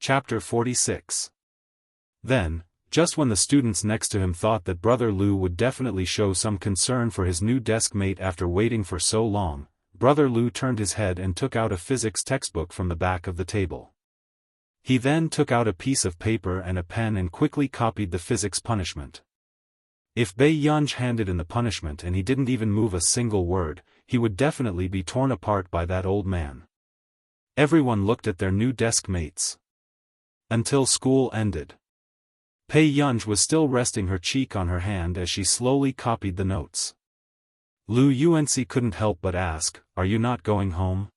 Chapter 46. Then, just when the students next to him thought that Brother Lu would definitely show some concern for his new desk mate after waiting for so long, Brother Lu turned his head and took out a physics textbook from the back of the table. He then took out a piece of paper and a pen and quickly copied the physics punishment. If Bei Yunj handed in the punishment and he didn't even move a single word, he would definitely be torn apart by that old man. Everyone looked at their new desk mates. Until school ended. Bei Yunj was still resting her cheek on her hand as she slowly copied the notes. Lu Yuanci couldn't help but ask, "Are you not going home?"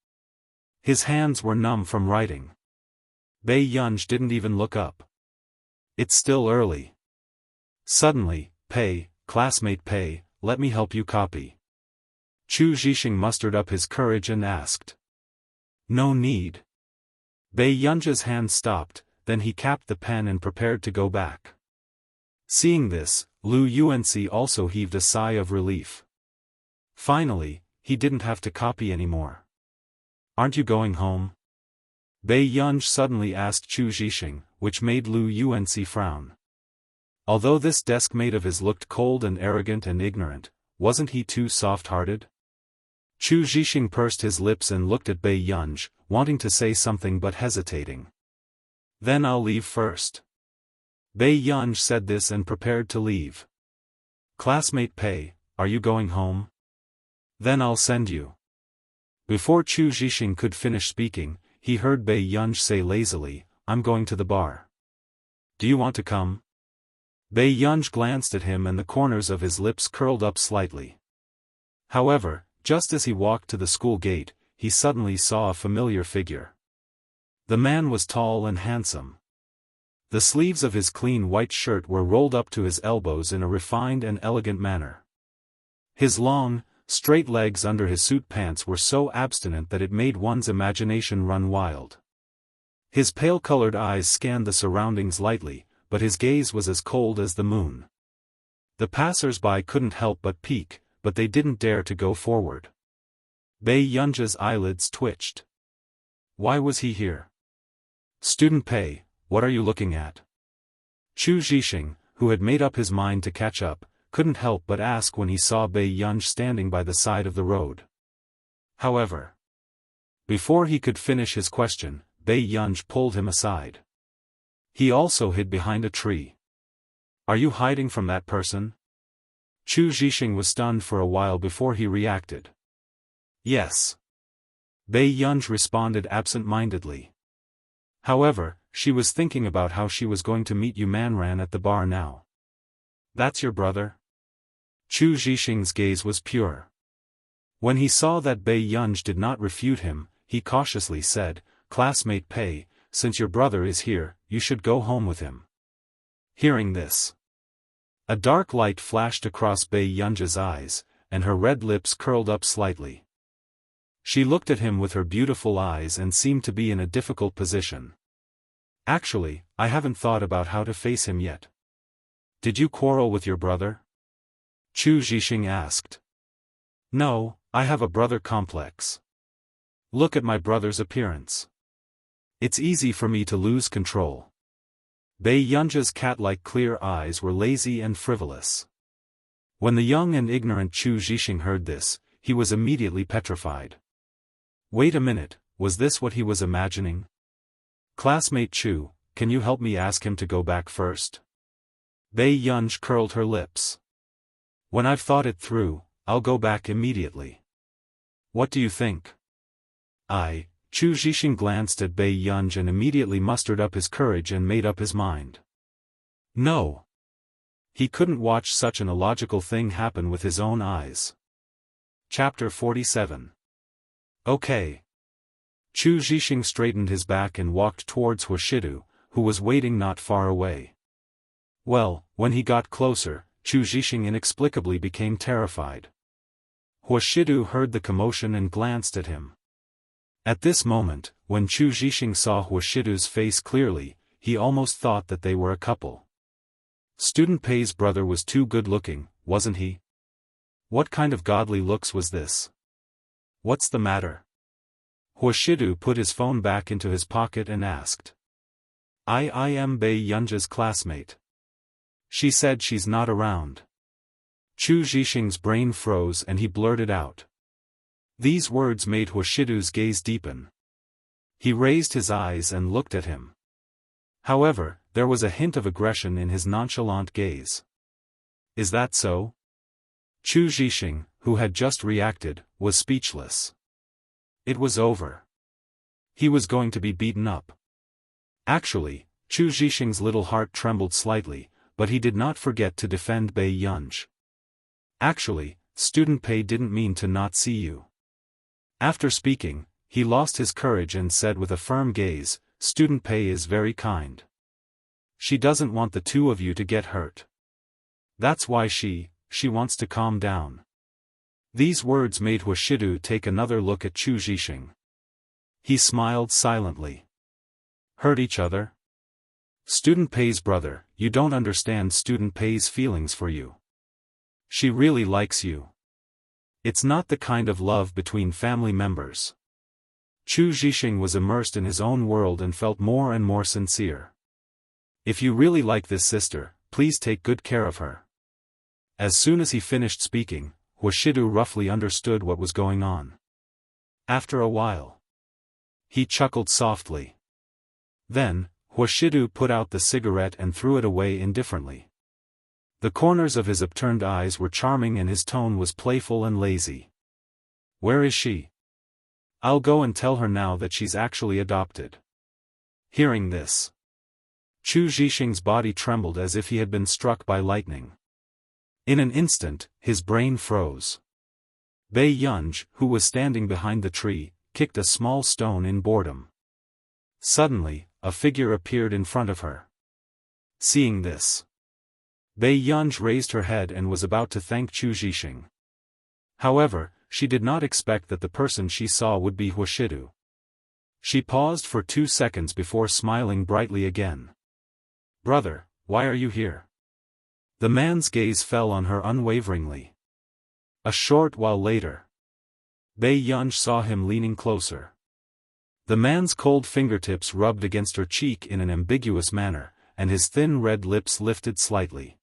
His hands were numb from writing. Bei Yunj didn't even look up. "It's still early." Suddenly, classmate Pei, let me help you copy. Chu Zhixing mustered up his courage and asked. "No need." Bei Yunj's hand stopped, then he capped the pen and prepared to go back. Seeing this, Lu Yuanci also heaved a sigh of relief. Finally, he didn't have to copy anymore. "Aren't you going home?" Bei Yunj suddenly asked Chu Zhixing, which made Lu Yuanci frown. Although this desk mate of his looked cold and arrogant and ignorant, wasn't he too soft-hearted? Chu Zhixing pursed his lips and looked at Bei Yunj, wanting to say something but hesitating. "Then I'll leave first." Bei Yunj said this and prepared to leave. "Classmate Pei, are you going home?" "Then I'll send you." Before Chu Zhixing could finish speaking, he heard Bei Yunj say lazily, "I'm going to the bar. Do you want to come?" Bei Yunj glanced at him and the corners of his lips curled up slightly. However, just as he walked to the school gate, he suddenly saw a familiar figure. The man was tall and handsome. The sleeves of his clean white shirt were rolled up to his elbows in a refined and elegant manner. His long, straight legs under his suit pants were so abstinent that it made one's imagination run wild. His pale-colored eyes scanned the surroundings lightly, but his gaze was as cold as the moon. The passers-by couldn't help but peek, but they didn't dare to go forward. Bei Yunj's eyelids twitched. Why was he here? "Student Pei, what are you looking at?" Chu Zhixing, who had made up his mind to catch up, couldn't help but ask when he saw Bei Yunj standing by the side of the road. However, before he could finish his question, Bei Yunj pulled him aside. He also hid behind a tree. "Are you hiding from that person?" Chu Zhixing was stunned for a while before he reacted. "Yes." Bei Yunj responded absent-mindedly. However, she was thinking about how she was going to meet Yu Manran at the bar now. "That's your brother?" Chu Zhixing's gaze was pure. When he saw that Bei Yunj did not refute him, he cautiously said, "Classmate Pei, since your brother is here, you should go home with him." Hearing this, a dark light flashed across Bei Yunj's eyes, and her red lips curled up slightly. She looked at him with her beautiful eyes and seemed to be in a difficult position. "Actually, I haven't thought about how to face him yet." "Did you quarrel with your brother?" Chu Zhixing asked. "No, I have a brother complex. Look at my brother's appearance. It's easy for me to lose control." Bei Yunj's cat-like clear eyes were lazy and frivolous. When the young and ignorant Chu Zhixing heard this, he was immediately petrified. Wait a minute, was this what he was imagining? "Classmate Chu, can you help me ask him to go back first?" Bei Yunj curled her lips. "When I've thought it through, I'll go back immediately. What do you think?" Chu Zhixing glanced at Bei Yunj and immediately mustered up his courage and made up his mind. No. He couldn't watch such an illogical thing happen with his own eyes. Chapter 47. Okay. Chu Zhixing straightened his back and walked towards Huashidu, who was waiting not far away. Well, when he got closer, Chu Zhixing inexplicably became terrified. Huashidu heard the commotion and glanced at him. At this moment, when Chu Zhixing saw Huashidu's face clearly, he almost thought that they were a couple. Student Pei's brother was too good-looking, wasn't he? What kind of godly looks was this? What's the matter? Huashidu put his phone back into his pocket and asked. I am Bei Yunja's classmate. She said she's not around. Chu Zhixing's brain froze and he blurted out. These words made Huashidu's gaze deepen. He raised his eyes and looked at him. However, there was a hint of aggression in his nonchalant gaze. Is that so? Chu Zhixing, who had just reacted, was speechless. It was over. He was going to be beaten up. Actually, Chu Zhixing's little heart trembled slightly, but he did not forget to defend Bei Yunj. Actually, Student Pei didn't mean to not see you. After speaking, he lost his courage and said with a firm gaze, Student Pei is very kind. She doesn't want the two of you to get hurt. That's why she wants to calm down. These words made Huashidu take another look at Chu Zhixing. He smiled silently. Hurt each other? Student Pei's brother, you don't understand Student Pei's feelings for you. She really likes you. It's not the kind of love between family members. Chu Zhixing was immersed in his own world and felt more and more sincere. If you really like this sister, please take good care of her. As soon as he finished speaking, Huashidu roughly understood what was going on. After a while, he chuckled softly. Then, Huashidu put out the cigarette and threw it away indifferently. The corners of his upturned eyes were charming and his tone was playful and lazy. Where is she? I'll go and tell her now that she's actually adopted. Hearing this, Chu Zhixing's body trembled as if he had been struck by lightning. In an instant, his brain froze. Bei Yunj, who was standing behind the tree, kicked a small stone in boredom. Suddenly, a figure appeared in front of her. Seeing this, Bei Yunj raised her head and was about to thank Chu Zhixing. However, she did not expect that the person she saw would be Huashidu. She paused for 2 seconds before smiling brightly again. Brother, why are you here? The man's gaze fell on her unwaveringly. A short while later, Bei Yunj saw him leaning closer. The man's cold fingertips rubbed against her cheek in an ambiguous manner, and his thin red lips lifted slightly.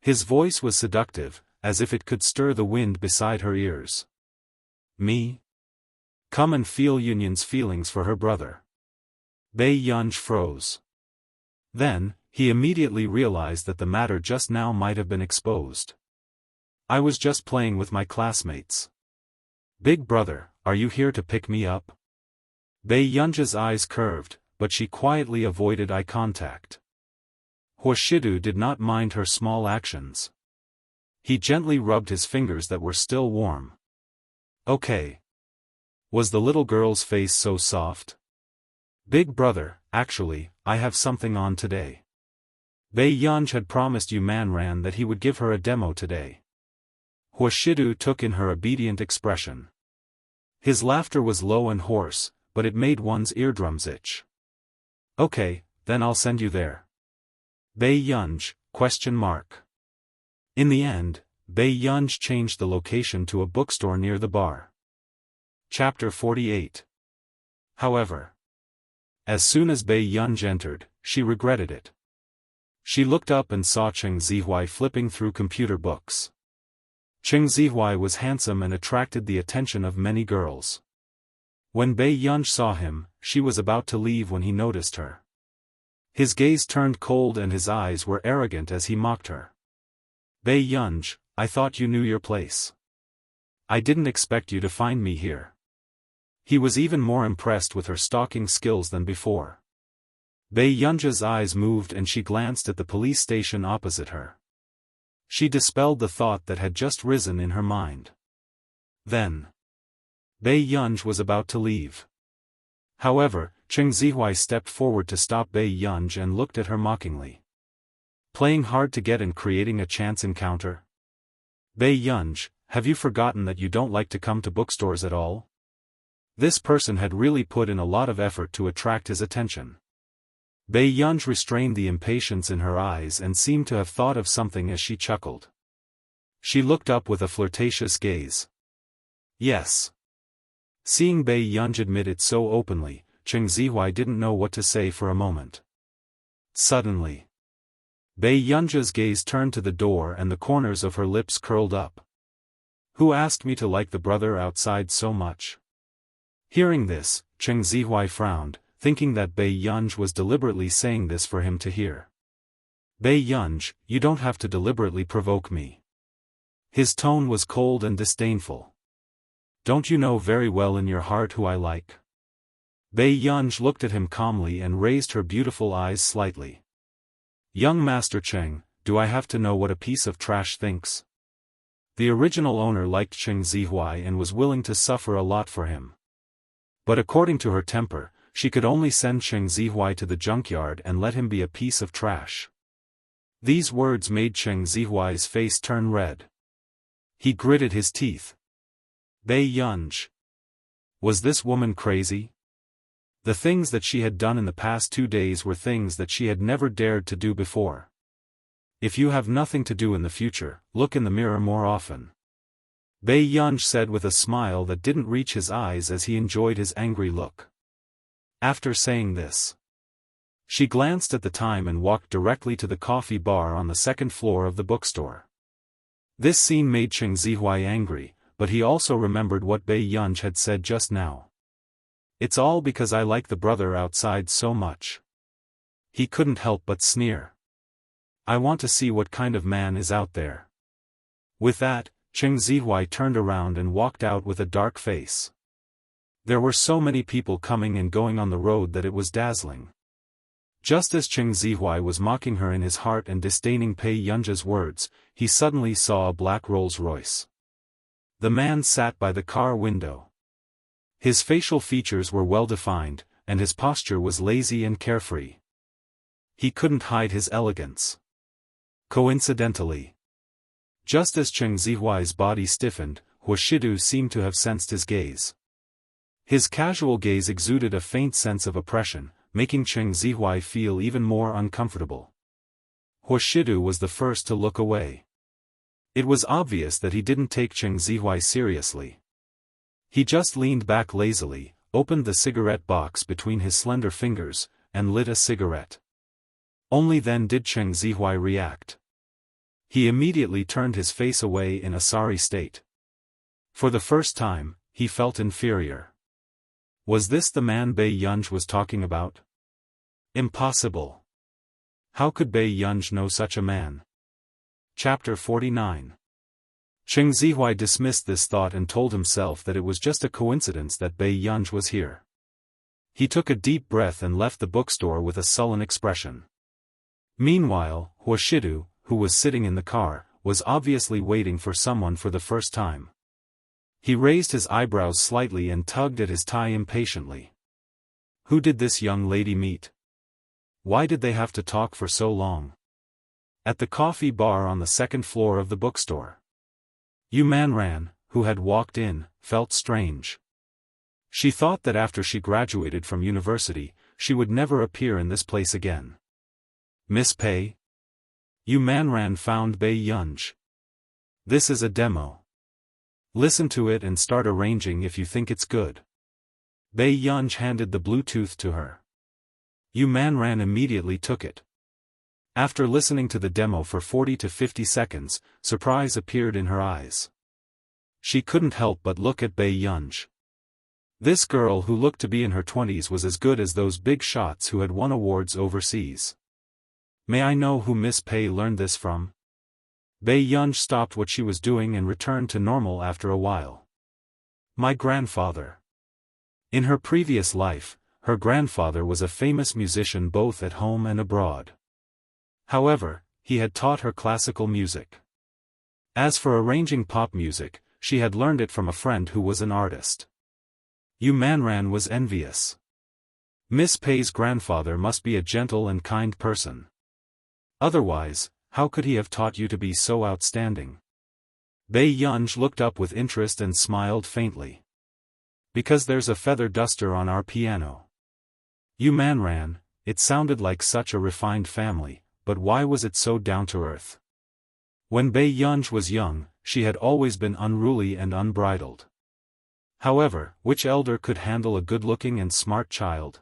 His voice was seductive, as if it could stir the wind beside her ears. Me? Come and feel Yunyan's feelings for her brother. Bei Yunj froze. Then, he immediately realized that the matter just now might have been exposed. I was just playing with my classmates. Big brother, are you here to pick me up? Bei Yunja's eyes curved, but she quietly avoided eye contact. Huashidu did not mind her small actions. He gently rubbed his fingers that were still warm. Okay. Was the little girl's face so soft? Big brother, actually, I have something on today. Bei Yunj had promised Yu Manran that he would give her a demo today. Huashidu took in her obedient expression. His laughter was low and hoarse, but it made one's eardrums itch. Okay, then I'll send you there. Bei Yunj, ? In the end, Bei Yunj changed the location to a bookstore near the bar. Chapter 48. However, as soon as Bei Yunj entered, she regretted it. She looked up and saw Cheng Zihuai flipping through computer books. Cheng Zihuai was handsome and attracted the attention of many girls. When Bei Yunj saw him, she was about to leave when he noticed her. His gaze turned cold and his eyes were arrogant as he mocked her. Bei Yunj, I thought you knew your place. I didn't expect you to find me here. He was even more impressed with her stalking skills than before. Bei Yunja's eyes moved and she glanced at the police station opposite her. She dispelled the thought that had just risen in her mind. Then, Bei Yunj was about to leave. However, Cheng Zihuai stepped forward to stop Bei Yunj and looked at her mockingly. Playing hard to get and creating a chance encounter? Bei Yunj, have you forgotten that you don't like to come to bookstores at all? This person had really put in a lot of effort to attract his attention. Bei Yunj restrained the impatience in her eyes and seemed to have thought of something as she chuckled. She looked up with a flirtatious gaze. Yes. Seeing Bei Yunj admit it so openly, Cheng Zihuai didn't know what to say for a moment. Suddenly, Bei Yunja's gaze turned to the door and the corners of her lips curled up. Who asked me to like the brother outside so much? Hearing this, Cheng Zihuai frowned, thinking that Bei Yunj was deliberately saying this for him to hear. Bei Yunj, you don't have to deliberately provoke me. His tone was cold and disdainful. Don't you know very well in your heart who I like? Bei Yunj looked at him calmly and raised her beautiful eyes slightly. Young Master Cheng, do I have to know what a piece of trash thinks? The original owner liked Cheng Zihuai and was willing to suffer a lot for him. But according to her temper, she could only send Cheng Zihuai to the junkyard and let him be a piece of trash. These words made Cheng Zihuai's face turn red. He gritted his teeth. Bei Yunj. Was this woman crazy? The things that she had done in the past 2 days were things that she had never dared to do before. If you have nothing to do in the future, look in the mirror more often. Bei Yunj said with a smile that didn't reach his eyes as he enjoyed his angry look. After saying this, she glanced at the time and walked directly to the coffee bar on the second floor of the bookstore. This scene made Cheng Zihuai angry, but he also remembered what Bei Yunj had said just now. It's all because I like the brother outside so much. He couldn't help but sneer. I want to see what kind of man is out there. With that, Cheng Zihuai turned around and walked out with a dark face. There were so many people coming and going on the road that it was dazzling. Just as Cheng Zihuai was mocking her in his heart and disdaining Bei Yunja's words, he suddenly saw a black Rolls-Royce. The man sat by the car window. His facial features were well-defined, and his posture was lazy and carefree. He couldn't hide his elegance. Coincidentally, just as Cheng Zihuai's body stiffened, Huashidu seemed to have sensed his gaze. His casual gaze exuded a faint sense of oppression, making Cheng Zihuai feel even more uncomfortable. Huashidu was the first to look away. It was obvious that he didn't take Cheng Zihuai seriously. He just leaned back lazily, opened the cigarette box between his slender fingers, and lit a cigarette. Only then did Cheng Zihuai react. He immediately turned his face away in a sorry state. For the first time, he felt inferior. Was this the man Bei Yunj was talking about? Impossible. How could Bei Yunj know such a man? Chapter 49. Cheng Zihuai dismissed this thought and told himself that it was just a coincidence that Bei Yunj was here. He took a deep breath and left the bookstore with a sullen expression. Meanwhile, Huashidu, who was sitting in the car, was obviously waiting for someone for the first time. He raised his eyebrows slightly and tugged at his tie impatiently. Who did this young lady meet? Why did they have to talk for so long? At the coffee bar on the second floor of the bookstore, Yu Manran, who had walked in, felt strange. She thought that after she graduated from university, she would never appear in this place again. Miss Pei? Yu Manran found Bei Yunj. This is a demo. Listen to it and start arranging if you think it's good. Bei Yunj handed the Bluetooth to her. Yu Manran immediately took it. After listening to the demo for 40 to 50 seconds, surprise appeared in her eyes. She couldn't help but look at Bei Yunj. This girl who looked to be in her 20s was as good as those big shots who had won awards overseas. May I know who Miss Pei learned this from? Bei Yunj stopped what she was doing and returned to normal after a while. My grandfather. In her previous life, her grandfather was a famous musician both at home and abroad. However, he had taught her classical music. As for arranging pop music, she had learned it from a friend who was an artist. Yu Manran was envious. Miss Pei's grandfather must be a gentle and kind person. Otherwise, how could he have taught you to be so outstanding? Bei Yunj looked up with interest and smiled faintly. Because there's a feather duster on our piano. Yu Manran, it sounded like such a refined family, but why was it so down to earth? When Bei Yunj was young, she had always been unruly and unbridled. However, which elder could handle a good-looking and smart child?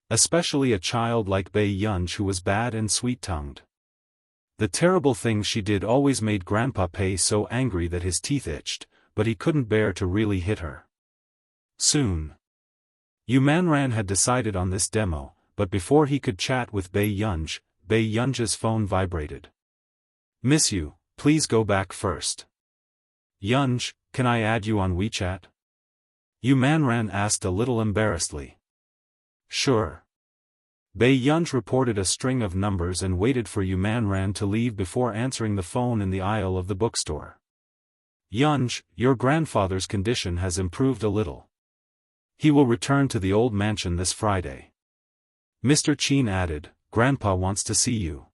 Especially a child like Bei Yunj who was bad and sweet-tongued. The terrible things she did always made Grandpa Pei so angry that his teeth itched, but he couldn't bear to really hit her. Soon. Yu Manran had decided on this demo, but before he could chat with Bei Yunj's phone vibrated. "Miss you, please go back first." "Yunj, can I add you on WeChat?" Yu Manran asked a little embarrassedly. "Sure." Bei Yunj reported a string of numbers and waited for Yu Manran to leave before answering the phone in the aisle of the bookstore. "Yunj, your grandfather's condition has improved a little. He will return to the old mansion this Friday." Mr. Qin added, "Grandpa wants to see you."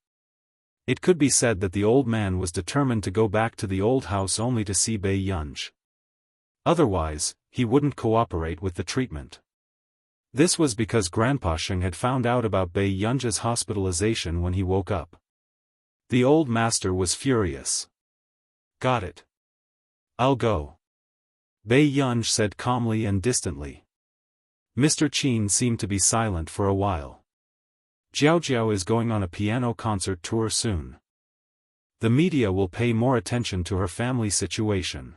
It could be said that the old man was determined to go back to the old house only to see Bei Yunj. Otherwise, he wouldn't cooperate with the treatment. This was because Grandpa Sheng had found out about Bei Yunj's hospitalization when he woke up. The old master was furious. "Got it. I'll go," Bei Yunj said calmly and distantly. Mr. Qin seemed to be silent for a while. "Jiao is going on a piano concert tour soon. The media will pay more attention to her family situation.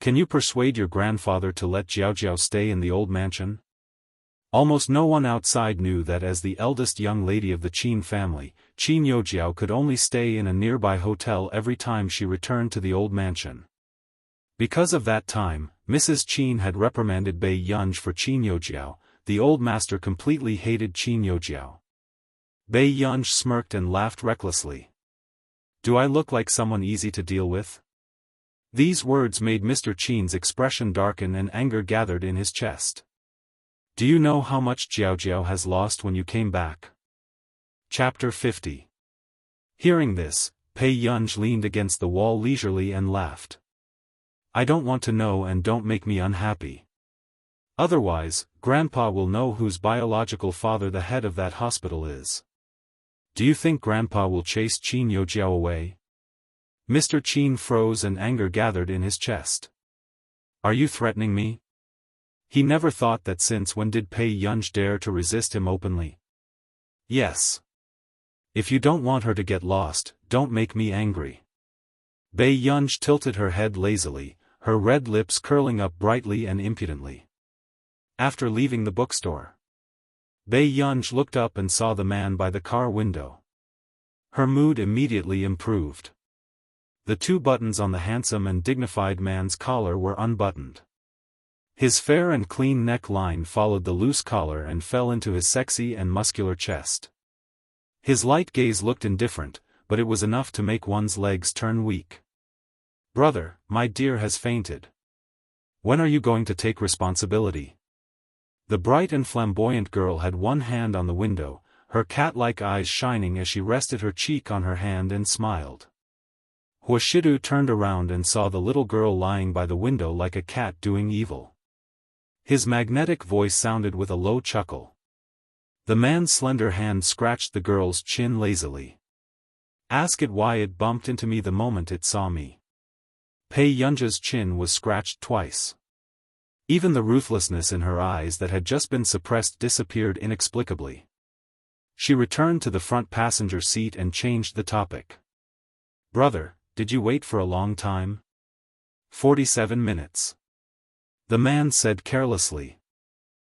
Can you persuade your grandfather to let Jiao stay in the old mansion?" Almost no one outside knew that as the eldest young lady of the Qin family, Qin Youjiao could only stay in a nearby hotel every time she returned to the old mansion. Because of that time, Mrs. Qin had reprimanded Bei Yunj for Qin Youjiao. The old master completely hated Qin Youjiao. Bei Yunj smirked and laughed recklessly. "Do I look like someone easy to deal with?" These words made Mr. Qin's expression darken and anger gathered in his chest. "Do you know how much Jiao has lost when you came back?" Chapter 50. Hearing this, Bei Yunj leaned against the wall leisurely and laughed. "I don't want to know and don't make me unhappy. Otherwise, Grandpa will know whose biological father the head of that hospital is. Do you think Grandpa will chase Qin Youjiao away?" Mr. Qin froze and anger gathered in his chest. "Are you threatening me?" He never thought that since when did Bei Yunj dare to resist him openly? "Yes. If you don't want her to get lost, don't make me angry." Bei Yunj tilted her head lazily, her red lips curling up brightly and impudently. After leaving the bookstore, Bei Yunj looked up and saw the man by the car window. Her mood immediately improved. The two buttons on the handsome and dignified man's collar were unbuttoned. His fair and clean neckline followed the loose collar and fell into his sexy and muscular chest. His light gaze looked indifferent, but it was enough to make one's legs turn weak. "Brother, my dear has fainted. When are you going to take responsibility?" The bright and flamboyant girl had one hand on the window, her cat-like eyes shining as she rested her cheek on her hand and smiled. Huashidu turned around and saw the little girl lying by the window like a cat doing evil. His magnetic voice sounded with a low chuckle. The man's slender hand scratched the girl's chin lazily. "Ask it why it bumped into me the moment it saw me." Bei Yunj's chin was scratched twice. Even the ruthlessness in her eyes that had just been suppressed disappeared inexplicably. She returned to the front passenger seat and changed the topic. "Brother, did you wait for a long time?" 47 minutes. The man said carelessly.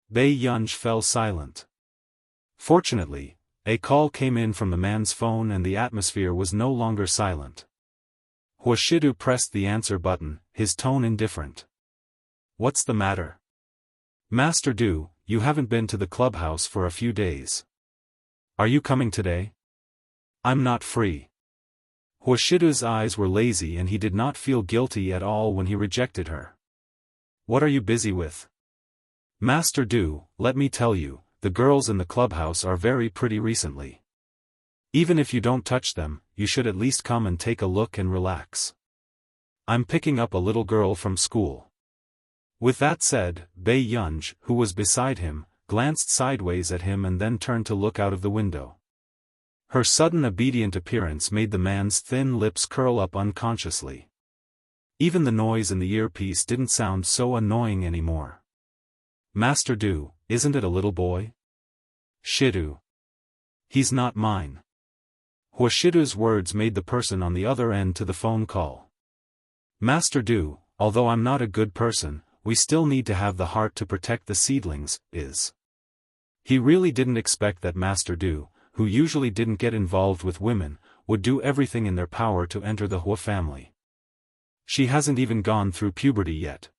Bei Yunj fell silent. Fortunately, a call came in from the man's phone and the atmosphere was no longer silent. Huashidu pressed the answer button, his tone indifferent. "What's the matter?" "Master Du, you haven't been to the clubhouse for a few days. Are you coming today?" "I'm not free." Huashidu's eyes were lazy and he did not feel guilty at all when he rejected her. "What are you busy with?" "Master Du, let me tell you, the girls in the clubhouse are very pretty recently. Even if you don't touch them, you should at least come and take a look and relax. I'm picking up a little girl from school." With that said, Bei Yunj, who was beside him, glanced sideways at him and then turned to look out of the window. Her sudden obedient appearance made the man's thin lips curl up unconsciously. Even the noise in the earpiece didn't sound so annoying anymore. "Master Du, isn't it a little boy?" Shidu. He's not mine. Huashidu's words made the person on the other end to the phone call. Master Du, although I'm not a good person, we still need to have the heart to protect the seedlings, is. He really didn't expect that Master Du, who usually didn't get involved with women, would do everything in their power to enter the Hua family. She hasn't even gone through puberty yet.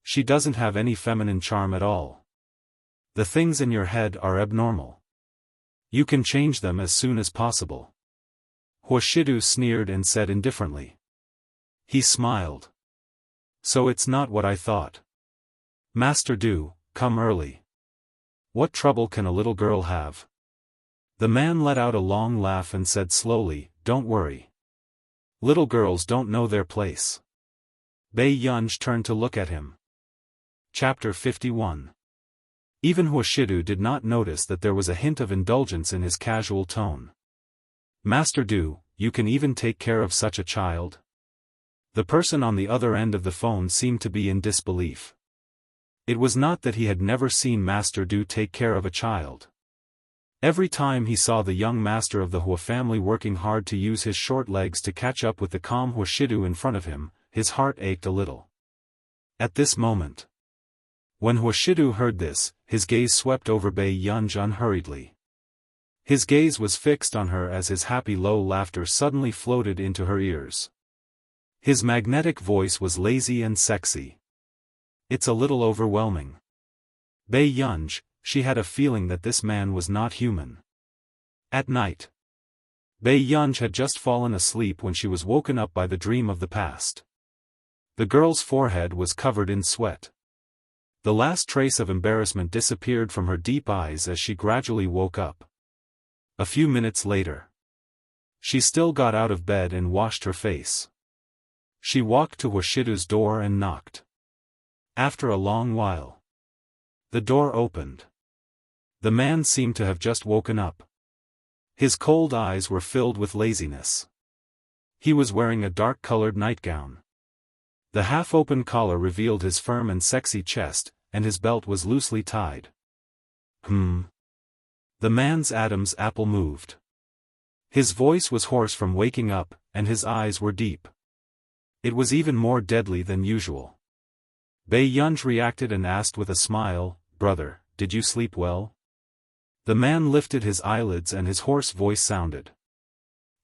She doesn't have any feminine charm at all. The things in your head are abnormal. You can change them as soon as possible. Huashidu sneered and said indifferently. He smiled. So it's not what I thought. Master Du, come early. What trouble can a little girl have? The man let out a long laugh and said slowly, don't worry. Little girls don't know their place. Bei Yunj turned to look at him. Chapter 51. Even Huashidu did not notice that there was a hint of indulgence in his casual tone. Master Du, you can even take care of such a child? The person on the other end of the phone seemed to be in disbelief. It was not that he had never seen Master Du take care of a child. Every time he saw the young master of the Hua family working hard to use his short legs to catch up with the calm Huashidu in front of him, his heart ached a little. At this moment. When Huashidu heard this, his gaze swept over Bei Yunj unhurriedly. His gaze was fixed on her as his happy low laughter suddenly floated into her ears. His magnetic voice was lazy and sexy. It's a little overwhelming. Bei Yunj, she had a feeling that this man was not human. At night. Bei Yunj had just fallen asleep when she was woken up by the dream of the past. The girl's forehead was covered in sweat. The last trace of embarrassment disappeared from her deep eyes as she gradually woke up. A few minutes later. She still got out of bed and washed her face. She walked to Huashidu's door and knocked. After a long while. The door opened. The man seemed to have just woken up. His cold eyes were filled with laziness. He was wearing a dark-colored nightgown. The half-open collar revealed his firm and sexy chest, and his belt was loosely tied. The man's Adam's apple moved. His voice was hoarse from waking up, and his eyes were deep. It was even more deadly than usual. Bei Yunj reacted and asked with a smile, "Brother, did you sleep well?" The man lifted his eyelids and his hoarse voice sounded.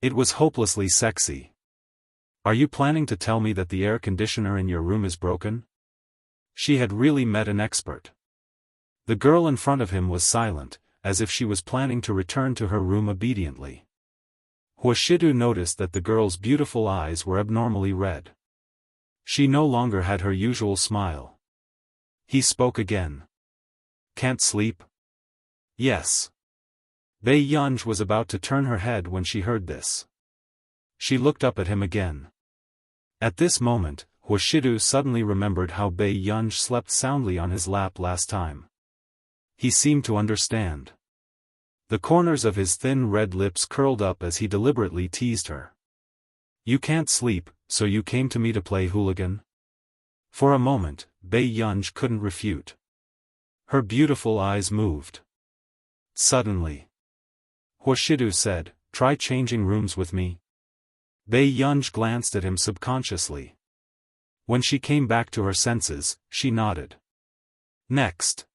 It was hopelessly sexy. "Are you planning to tell me that the air conditioner in your room is broken?" She had really met an expert. The girl in front of him was silent, as if she was planning to return to her room obediently. Huashidu noticed that the girl's beautiful eyes were abnormally red. She no longer had her usual smile. He spoke again. "Can't sleep?" "Yes." Bei Yunj was about to turn her head when she heard this. She looked up at him again. At this moment, Huashidu suddenly remembered how Bei Yunj slept soundly on his lap last time. He seemed to understand. The corners of his thin red lips curled up as he deliberately teased her. "You can't sleep, so you came to me to play hooligan?" For a moment, Bei Yunj couldn't refute. Her beautiful eyes moved. Suddenly. Huashidu said, "Try changing rooms with me." Bei Yunj glanced at him subconsciously. When she came back to her senses, she nodded. Next.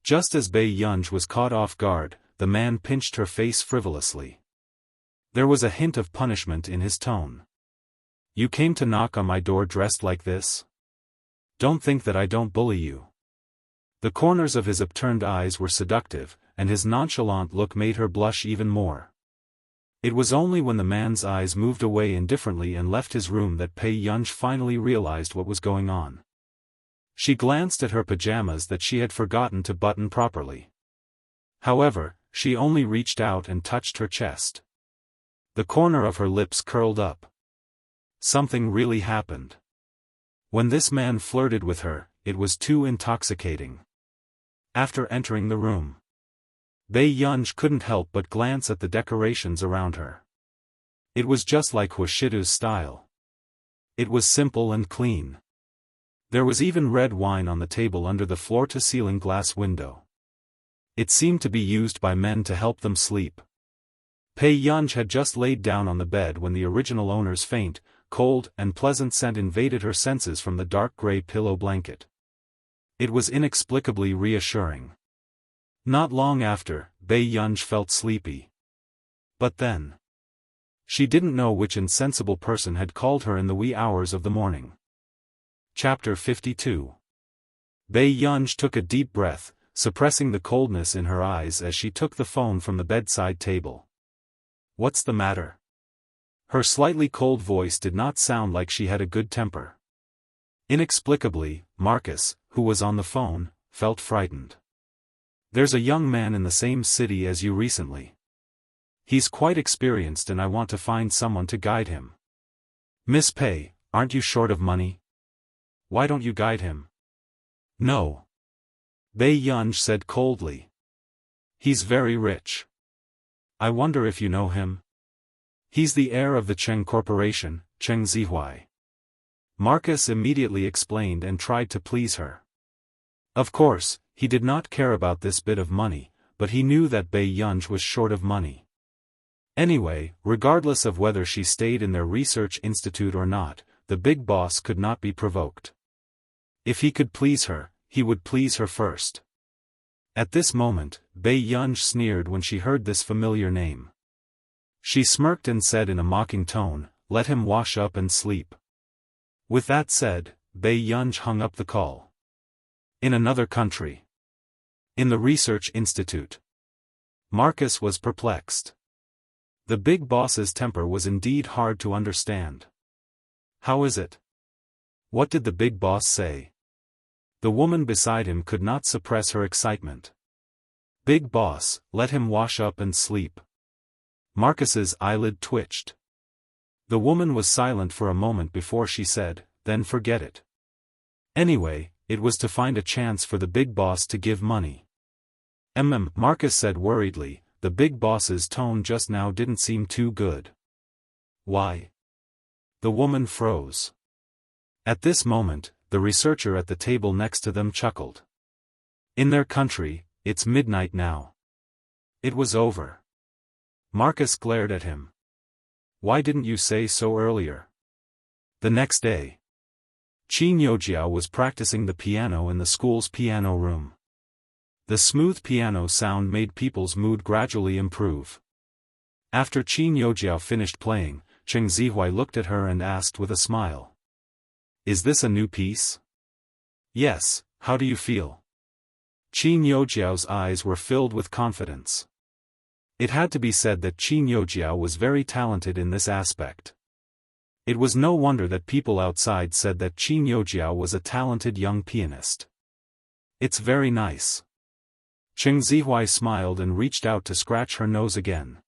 Just as Bei Yunj was caught off guard, the man pinched her face frivolously. There was a hint of punishment in his tone. "You came to knock on my door dressed like this? Don't think that I don't bully you." The corners of his upturned eyes were seductive, and his nonchalant look made her blush even more. It was only when the man's eyes moved away indifferently and left his room that Bei Yunj finally realized what was going on. She glanced at her pajamas that she had forgotten to button properly. However, she only reached out and touched her chest. The corner of her lips curled up. Something really happened. When this man flirted with her, it was too intoxicating. After entering the room, Bei Yunj couldn't help but glance at the decorations around her. It was just like Huashidu's style. It was simple and clean. There was even red wine on the table under the floor-to-ceiling glass window. It seemed to be used by men to help them sleep. Pei Yunj had just laid down on the bed when the original owner's faint, cold, and pleasant scent invaded her senses from the dark gray pillow blanket. It was inexplicably reassuring. Not long after, Pei Yunj felt sleepy. But then, she didn't know which insensible person had called her in the wee hours of the morning. Chapter 52. Pei Yunj took a deep breath, suppressing the coldness in her eyes as she took the phone from the bedside table. "What's the matter?" Her slightly cold voice did not sound like she had a good temper. Inexplicably, Marcus, who was on the phone, felt frightened. "There's a young man in the same city as you recently. He's quite experienced and I want to find someone to guide him." "Miss Pei, aren't you short of money? Why don't you guide him?" "No," Pei Yunj said coldly. "He's very rich. I wonder if you know him? He's the heir of the Cheng Corporation, Cheng Zihuai." Marcus immediately explained and tried to please her. Of course, he did not care about this bit of money, but he knew that Pei Yunj was short of money. Anyway, regardless of whether she stayed in their research institute or not, the big boss could not be provoked. If he could please her, he would please her first. At this moment, Pei Yunj sneered when she heard this familiar name. She smirked and said in a mocking tone, "Let him wash up and sleep." With that said, Pei Yunj hung up the call. In another country. In the research institute. Marcus was perplexed. The big boss's temper was indeed hard to understand. "How is it? What did the big boss say?" The woman beside him could not suppress her excitement. "Big boss, let him wash up and sleep." Marcus's eyelid twitched. The woman was silent for a moment before she said, "Then forget it." Anyway, it was to find a chance for the big boss to give money. Marcus said worriedly, the big boss's tone just now didn't seem too good. "Why?" The woman froze. At this moment, the researcher at the table next to them chuckled. "In their country, it's midnight now." It was over. Marcus glared at him. "Why didn't you say so earlier?" The next day, Qin Yojiao was practicing the piano in the school's piano room. The smooth piano sound made people's mood gradually improve. After Qin Yojiao finished playing, Cheng Zihuai looked at her and asked with a smile, "Is this a new piece?" "Yes, how do you feel?" Qin Yojiao's eyes were filled with confidence. It had to be said that Qin Yojiao was very talented in this aspect. It was no wonder that people outside said that Qin Yojiao was a talented young pianist. "It's very nice." Cheng Zihuai smiled and reached out to scratch her nose again.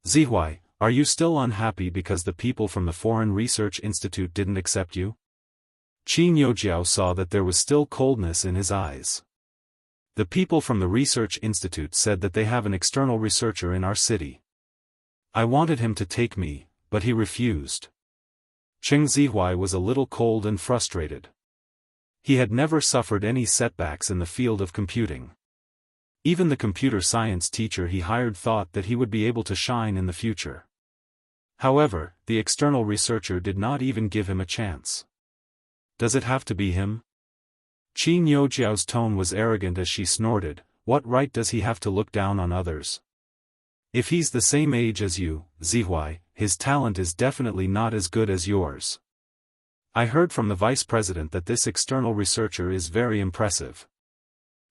"Zihuai, are you still unhappy because the people from the Foreign Research Institute didn't accept you?" Qin Yojiao saw that there was still coldness in his eyes. "The people from the Research Institute said that they have an external researcher in our city. I wanted him to take me, but he refused." Cheng Zihuai was a little cold and frustrated. He had never suffered any setbacks in the field of computing. Even the computer science teacher he hired thought that he would be able to shine in the future. However, the external researcher did not even give him a chance. "Does it have to be him?" Qin Yojiao's tone was arrogant as she snorted, "What right does he have to look down on others? If he's the same age as you, Zihuai, his talent is definitely not as good as yours. I heard from the vice president that this external researcher is very impressive.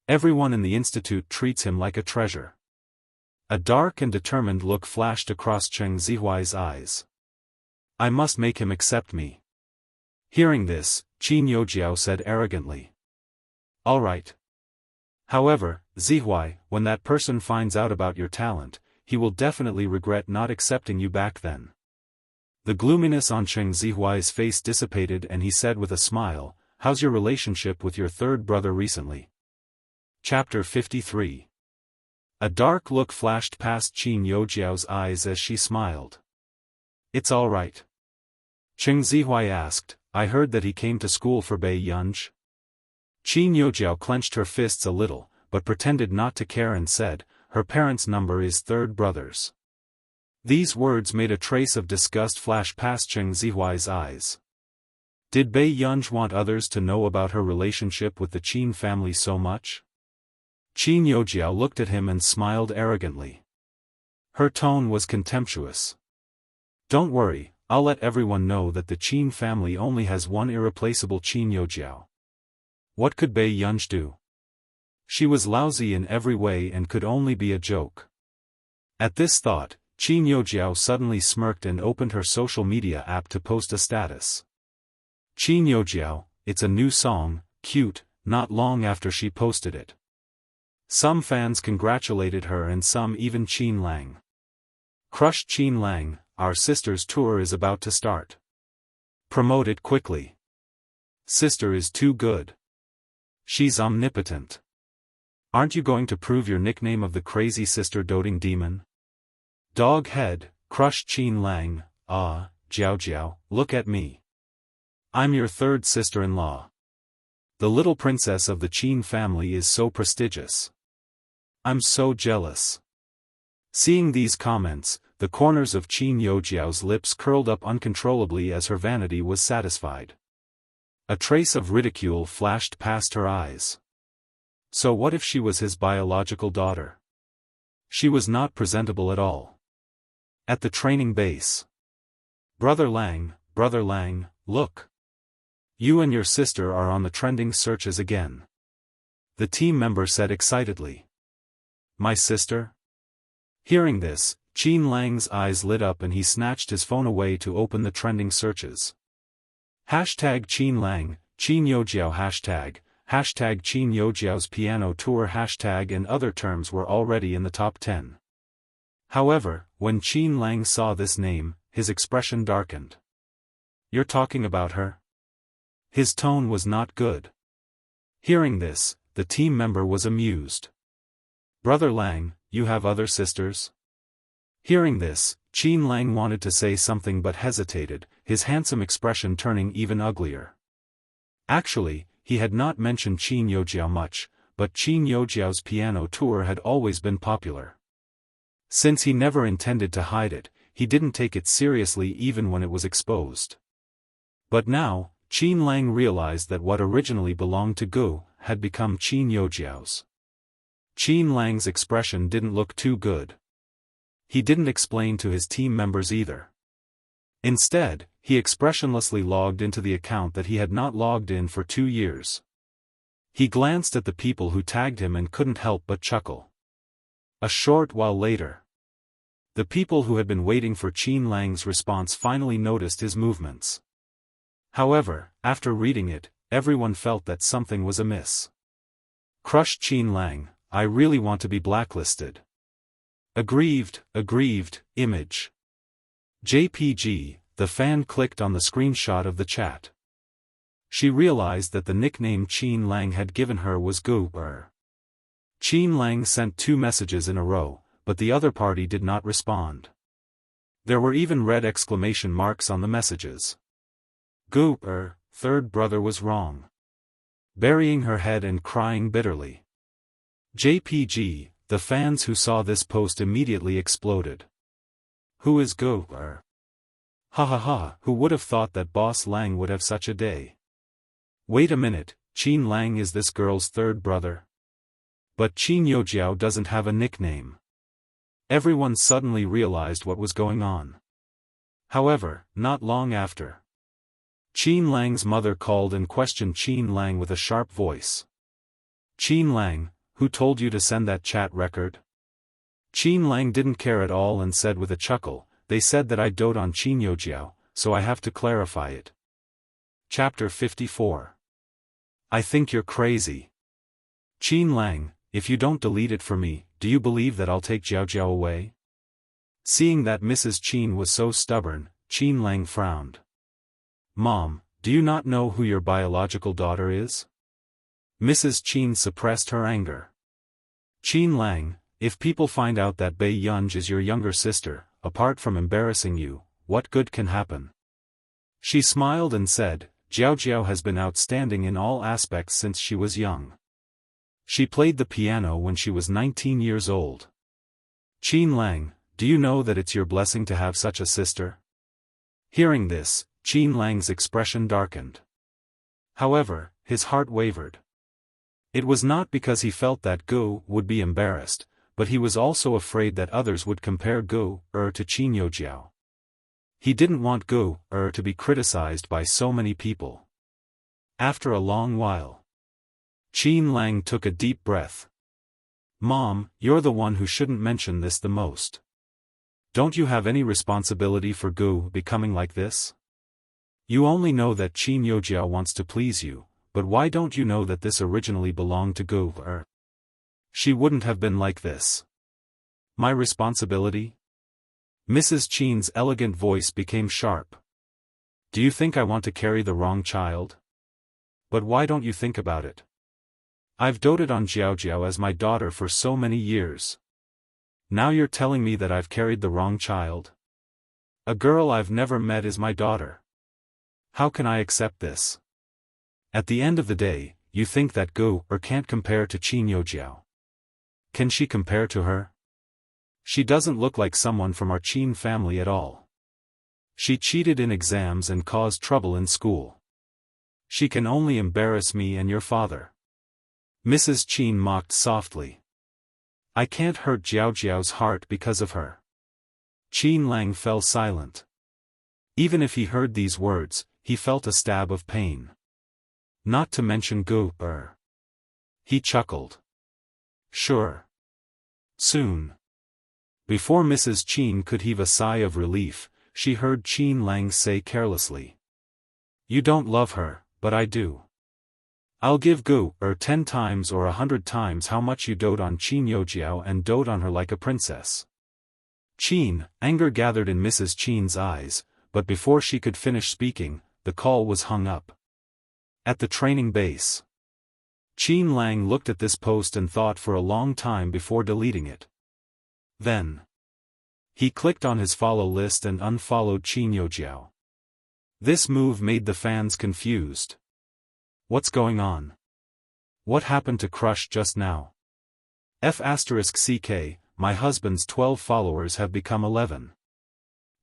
Everyone in the institute treats him like a treasure." A dark and determined look flashed across Cheng Zihuai's eyes. "I must make him accept me." Hearing this, Qin Yojiao said arrogantly, "All right. However, Zihuai, when that person finds out about your talent, he will definitely regret not accepting you back then." The gloominess on Cheng Zihuai's face dissipated and he said with a smile, "How's your relationship with your third brother recently?" Chapter 53. A dark look flashed past Qin Yojiao's eyes as she smiled. "It's all right." Cheng Zihuai asked, "I heard that he came to school for Pei Yunj?" Qin Yojiao clenched her fists a little, but pretended not to care and said, "Her parents' number is third brother's." These words made a trace of disgust flash past Cheng Zihuai's eyes. Did Bei Yunj want others to know about her relationship with the Qin family so much? Qin Youjiao looked at him and smiled arrogantly. Her tone was contemptuous. "Don't worry, I'll let everyone know that the Qin family only has one irreplaceable Qin Youjiao." What could Bei Yunj do? She was lousy in every way and could only be a joke. At this thought, Qin Youjiao suddenly smirked and opened her social media app to post a status. "Qin Youjiao, it's a new song, cute." Not long after she posted it, some fans congratulated her and some even Qin Lang. "Crushed Qin Lang, our sister's tour is about to start. Promote it quickly. Sister is too good. She's omnipotent. Aren't you going to prove your nickname of the crazy sister doting demon? Dog head, crushed Qin Lang, ah, Jiao Jiao, look at me. I'm your third sister-in-law. The little princess of the Qin family is so prestigious. I'm so jealous." Seeing these comments, the corners of Qin Youjiao's lips curled up uncontrollably as her vanity was satisfied. A trace of ridicule flashed past her eyes. So what if she was his biological daughter? She was not presentable at all. At the training base. Brother Lang, look. You and your sister are on the trending searches again." The team member said excitedly. "My sister?" Hearing this, Qin Lang's eyes lit up and he snatched his phone away to open the trending searches. Hashtag Qin Lang, Qin Youjiao hashtag Qin Youjiao's piano tour hashtag and other terms were already in the top 10. However, when Qin Lang saw this name, his expression darkened. "You're talking about her?" His tone was not good. Hearing this, the team member was amused. "Brother Lang, you have other sisters?" Hearing this, Qin Lang wanted to say something but hesitated, his handsome expression turning even uglier. Actually, he had not mentioned Qin Youjiao much, but Qin Youjiao's piano tour had always been popular. Since he never intended to hide it, he didn't take it seriously even when it was exposed. But now, Qin Lang realized that what originally belonged to Gu had become Qin Youjiao's. Qin Lang's expression didn't look too good. He didn't explain to his team members either. Instead, he expressionlessly logged into the account that he had not logged in for 2 years. He glanced at the people who tagged him and couldn't help but chuckle. A short while later, the people who had been waiting for Qin Lang's response finally noticed his movements. However, after reading it, everyone felt that something was amiss. "Crushed Qin Lang, I really want to be blacklisted. Aggrieved, image. JPG." The fan clicked on the screenshot of the chat. She realized that the nickname Qin Lang had given her was Gu-er. Qin Lang sent 2 messages in a row, but the other party did not respond. There were even red exclamation marks on the messages. Gu-er, third brother was wrong. Burying her head and crying bitterly. JPG, the fans who saw this post immediately exploded. Who is Gu-er? Ha ha ha, who would have thought that Boss Lang would have such a day? Wait a minute, Qin Lang is this girl's third brother? But Qin Youjiao doesn't have a nickname. Everyone suddenly realized what was going on. However, not long after, Qin Lang's mother called and questioned Qin Lang with a sharp voice. "Qin Lang, who told you to send that chat record?" Qin Lang didn't care at all and said with a chuckle, "They said that I dote on Qin Youjiao, so I have to clarify it." Chapter 54. I think you're crazy. Qin Lang, if you don't delete it for me, do you believe that I'll take Jiao Jiao away? Seeing that Mrs. Qin was so stubborn, Qin Lang frowned. "Mom, do you not know who your biological daughter is?" Mrs. Qin suppressed her anger. "Qin Lang, if people find out that Bei Yunj is your younger sister, apart from embarrassing you, what good can happen?" She smiled and said, "Jiao Jiao has been outstanding in all aspects since she was young. She played the piano when she was 19 years old. Qin Lang, do you know that it's your blessing to have such a sister? Hearing this, Qin Lang's expression darkened. However, his heart wavered. It was not because he felt that Gu would be embarrassed, but he was also afraid that others would compare Gu to Qin Youjiao. He didn't want Gu to be criticized by so many people. After a long while, Qin Lang took a deep breath. Mom, you're the one who shouldn't mention this the most. Don't you have any responsibility for Gu becoming like this? You only know that Qin Youjiao wants to please you, but why don't you know that this originally belonged to Gu? She wouldn't have been like this. My responsibility? Mrs. Qin's elegant voice became sharp. Do you think I want to carry the wrong child? But why don't you think about it? I've doted on Xiaojiao as my daughter for so many years. Now you're telling me that I've carried the wrong child? A girl I've never met is my daughter. How can I accept this? At the end of the day, you think that Gu can't compare to Qin Youjiao. Can she compare to her? She doesn't look like someone from our Qin family at all. She cheated in exams and caused trouble in school. She can only embarrass me and your father. Mrs. Qin mocked softly. I can't hurt Xiaojiao's heart because of her. Qin Lang fell silent. Even if he heard these words, he felt a stab of pain. Not to mention Gu. He chuckled. Sure. Soon. Before Mrs. Qin could heave a sigh of relief, she heard Qin Lang say carelessly. You don't love her, but I do. I'll give Gu 10 times or 100 times how much you dote on Qin Youjiao and dote on her like a princess. Qin, anger gathered in Mrs. Qin's eyes, but before she could finish speaking, the call was hung up. At the training base. Qin Lang looked at this post and thought for a long time before deleting it. Then, he clicked on his follow list and unfollowed Qin Youjiao. This move made the fans confused. What's going on? What happened to Crush just now? F***ck, my husband's 12 followers have become 11.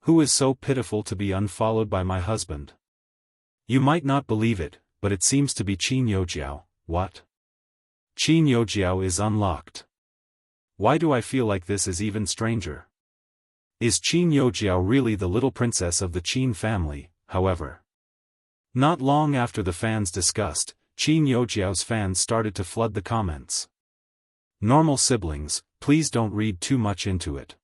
Who is so pitiful to be unfollowed by my husband? You might not believe it, but it seems to be Qin Youjiao. What? Qin Youjiao is unlocked. Why do I feel like this is even stranger? Is Qin Youjiao really the little princess of the Qin family, however? Not long after the fans discussed, Qin Youjiao's fans started to flood the comments. Normal siblings, please don't read too much into it.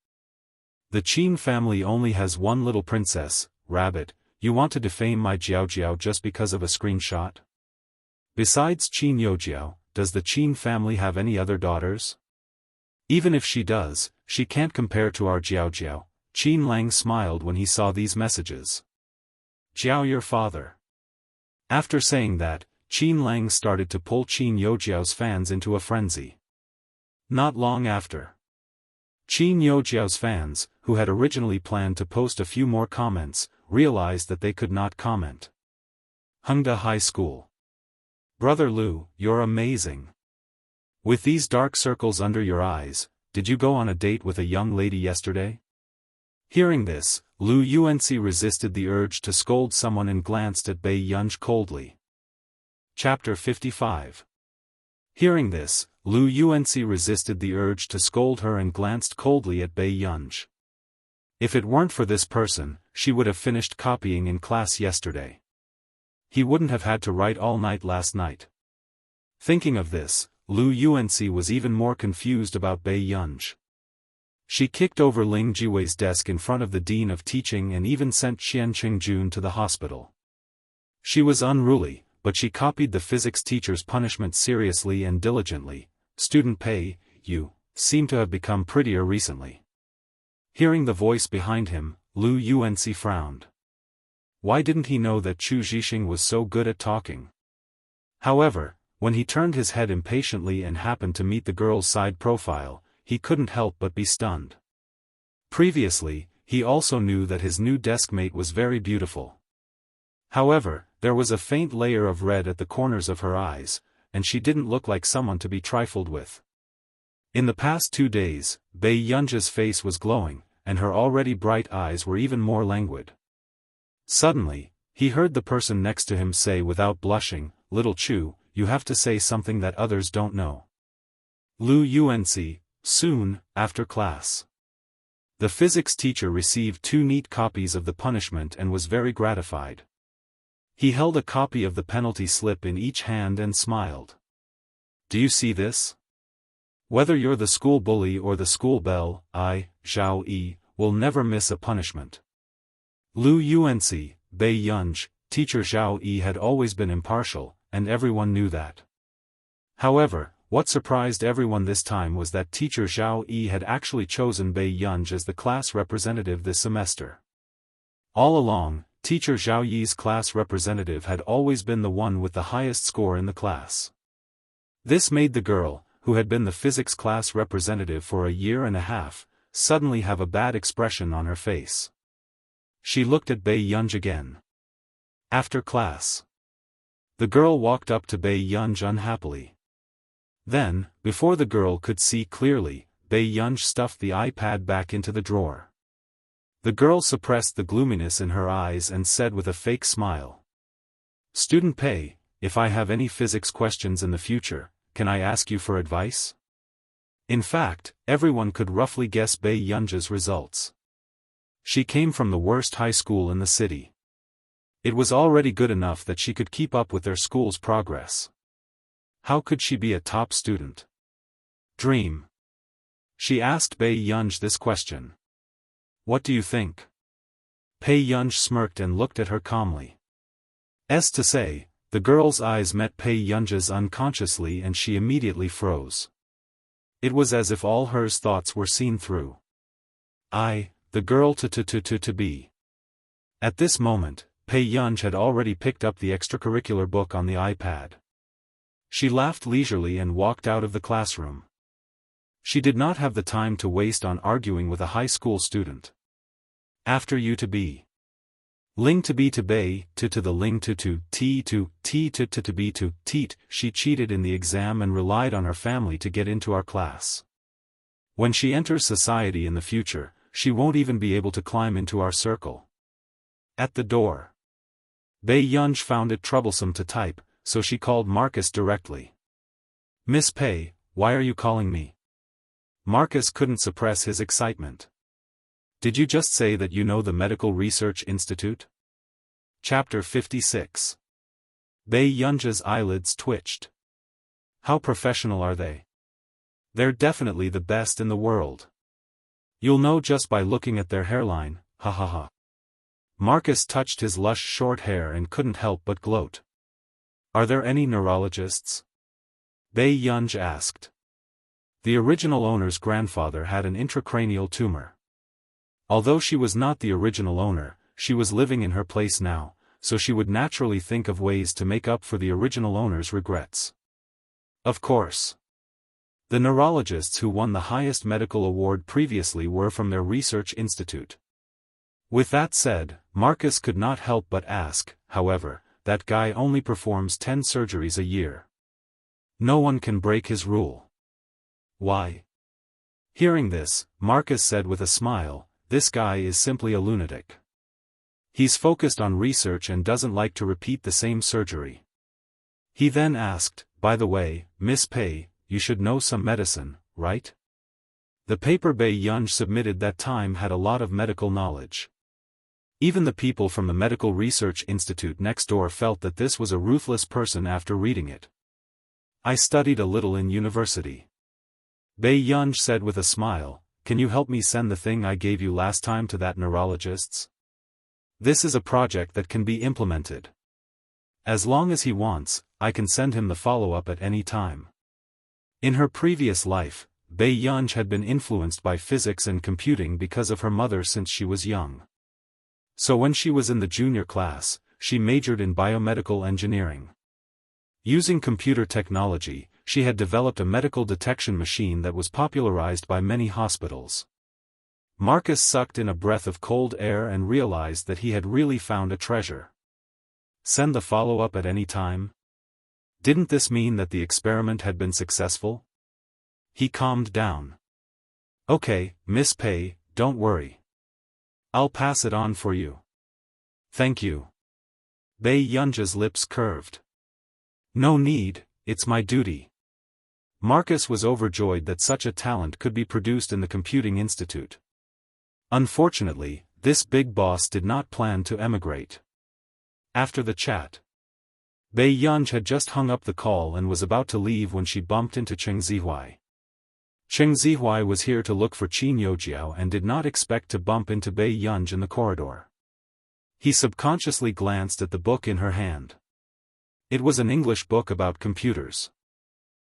The Qin family only has one little princess, Rabbit. You want to defame my Xiaojiao just because of a screenshot? Besides Qin Youjiao, does the Qin family have any other daughters? Even if she does, she can't compare to our Xiaojiao. Qin Lang smiled when he saw these messages. Jiao, your father. After saying that, Qin Lang started to pull Qin Youjiao's fans into a frenzy. Not long after, Qin Youjiao's fans, who had originally planned to post a few more comments, realized that they could not comment. Hengda High School. Brother Lu, you're amazing. With these dark circles under your eyes, did you go on a date with a young lady yesterday? Hearing this, Lu Yuanxi resisted the urge to scold someone and glanced at Bei Yunj coldly. Chapter 55. Hearing this, Lu Yuanxi resisted the urge to scold her and glanced coldly at Bei Yunj. If it weren't for this person, she would have finished copying in class yesterday. He wouldn't have had to write all night last night. Thinking of this, Lu Yuanxi was even more confused about Bei Yunj. She kicked over Ling Jiwei's desk in front of the Dean of Teaching and even sent Qian Qingjun to the hospital. She was unruly, but she copied the physics teacher's punishment seriously and diligently. Student Pei, you seem to have become prettier recently. Hearing the voice behind him, Lu Yuanxi frowned. Why didn't he know that Chu Zhixing was so good at talking? However, when he turned his head impatiently and happened to meet the girl's side profile, he couldn't help but be stunned. Previously, he also knew that his new deskmate was very beautiful. However, there was a faint layer of red at the corners of her eyes, and she didn't look like someone to be trifled with. In the past 2 days, Bei Yunji's face was glowing, and her already bright eyes were even more languid. Suddenly, he heard the person next to him say without blushing, "Little Chu, you have to say something that others don't know." Lu Unc, soon, after class. The physics teacher received 2 neat copies of the punishment and was very gratified. He held a copy of the penalty slip in each hand and smiled. "Do you see this? Whether you're the school bully or the school belle, I, Zhao Yi, will never miss a punishment." Lu Unc, Bei Yunj, teacher Zhao Yi had always been impartial, and everyone knew that. However, what surprised everyone this time was that teacher Zhao Yi had actually chosen Bei Yunj as the class representative this semester. All along, teacher Zhao Yi's class representative had always been the one with the highest score in the class. This made the girl, who had been the physics class representative for a year and a half, suddenly have a bad expression on her face. She looked at Bei Yunj again. After class, the girl walked up to Bei Yunj unhappily. Then, before the girl could see clearly, Bei Yunj stuffed the iPad back into the drawer. The girl suppressed the gloominess in her eyes and said with a fake smile, "Student Pei, if I have any physics questions in the future, can I ask you for advice?" In fact, everyone could roughly guess Bei Yunj's results. She came from the worst high school in the city. It was already good enough that she could keep up with their school's progress. How could she be a top student? Dream. She asked Bei Yunj this question. "What do you think?" Bei Yunj smirked and looked at her calmly. As to say, the girl's eyes met Bei Yunj's unconsciously and she immediately froze. It was as if all her thoughts were seen through. The girl to be. At this moment, Bei Yunj had already picked up the extracurricular book on the iPad. She laughed leisurely and walked out of the classroom. She did not have the time to waste on arguing with a high school student. After you to be. Ling to be to Bei, to the Ling to T to be to Teat, she cheated in the exam and relied on her family to get into our class. When she enters society in the future, she won't even be able to climb into our circle. At the door. Bei Yunj found it troublesome to type, so she called Marcus directly. "Miss Pei, why are you calling me?" Marcus couldn't suppress his excitement. "Did you just say that you know the Medical Research Institute?" Chapter 56. Bei Yunj's eyelids twitched. "How professional are they? They're definitely the best in the world. You'll know just by looking at their hairline, ha ha ha." Marcus touched his lush short hair and couldn't help but gloat. "Are there any neurologists?" Bei Yunj asked. The original owner's grandfather had an intracranial tumor. Although she was not the original owner, she was living in her place now, so she would naturally think of ways to make up for the original owner's regrets. Of course. The neurologists who won the highest medical award previously were from their research institute. With that said, Marcus could not help but ask, however, that guy only performs 10 surgeries a year. No one can break his rule. Why? Hearing this, Marcus said with a smile, "This guy is simply a lunatic. He's focused on research and doesn't like to repeat the same surgery." He then asked, "By the way, Miss Pei, you should know some medicine, right?" The paper Bei Yunj submitted that time had a lot of medical knowledge. Even the people from the Medical Research Institute next door felt that this was a ruthless person after reading it. "I studied a little in university." Bei Yunj said with a smile, "Can you help me send the thing I gave you last time to that neurologist's? This is a project that can be implemented. As long as he wants, I can send him the follow-up at any time." In her previous life, Bei Yunj had been influenced by physics and computing because of her mother since she was young. So when she was in the junior class, she majored in biomedical engineering. Using computer technology, she had developed a medical detection machine that was popularized by many hospitals. Marcus sucked in a breath of cold air and realized that he had really found a treasure. "Send the follow-up at any time?" Didn't this mean that the experiment had been successful? He calmed down. Okay, Miss Pei, don't worry. I'll pass it on for you. Thank you. Bei Yunji's lips curved. No need, it's my duty. Marcus was overjoyed that such a talent could be produced in the Computing Institute. Unfortunately, this big boss did not plan to emigrate. After the chat, Bei Yunji had just hung up the call and was about to leave when she bumped into Cheng Zihuai. Cheng Zihuai was here to look for Qin Youjiao and did not expect to bump into Bei Yunji in the corridor. He subconsciously glanced at the book in her hand. It was an English book about computers.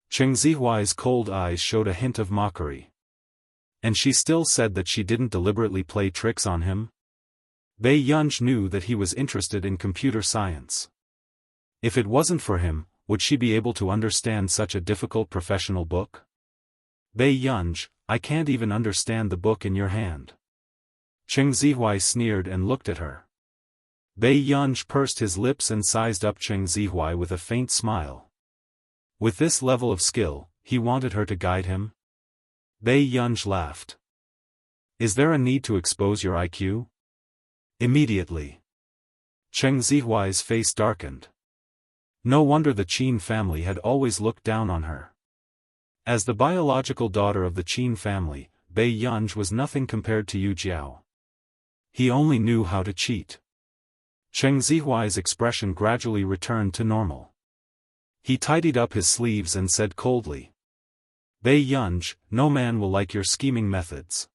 Cheng Zihuai's cold eyes showed a hint of mockery. And she still said that she didn't deliberately play tricks on him? Bei Yunji knew that he was interested in computer science. If it wasn't for him, would she be able to understand such a difficult professional book? Bei Yunji, I can't even understand the book in your hand. Cheng Zihuai sneered and looked at her. Bei Yunji pursed his lips and sized up Cheng Zihuai with a faint smile. With this level of skill, he wanted her to guide him? Bei Yunji laughed. Is there a need to expose your IQ? Immediately. Cheng Zihuai's face darkened. No wonder the Qin family had always looked down on her. As the biological daughter of the Qin family, Bei Yunji was nothing compared to Yu Jiao. He only knew how to cheat. Cheng Zihuai's expression gradually returned to normal. He tidied up his sleeves and said coldly. Bei Yunji, no man will like your scheming methods.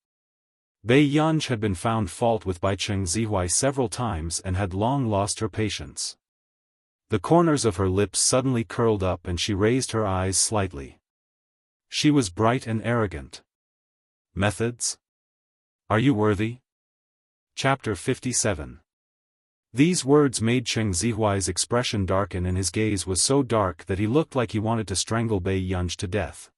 Bei Yunji had been found fault with by Cheng Zihuai several times and had long lost her patience. The corners of her lips suddenly curled up and she raised her eyes slightly. She was bright and arrogant. Methods? Are you worthy? Chapter 57. These words made Cheng Zihuai's expression darken and his gaze was so dark that he looked like he wanted to strangle Bei Yunji to death.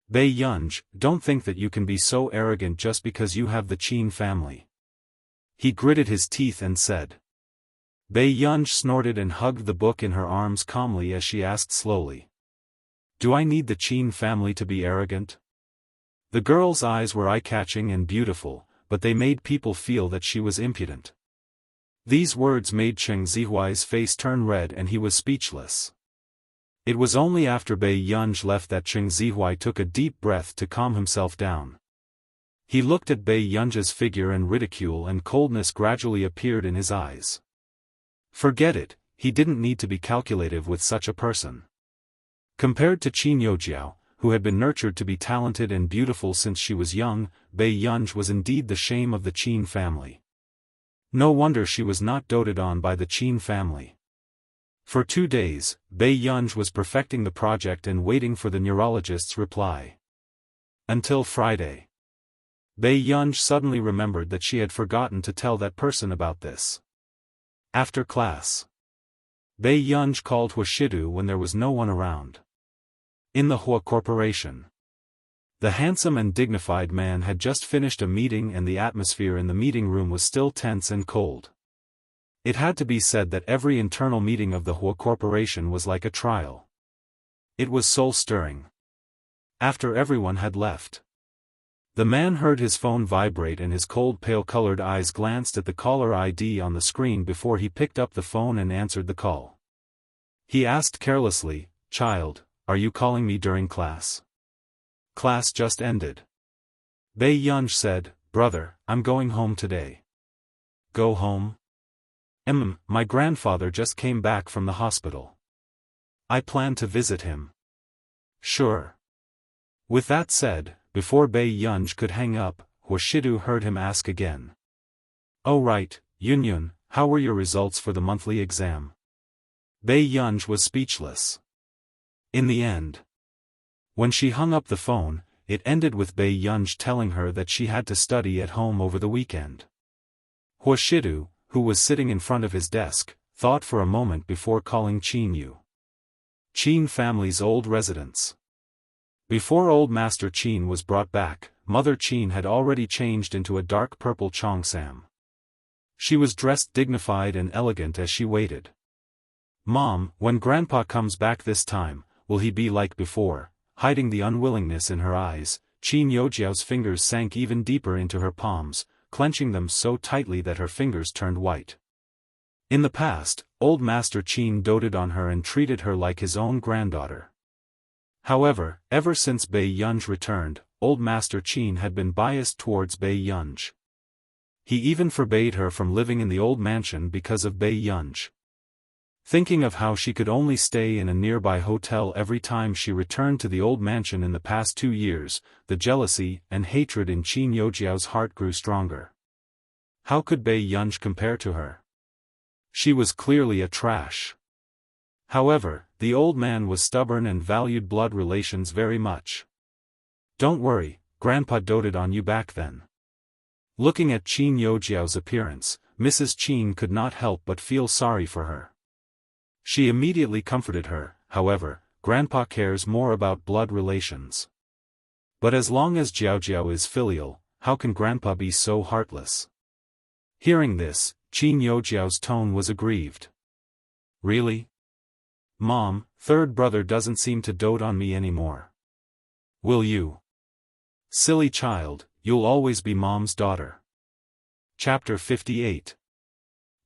Bei Yunji, don't think that you can be so arrogant just because you have the Qin family. He gritted his teeth and said. Bei Yunji snorted and hugged the book in her arms calmly as she asked slowly. Do I need the Qin family to be arrogant? The girl's eyes were eye-catching and beautiful, but they made people feel that she was impudent. These words made Cheng Zihuai's face turn red and he was speechless. It was only after Bei Yunji left that Cheng Zihuai took a deep breath to calm himself down. He looked at Bei Yunji's figure and ridicule and coldness gradually appeared in his eyes. Forget it, he didn't need to be calculative with such a person. Compared to Qin Youjiao, who had been nurtured to be talented and beautiful since she was young, Bei Yunji was indeed the shame of the Qin family. No wonder she was not doted on by the Qin family. For 2 days, Bei Yunji was perfecting the project and waiting for the neurologist's reply. Until Friday. Bei Yunji suddenly remembered that she had forgotten to tell that person about this. After class, Bei Yunji called Huashidu when there was no one around. In the Hua Corporation. The handsome and dignified man had just finished a meeting and the atmosphere in the meeting room was still tense and cold. It had to be said that every internal meeting of the Hua Corporation was like a trial. It was soul-stirring. After everyone had left, the man heard his phone vibrate and his cold pale-colored eyes glanced at the caller ID on the screen before he picked up the phone and answered the call. He asked carelessly, "Child, are you calling me during class?" Class just ended. Bei Yunji said, "Brother, I'm going home today." Go home? My grandfather just came back from the hospital. I plan to visit him. Sure. With that said, before Bei Yunji could hang up, Huashidu heard him ask again. Oh right, Yunyun, how were your results for the monthly exam? Bei Yunji was speechless. In the end, when she hung up the phone, it ended with Bei Yunji telling her that she had to study at home over the weekend. Huashidu, who was sitting in front of his desk, thought for a moment before calling Qin Yu. Qin family's old residence. Before old Master Qin was brought back, Mother Qin had already changed into a dark purple cheongsam. She was dressed dignified and elegant as she waited. Mom, when Grandpa comes back this time, will he be like before? Hiding the unwillingness in her eyes, Qin Youjiao's fingers sank even deeper into her palms, clenching them so tightly that her fingers turned white. In the past, old Master Qin doted on her and treated her like his own granddaughter. However, ever since Bei Yunj returned, old Master Qin had been biased towards Bei Yunj. He even forbade her from living in the old mansion because of Bei Yunj. Thinking of how she could only stay in a nearby hotel every time she returned to the old mansion in the past 2 years, the jealousy and hatred in Qin Youjiao's heart grew stronger. How could Bei Yunj compare to her? She was clearly a trash. However, the old man was stubborn and valued blood relations very much. Don't worry, Grandpa doted on you back then. Looking at Qin Youjiao's appearance, Mrs. Qin could not help but feel sorry for her. She immediately comforted her. However, Grandpa cares more about blood relations. But as long as Jiao is filial, how can Grandpa be so heartless? Hearing this, Qin Youjiao's tone was aggrieved. Really? Mom, third brother doesn't seem to dote on me anymore. Will you? Silly child, you'll always be Mom's daughter. Chapter 58.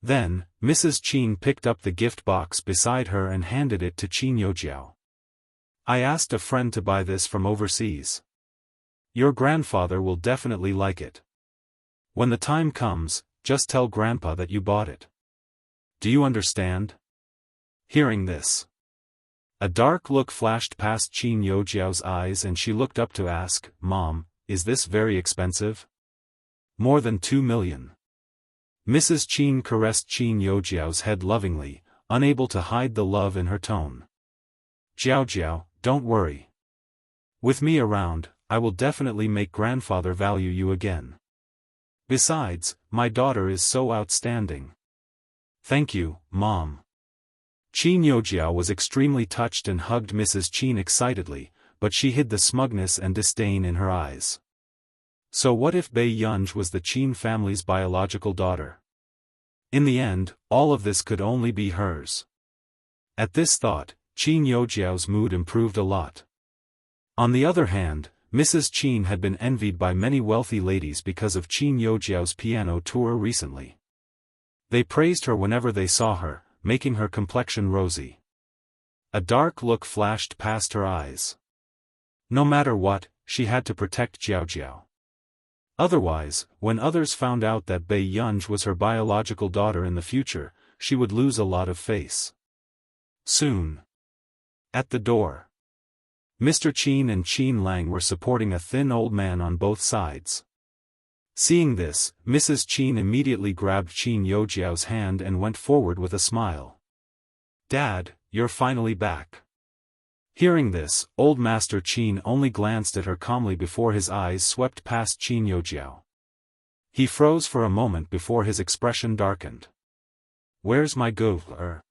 Then, Mrs. Qin picked up the gift box beside her and handed it to Qin Youjiao. I asked a friend to buy this from overseas. Your grandfather will definitely like it. When the time comes, just tell Grandpa that you bought it. Do you understand? Hearing this, a dark look flashed past Qin Youjiao's eyes and she looked up to ask, Mom, is this very expensive? More than 2 million. Mrs. Qin caressed Qin Youjiao's head lovingly, unable to hide the love in her tone. Jiao, don't worry. With me around, I will definitely make grandfather value you again. Besides, my daughter is so outstanding. Thank you, Mom. Qin Youjiao was extremely touched and hugged Mrs. Qin excitedly, but she hid the smugness and disdain in her eyes. So what if Bei Yunj was the Qin family's biological daughter? In the end, all of this could only be hers. At this thought, Qin Youjiao's mood improved a lot. On the other hand, Mrs. Qin had been envied by many wealthy ladies because of Qin Youjiao's piano tour recently. They praised her whenever they saw her, making her complexion rosy. A dark look flashed past her eyes. No matter what, she had to protect Jiao. Otherwise, when others found out that Bei Yunj was her biological daughter in the future, she would lose a lot of face. Soon. At the door, Mr. Qin and Qin Lang were supporting a thin old man on both sides. Seeing this, Mrs. Qin immediately grabbed Qin Youjiao's hand and went forward with a smile. Dad, you're finally back. Hearing this, old Master Qin only glanced at her calmly before his eyes swept past Qin Youjiao. He froze for a moment before his expression darkened. Where's my go-er?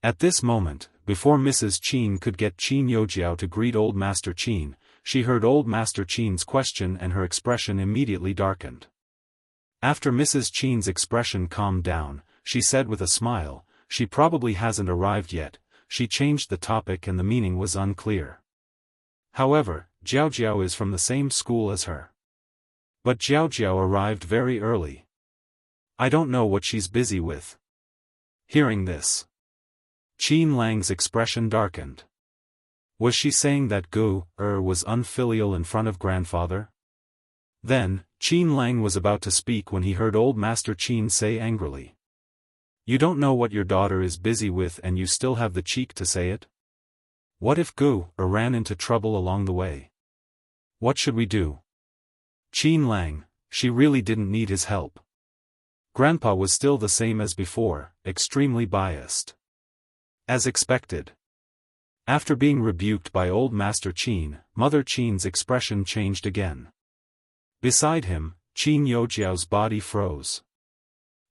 At this moment, before Mrs. Qin could get Qin Youjiao to greet old Master Qin, she heard old Master Qin's question and her expression immediately darkened. After Mrs. Qin's expression calmed down, she said with a smile, she probably hasn't arrived yet. She changed the topic and the meaning was unclear. However, Jiao is from the same school as her. But Jiao arrived very early. I don't know what she's busy with. Hearing this, Qin Lang's expression darkened. Was she saying that Gu-er was unfilial in front of grandfather? Then, Qin Lang was about to speak when he heard old Master Qin say angrily. You don't know what your daughter is busy with and you still have the cheek to say it? What if Gu-er ran into trouble along the way? What should we do? Qin Lang, she really didn't need his help. Grandpa was still the same as before, extremely biased. As expected. After being rebuked by old Master Qin, Mother Qin's expression changed again. Beside him, Qin Youjiao's body froze.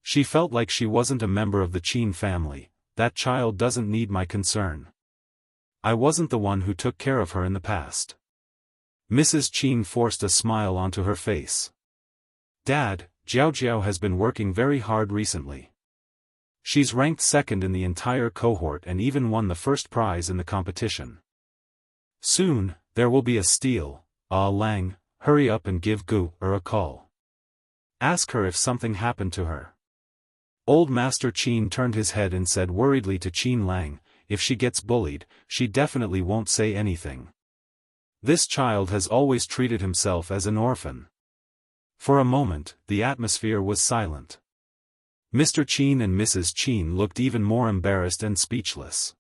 She felt like she wasn't a member of the Qin family. That child doesn't need my concern. I wasn't the one who took care of her in the past. Mrs. Qin forced a smile onto her face. Dad, Jiao has been working very hard recently. She's ranked second in the entire cohort and even won the first prize in the competition. Soon, there will be a steal. Lang, hurry up and give Gu a call. Ask her if something happened to her. Old Master Qin turned his head and said worriedly to Qin Lang, if she gets bullied, she definitely won't say anything. This child has always treated himself as an orphan. For a moment, the atmosphere was silent. Mr. Qin and Mrs. Qin looked even more embarrassed and speechless.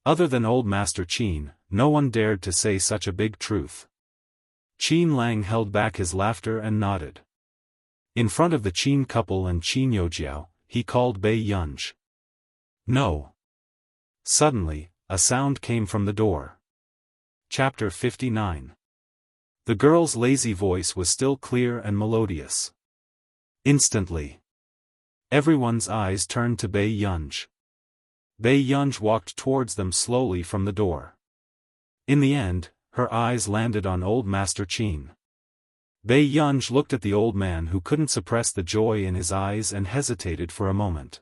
Other than Old Master Qin, no one dared to say such a big truth. Qin Lang held back his laughter and nodded. In front of the Qin couple and Qin Youjiao, he called Bei Yunj. No. Suddenly, a sound came from the door. Chapter 59. The girl's lazy voice was still clear and melodious. Instantly, everyone's eyes turned to Bei Yunj. Bei Yunj walked towards them slowly from the door. In the end, her eyes landed on Old Master Qin. Bei Yunj looked at the old man who couldn't suppress the joy in his eyes and hesitated for a moment.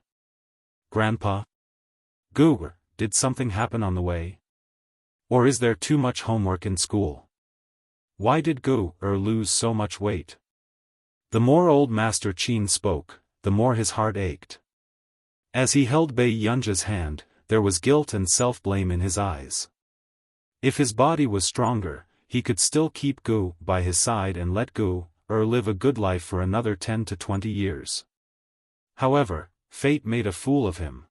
Grandpa? Gu, did something happen on the way? Or is there too much homework in school? Why did Gu lose so much weight? The more Old Master Qin spoke, the more his heart ached. As he held Bei Yunj's hand, there was guilt and self-blame in his eyes. If his body was stronger, he could still keep Gu by his side and let Gu live a good life for another 10 to 20 years. However, fate made a fool of him.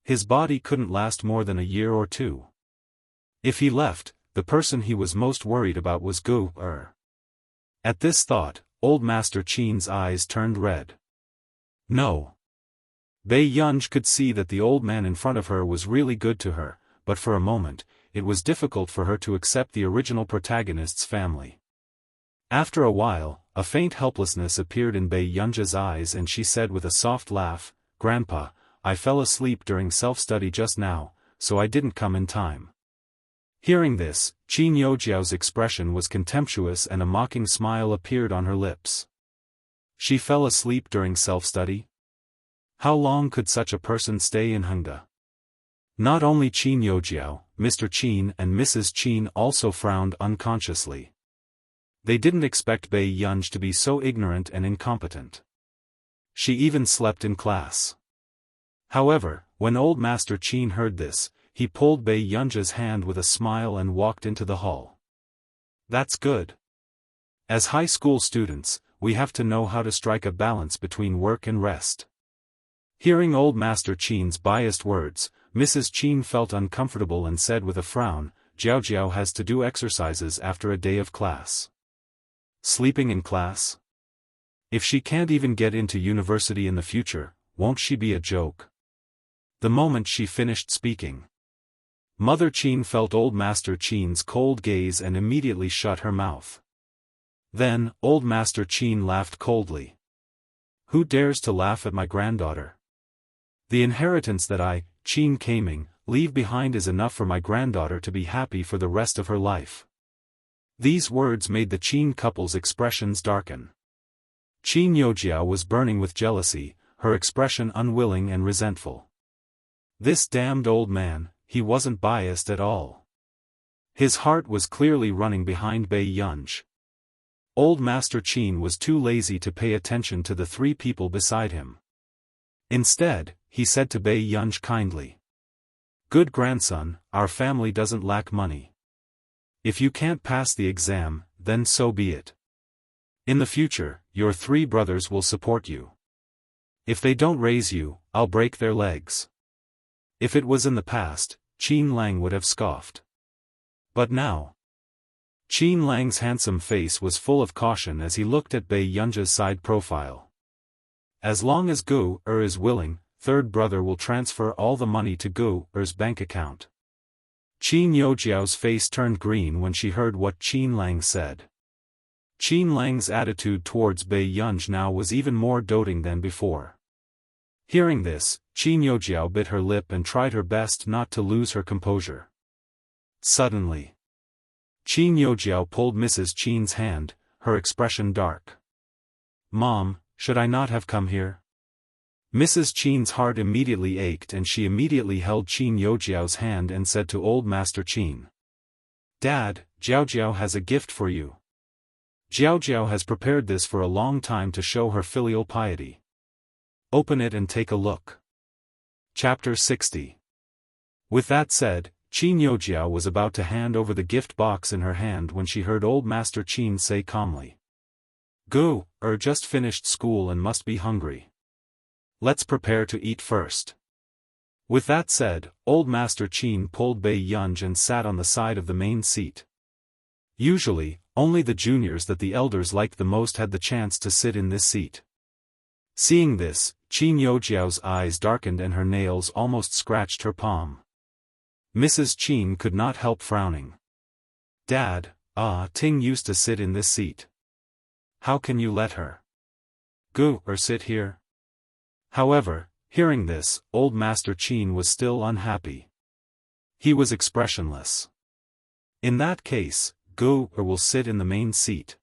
His body couldn't last more than a year or two. If he left, the person he was most worried about was Gu. At this thought, Old Master Qin's eyes turned red. No. Bei Yunj could see that the old man in front of her was really good to her, but for a moment, it was difficult for her to accept the original protagonist's family. After a while, a faint helplessness appeared in Bei Yunj's eyes and she said with a soft laugh, Grandpa, I fell asleep during self-study just now, so I didn't come in time. Hearing this, Qin Youjiao's expression was contemptuous and a mocking smile appeared on her lips. She fell asleep during self-study? How long could such a person stay in Hengda? Not only Qin Youjiao, Mr. Qin and Mrs. Qin also frowned unconsciously. They didn't expect Bei Yunj to be so ignorant and incompetent. She even slept in class. However, when Old Master Qin heard this, he pulled Bei Yunj's hand with a smile and walked into the hall. That's good. As high school students, we have to know how to strike a balance between work and rest. Hearing Old Master Qin's biased words, Mrs. Qin felt uncomfortable and said with a frown, Jiao has to do exercises after a day of class. Sleeping in class? If she can't even get into university in the future, won't she be a joke? The moment she finished speaking, Mother Qin felt Old Master Qin's cold gaze and immediately shut her mouth. Then, Old Master Qin laughed coldly. Who dares to laugh at my granddaughter? The inheritance that I, Qin Kaming, leave behind is enough for my granddaughter to be happy for the rest of her life. These words made the Qin couple's expressions darken. Qin Youjiao was burning with jealousy, her expression unwilling and resentful. This damned old man, he wasn't biased at all. His heart was clearly running behind Bei Yunj. Old Master Qin was too lazy to pay attention to the three people beside him. Instead, he said to Bei Yunj kindly, Good grandson, our family doesn't lack money. If you can't pass the exam, then so be it. In the future, your three brothers will support you. If they don't raise you, I'll break their legs. If it was in the past, Qin Lang would have scoffed. But now, Qin Lang's handsome face was full of caution as he looked at Bei Yunj's side profile. As long as Gu is willing, third brother will transfer all the money to Gu's bank account. Qin Youjiao's face turned green when she heard what Qin Lang said. Qin Lang's attitude towards Bei Yunj now was even more doting than before. Hearing this, Qin Youjiao bit her lip and tried her best not to lose her composure. Suddenly, Qin Youjiao pulled Mrs. Qin's hand, her expression dark. Mom, should I not have come here? Mrs. Qin's heart immediately ached and she immediately held Qin Yojiao's hand and said to Old Master Qin, "Dad, Jiao has a gift for you. Jiao has prepared this for a long time to show her filial piety. Open it and take a look." Chapter 60. With that said, Qin Yojiao was about to hand over the gift box in her hand when she heard Old Master Qin say calmly, "Gu, just finished school and must be hungry. Let's prepare to eat first." With that said, Old Master Qin pulled Bei Yunj and sat on the side of the main seat. Usually, only the juniors that the elders liked the most had the chance to sit in this seat. Seeing this, Qin Yojiao's eyes darkened and her nails almost scratched her palm. Mrs. Qin could not help frowning. "Dad, Ting used to sit in this seat. How can you let her? Gu, sit here?" However, hearing this, Old Master Qin was still unhappy. He was expressionless. "In that case, Gu will sit in the main seat.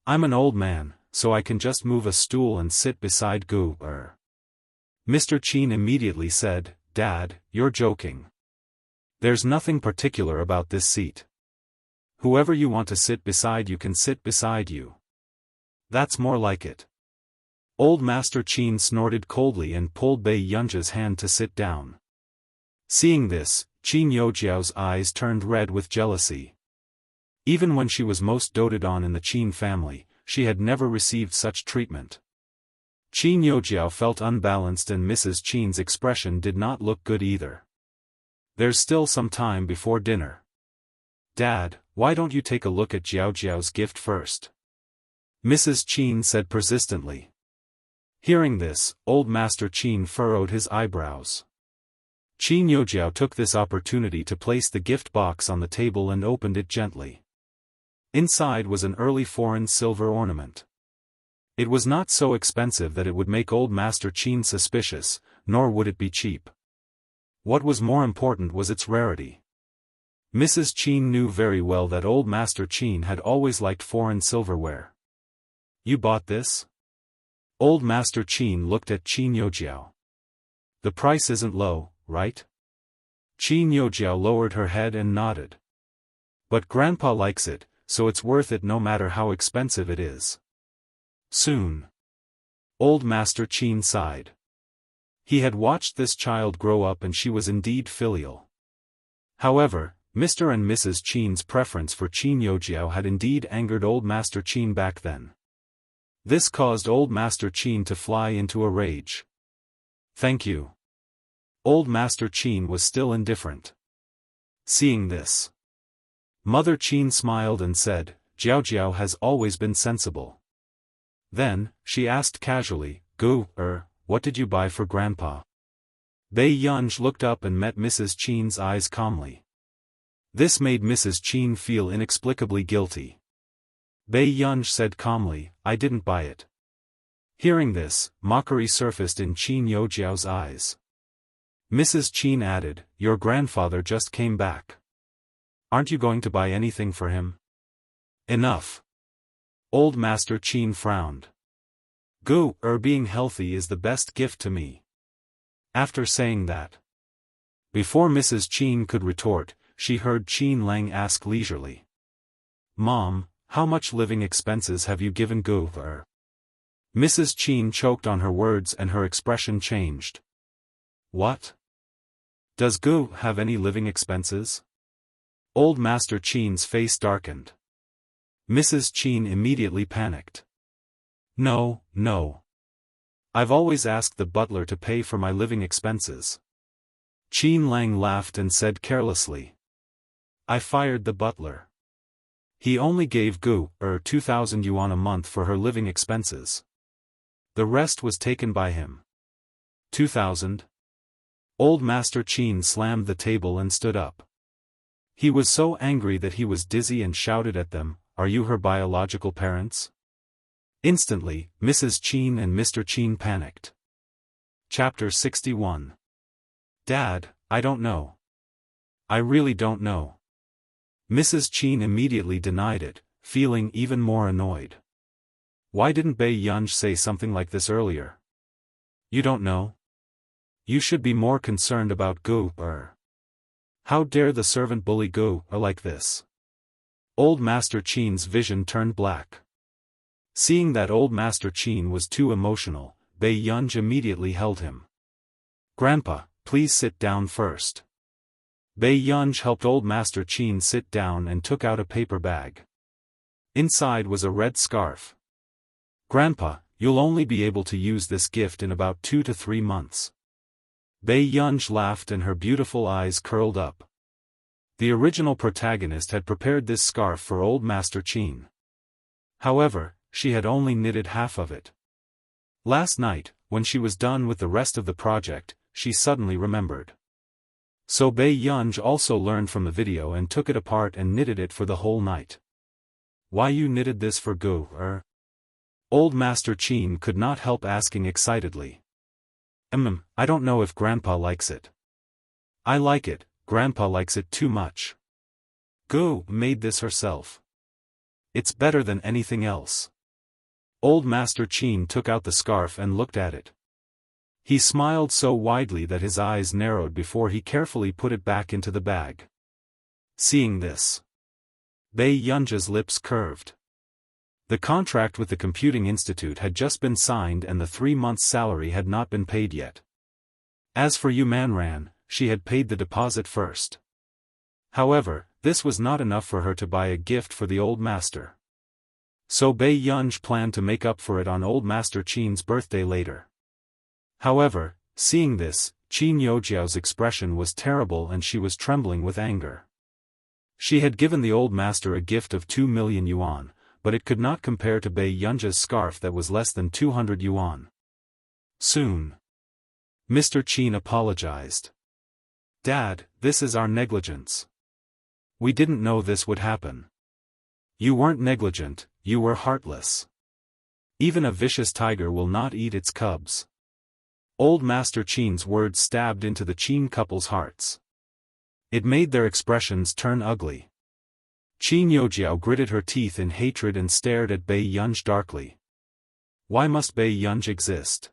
I'm an old man, so I can just move a stool and sit beside Gu. Mr. Qin immediately said, "Dad, you're joking. There's nothing particular about this seat. Whoever you want to sit beside you can sit beside you. That's more like it." Old Master Qin snorted coldly and pulled Bei Yunj's hand to sit down. Seeing this, Qin Yojiao's eyes turned red with jealousy. Even when she was most doted on in the Qin family, she had never received such treatment. Qin Yojiao felt unbalanced and Mrs. Qin's expression did not look good either. "There's still some time before dinner. Dad, why don't you take a look at Jiao's gift first?" Mrs. Qin said persistently. Hearing this, Old Master Qin furrowed his eyebrows. Qin Yojiao took this opportunity to place the gift box on the table and opened it gently. Inside was an early foreign silver ornament. It was not so expensive that it would make Old Master Qin suspicious, nor would it be cheap. What was more important was its rarity. Mrs. Qin knew very well that Old Master Qin had always liked foreign silverware. "You bought this?" Old Master Qin looked at Qin Yojiao. "The price isn't low, right?" Qin Yojiao lowered her head and nodded. "But Grandpa likes it, so it's worth it no matter how expensive it is." "Soon." Old Master Qin sighed. He had watched this child grow up and she was indeed filial. However, Mr. and Mrs. Qin's preference for Qin Yojiao had indeed angered Old Master Qin back then. This caused Old Master Qin to fly into a rage. "Thank you." Old Master Qin was still indifferent. Seeing this, Mother Qin smiled and said, "Jiao has always been sensible." Then, she asked casually, "Gu, what did you buy for Grandpa?" Bei Yunj looked up and met Mrs. Qin's eyes calmly. This made Mrs. Qin feel inexplicably guilty. Bei Yunj said calmly, "I didn't buy it." Hearing this, mockery surfaced in Qin Yojiao's eyes. Mrs. Qin added, "Your grandfather just came back. Aren't you going to buy anything for him?" "Enough." Old Master Qin frowned. "Gu, being healthy is the best gift to me." After saying that, before Mrs. Qin could retort, she heard Qin Lang ask leisurely, "Mom, how much living expenses have you given Gu?" Mrs. Qin choked on her words and her expression changed. "What? Does Gu have any living expenses?" Old Master Qin's face darkened. Mrs. Qin immediately panicked. No. I've always asked the butler to pay for my living expenses." Qin Lang laughed and said carelessly, "I fired the butler. He only gave Gu 2,000 yuan a month for her living expenses. The rest was taken by him." 2,000? Old Master Qin slammed the table and stood up. He was so angry that he was dizzy and shouted at them, "Are you her biological parents?" Instantly, Mrs. Qin and Mr. Qin panicked. Chapter 61. "Dad, I don't know. I really don't know." Mrs. Qin immediately denied it, feeling even more annoyed. Why didn't Bei Yunj say something like this earlier? You don't know? You should be more concerned about Gu. How dare the servant bully Gu like this? Old Master Qin's vision turned black. Seeing that old Master Qin was too emotional, Bei Yunj immediately held him. Grandpa, please sit down first. Bei Yunj helped old Master Qin sit down and took out a paper bag. Inside was a red scarf. Grandpa, you'll only be able to use this gift in about 2 to 3 months. Bei Yunj laughed and her beautiful eyes curled up. The original protagonist had prepared this scarf for old Master Qin. However, she had only knitted half of it. Last night, when she was done with the rest of the project, she suddenly remembered. So Bei Yunj also learned from the video and took it apart and knitted it for the whole night. Why you knitted this for Gu? Old Master Qin could not help asking excitedly. I don't know if Grandpa likes it. I like it, Grandpa likes it too much. Gu made this herself. It's better than anything else. Old Master Qin took out the scarf and looked at it. He smiled so widely that his eyes narrowed before he carefully put it back into the bag. Seeing this, Bei Yunj's lips curved. The contract with the Computing Institute had just been signed and the 3 months' salary had not been paid yet. As for Yu Manran, she had paid the deposit first. However, this was not enough for her to buy a gift for the old master. So Bei Yunj planned to make up for it on old Master Qin's birthday later. However, seeing this, Qin Youjiao's expression was terrible and she was trembling with anger. She had given the old master a gift of 2 million yuan, but it could not compare to Bei Yunj's scarf that was less than 200 yuan. Soon, Mr. Qin apologized. Dad, this is our negligence. We didn't know this would happen. You weren't negligent, you were heartless. Even a vicious tiger will not eat its cubs. Old Master Qin's words stabbed into the Qin couple's hearts. It made their expressions turn ugly. Qin Youjiao gritted her teeth in hatred and stared at Bei Yunj darkly. Why must Bei Yunj exist?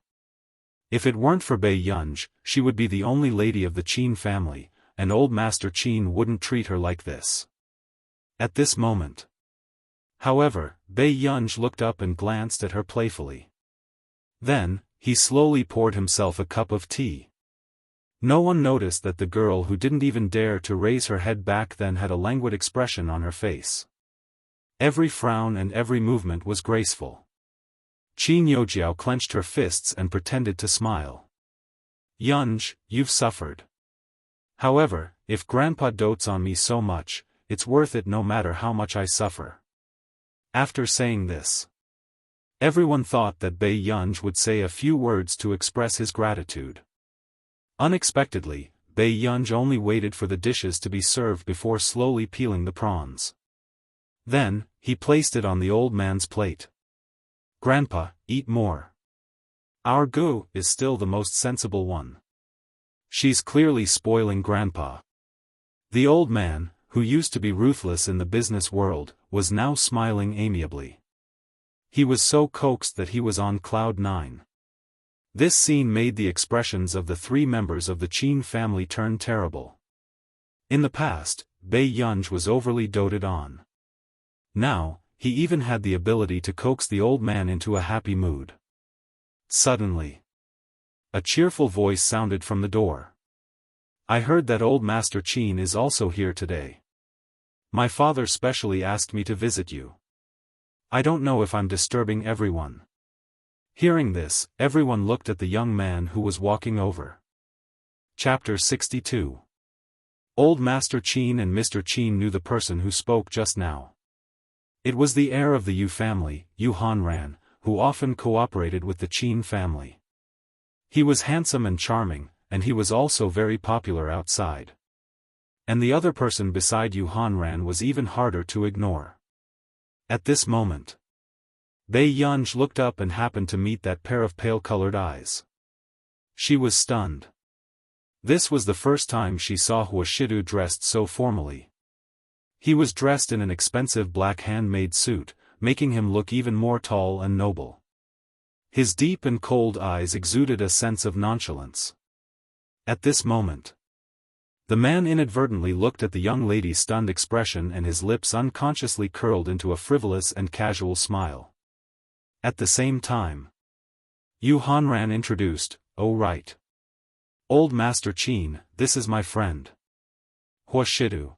If it weren't for Bei Yunj, she would be the only lady of the Qin family, and old Master Qin wouldn't treat her like this. At this moment, however, Bei Yunj looked up and glanced at her playfully. Then, he slowly poured himself a cup of tea. No one noticed that the girl who didn't even dare to raise her head back then had a languid expression on her face. Every frown and every movement was graceful. Qin Youjiao clenched her fists and pretended to smile. Yunj, you've suffered. However, if Grandpa dotes on me so much, it's worth it no matter how much I suffer. After saying this, everyone thought that Bei Yunj would say a few words to express his gratitude. Unexpectedly, Bei Yunj only waited for the dishes to be served before slowly peeling the prawns. Then, he placed it on the old man's plate. Grandpa, eat more. Our Gu is still the most sensible one. She's clearly spoiling Grandpa. The old man, who used to be ruthless in the business world, was now smiling amiably. He was so coaxed that he was on cloud 9. This scene made the expressions of the 3 members of the Qin family turn terrible. In the past, Bei Yunj was overly doted on. Now, he even had the ability to coax the old man into a happy mood. Suddenly, a cheerful voice sounded from the door. I heard that old Master Qin is also here today. My father specially asked me to visit you. I don't know if I'm disturbing everyone. Hearing this, everyone looked at the young man who was walking over. Chapter 62. Old Master Qin and Mr. Qin knew the person who spoke just now. It was the heir of the Yu family, Yu Hanran, who often cooperated with the Qin family. He was handsome and charming, and he was also very popular outside. And the other person beside Yu Hanran was even harder to ignore. At this moment, Bei Yunj looked up and happened to meet that pair of pale-colored eyes. She was stunned. This was the first time she saw Hua Shidu dressed so formally. He was dressed in an expensive black handmade suit, making him look even more tall and noble. His deep and cold eyes exuded a sense of nonchalance. At this moment, the man inadvertently looked at the young lady's stunned expression and his lips unconsciously curled into a frivolous and casual smile. At the same time, Yu Hanran introduced, "Oh right. Old Master Qin, this is my friend. Hua Shidu.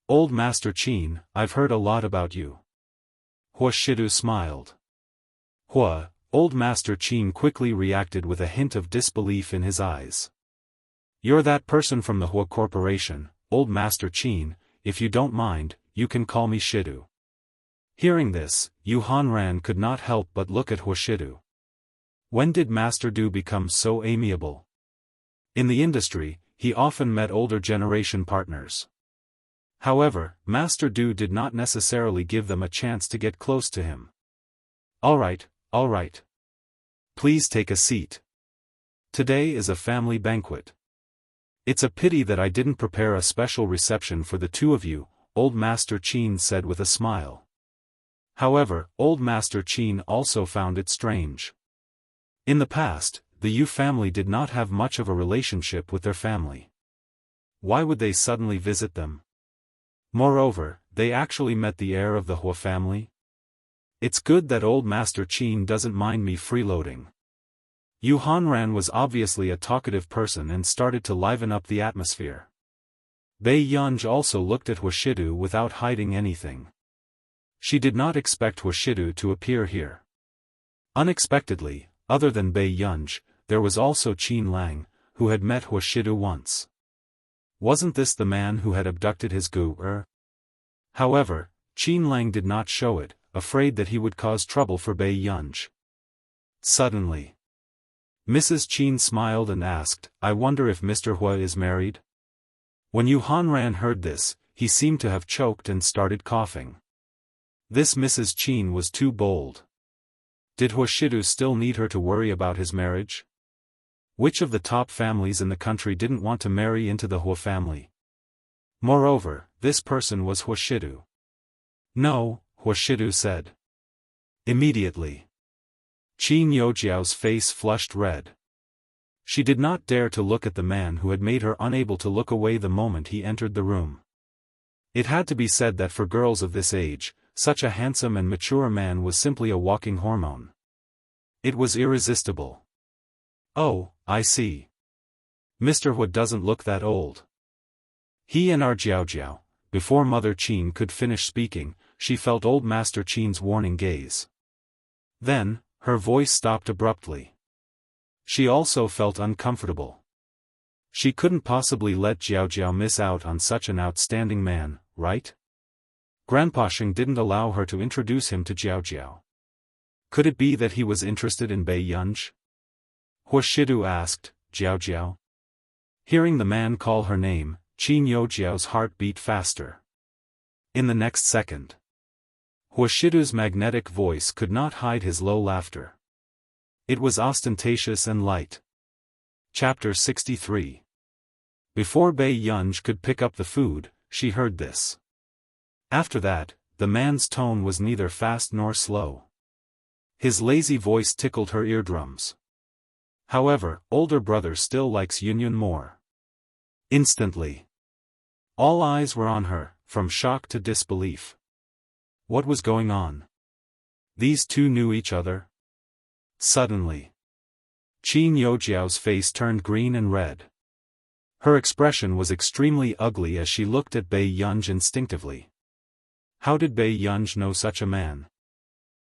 Old Master Qin, I've heard a lot about you." Hua Shidu smiled. Hua, Old Master Qin quickly reacted with a hint of disbelief in his eyes. "You're that person from the Hua Corporation, Old Master Qin, if you don't mind, you can call me Shidu." Hearing this, Yu Hanran could not help but look at Hua Shidu. When did Master Du become so amiable? In the industry, he often met older generation partners. However, Master Du did not necessarily give them a chance to get close to him. All right. Please take a seat. Today is a family banquet. It's a pity that I didn't prepare a special reception for the two of you, Old Master Qin said with a smile. However, Old Master Qin also found it strange. In the past, the Yu family did not have much of a relationship with their family. Why would they suddenly visit them? Moreover, they actually met the heir of the Hua family. It's good that Old Master Qin doesn't mind me freeloading. Yu Hanran was obviously a talkative person and started to liven up the atmosphere. Bei Yunj also looked at Hua Shidu without hiding anything. She did not expect Hua Shidu to appear here. Unexpectedly, other than Bei Yunj, there was also Qin Lang, who had met Hua Shidu once. Wasn't this the man who had abducted his gu-er? However, Qin Lang did not show it, afraid that he would cause trouble for Bei Yunj. Suddenly, Mrs. Qin smiled and asked, "I wonder if Mr. Hua is married?" When Yu Hanran heard this, he seemed to have choked and started coughing. This Mrs. Qin was too bold. Did Hua Shidu still need her to worry about his marriage? Which of the top families in the country didn't want to marry into the Hua family? Moreover, this person was Hua Shidu. "No," Hua Shidu said. Immediately, Qin Youjiao's face flushed red. She did not dare to look at the man who had made her unable to look away the moment he entered the room. It had to be said that for girls of this age, such a handsome and mature man was simply a walking hormone. It was irresistible. "Oh, I see. Mr. Hua doesn't look that old." He and our Jiao. Before Mother Qin could finish speaking, she felt Old Master Qin's warning gaze. Then, her voice stopped abruptly. She also felt uncomfortable. She couldn't possibly let Jiao miss out on such an outstanding man, right? Grandpa Sheng didn't allow her to introduce him to Jiao. Could it be that he was interested in Bei Yunj? Hua Shidu asked, "Jiao." Hearing the man call her name, Qin Youjiao's heart beat faster. In the next second, Hua Shidu's magnetic voice could not hide his low laughter. It was ostentatious and light. Chapter 63. Before Bei Yunj could pick up the food, she heard this. After that, the man's tone was neither fast nor slow. His lazy voice tickled her eardrums. However, older brother still likes Yunyun more. Instantly, all eyes were on her, from shock to disbelief. What was going on? These two knew each other? Suddenly, Qin Youjiao's face turned green and red. Her expression was extremely ugly as she looked at Bei Yunj instinctively. How did Bei Yunj know such a man?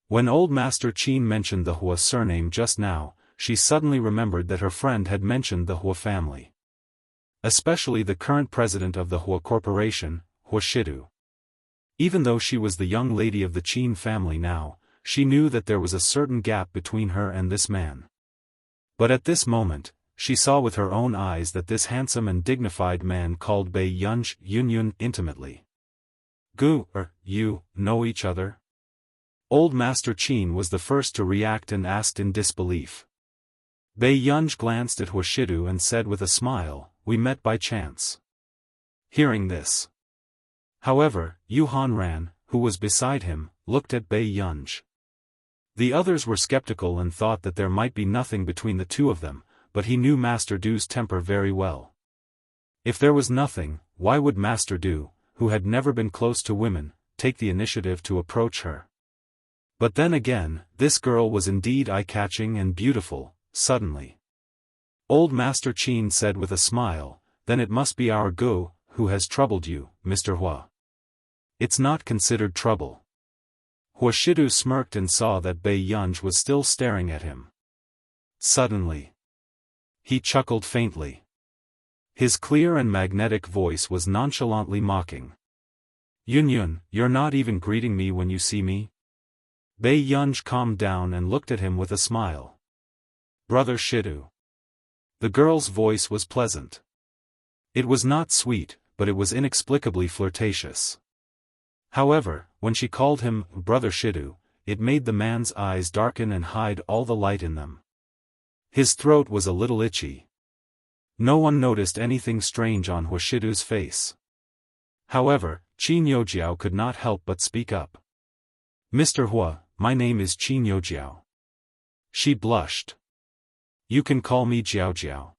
When Old Master Qin mentioned the Hua surname just now, she suddenly remembered that her friend had mentioned the Hua family. Especially the current president of the Hua Corporation, Hua Shidu. Even though she was the young lady of the Qin family now, she knew that there was a certain gap between her and this man. But at this moment, she saw with her own eyes that this handsome and dignified man called Bei Yunj Yunyun intimately. You know each other? Old Master Qin was the first to react and asked in disbelief. Bei Yunj glanced at Hua Shidu and said with a smile, "We met by chance." Hearing this, however, Yu Hanran, who was beside him, looked at Bei Yunj. The others were skeptical and thought that there might be nothing between the two of them, but he knew Master Du's temper very well. If there was nothing, why would Master Du, who had never been close to women, take the initiative to approach her? But then again, this girl was indeed eye-catching and beautiful, suddenly. Old Master Qin said with a smile, "Then it must be our Gu, who has troubled you, Mr. Hua." "It's not considered trouble." Hua Shidu smirked and saw that Bei Yunj was still staring at him. Suddenly, he chuckled faintly. His clear and magnetic voice was nonchalantly mocking. "Yun, you're not even greeting me when you see me?" Bei Yunj calmed down and looked at him with a smile. "Brother Shidu." The girl's voice was pleasant. It was not sweet, but it was inexplicably flirtatious. However, when she called him Brother Shidu, it made the man's eyes darken and hide all the light in them. His throat was a little itchy. No one noticed anything strange on Hua Shidu's face. However, Qin Youjiao could not help but speak up. "Mr. Hua, my name is Qin Youjiao." She blushed. "You can call me Jiao Jiao."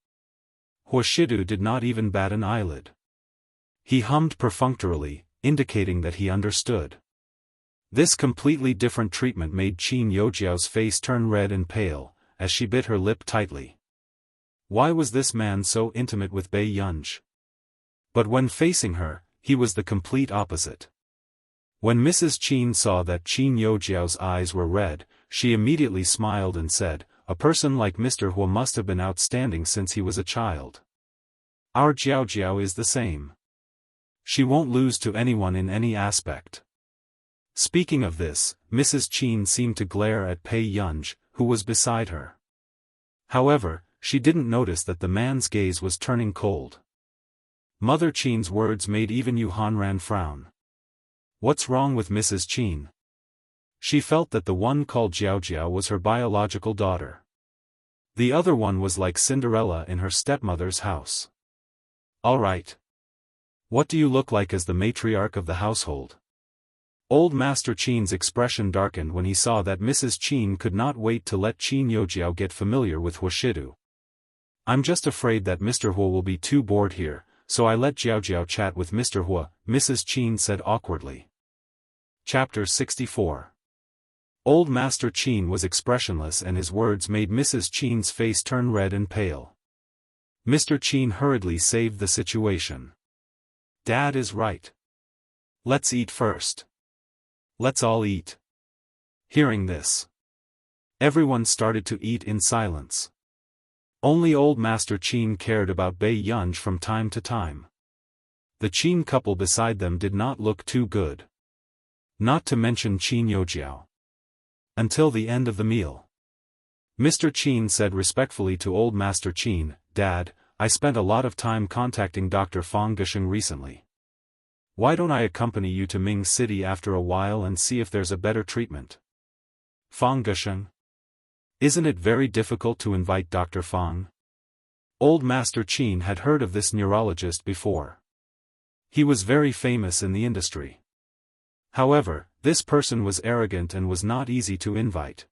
Hua Shidu did not even bat an eyelid. He hummed perfunctorily, indicating that he understood. This completely different treatment made Qin Youjiao's face turn red and pale, as she bit her lip tightly. Why was this man so intimate with Bei Yunj? But when facing her, he was the complete opposite. When Mrs. Qin saw that Qin Youjiao's eyes were red, she immediately smiled and said, "A person like Mr. Hua must have been outstanding since he was a child. Our Jiao Jiao is the same. She won't lose to anyone in any aspect." Speaking of this, Mrs. Qin seemed to glare at Bei Yunj, who was beside her. However, she didn't notice that the man's gaze was turning cold. Mother Qin's words made even Yu Hanran frown. What's wrong with Mrs. Qin? She felt that the one called Jiao Jiao was her biological daughter. The other one was like Cinderella in her stepmother's house. "All right. What do you look like as the matriarch of the household?" Old Master Qin's expression darkened when he saw that Mrs. Qin could not wait to let Qin Youjiao get familiar with Hua Shidu. "I'm just afraid that Mr. Hua will be too bored here, so I let Jiao Jiao chat with Mr. Hua," Mrs. Qin said awkwardly. Chapter 64. Old Master Qin was expressionless and his words made Mrs. Qin's face turn red and pale. Mr. Qin hurriedly saved the situation. "Dad is right. Let's eat first. Let's all eat." Hearing this, everyone started to eat in silence. Only old Master Qin cared about Bei Yunj from time to time. The Qin couple beside them did not look too good. Not to mention Qin Youjiao. Until the end of the meal, Mr. Qin said respectfully to old Master Qin, "Dad, I spent a lot of time contacting Dr. Fang Gusheng recently. Why don't I accompany you to Ming City after a while and see if there's a better treatment?" "Fang Gusheng? Isn't it very difficult to invite Dr. Fang?" Old Master Qin had heard of this neurologist before. He was very famous in the industry. However, this person was arrogant and was not easy to invite.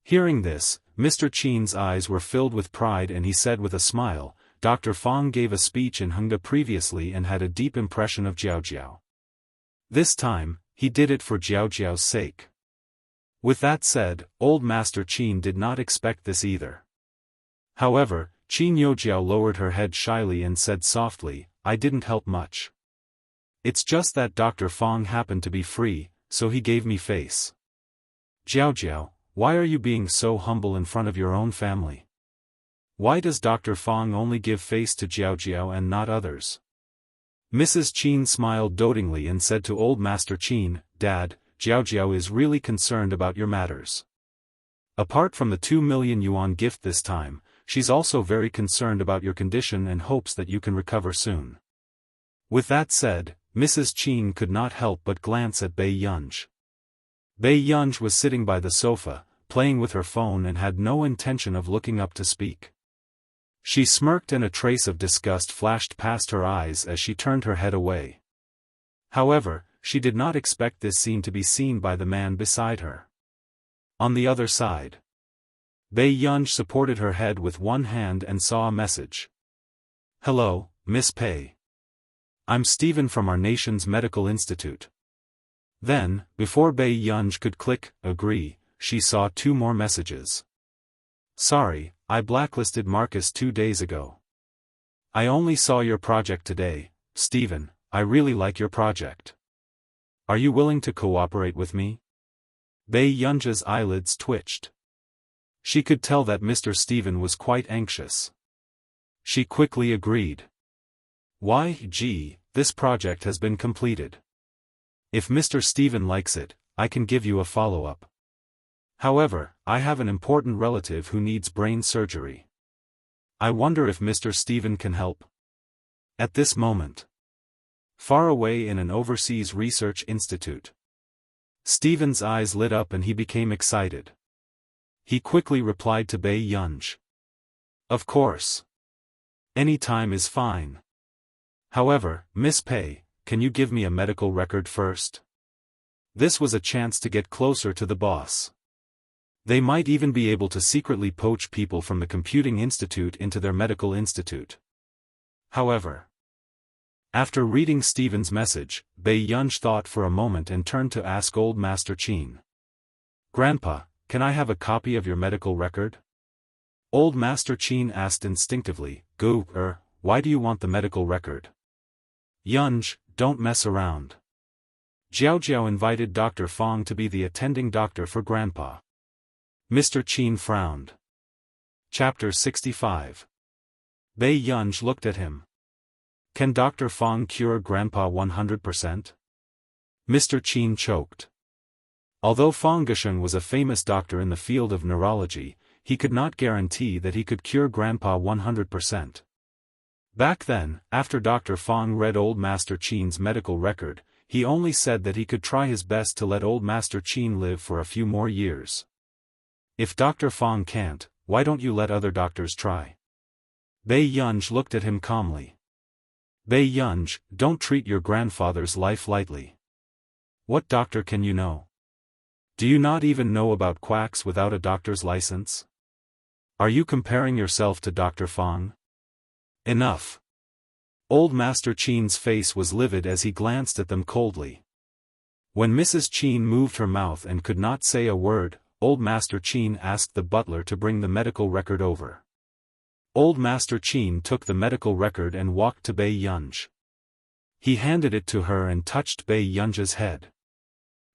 Hearing this, Mr. Qin's eyes were filled with pride and he said with a smile, "Dr. Fang gave a speech in Hengda previously and had a deep impression of Jiao Jiao. This time, he did it for Jiao Jiao's sake." With that said, old Master Qin did not expect this either. However, Qin Youjiao lowered her head shyly and said softly, "I didn't help much. It's just that Dr. Fang happened to be free, so he gave me face." "Jiao Jiao, why are you being so humble in front of your own family? Why does Dr. Fang only give face to Jiao Jiao and not others?" Mrs. Qin smiled dotingly and said to old Master Qin, "Dad, Jiao Jiao is really concerned about your matters. Apart from the 2 million yuan gift this time, she's also very concerned about your condition and hopes that you can recover soon." With that said, Mrs. Qin could not help but glance at Bei Yunj. Bei Yunj was sitting by the sofa, playing with her phone and had no intention of looking up to speak. She smirked and a trace of disgust flashed past her eyes as she turned her head away. However, she did not expect this scene to be seen by the man beside her. On the other side, Bei Yunj supported her head with one hand and saw a message. Hello, Miss Pei. I'm Stephen from our nation's medical institute. Then, before Bei Yunj could click agree, she saw two more messages. Sorry, I blacklisted Marcus 2 days ago. I only saw your project today, Stephen. I really like your project. Are you willing to cooperate with me? Bei Yunj's eyelids twitched. She could tell that Mr. Stephen was quite anxious. She quickly agreed. Gee, this project has been completed. If Mr. Stephen likes it, I can give you a follow-up. However, I have an important relative who needs brain surgery. I wonder if Mr. Stephen can help. At this moment, far away in an overseas research institute, Stephen's eyes lit up and he became excited. He quickly replied to Bei Yunj. Of course. Any time is fine. However, Miss Pei, can you give me a medical record first? This was a chance to get closer to the boss. They might even be able to secretly poach people from the computing institute into their medical institute. However, after reading Stephen's message, Bei Yunj thought for a moment and turned to ask Old Master Qin. Grandpa, can I have a copy of your medical record? Old Master Qin asked instinctively, why do you want the medical record? Yunj, don't mess around. Jiao invited Dr. Fong to be the attending doctor for Grandpa. Mr. Qin frowned. Chapter 65. Bei Yunj looked at him. Can Dr. Fong cure Grandpa 100%? Mr. Qin choked. Although Fong Gasheng was a famous doctor in the field of neurology, he could not guarantee that he could cure Grandpa 100%. Back then, after Dr. Fong read Old Master Qin's medical record, he only said that he could try his best to let Old Master Qin live for a few more years. If Dr. Fong can't, why don't you let other doctors try? Bei Yunj looked at him calmly. Bei Yunj, don't treat your grandfather's life lightly. What doctor can you know? Do you not even know about quacks without a doctor's license? Are you comparing yourself to Dr. Fong? Enough. Old Master Qin's face was livid as he glanced at them coldly. When Mrs. Qin moved her mouth and could not say a word, Old Master Qin asked the butler to bring the medical record over. Old Master Qin took the medical record and walked to Bei Yunj. He handed it to her and touched Bei Yunj's head.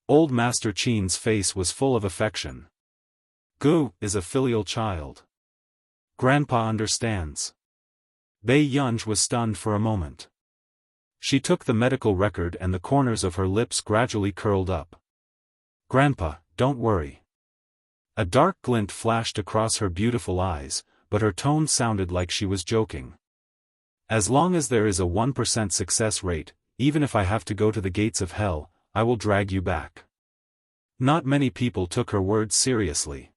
Old Master Qin's face was full of affection. Gu is a filial child. Grandpa understands. Bei Yunj was stunned for a moment. She took the medical record and the corners of her lips gradually curled up. Grandpa, don't worry. A dark glint flashed across her beautiful eyes, but her tone sounded like she was joking. As long as there is a 1% success rate, even if I have to go to the gates of hell, I will drag you back. Not many people took her words seriously.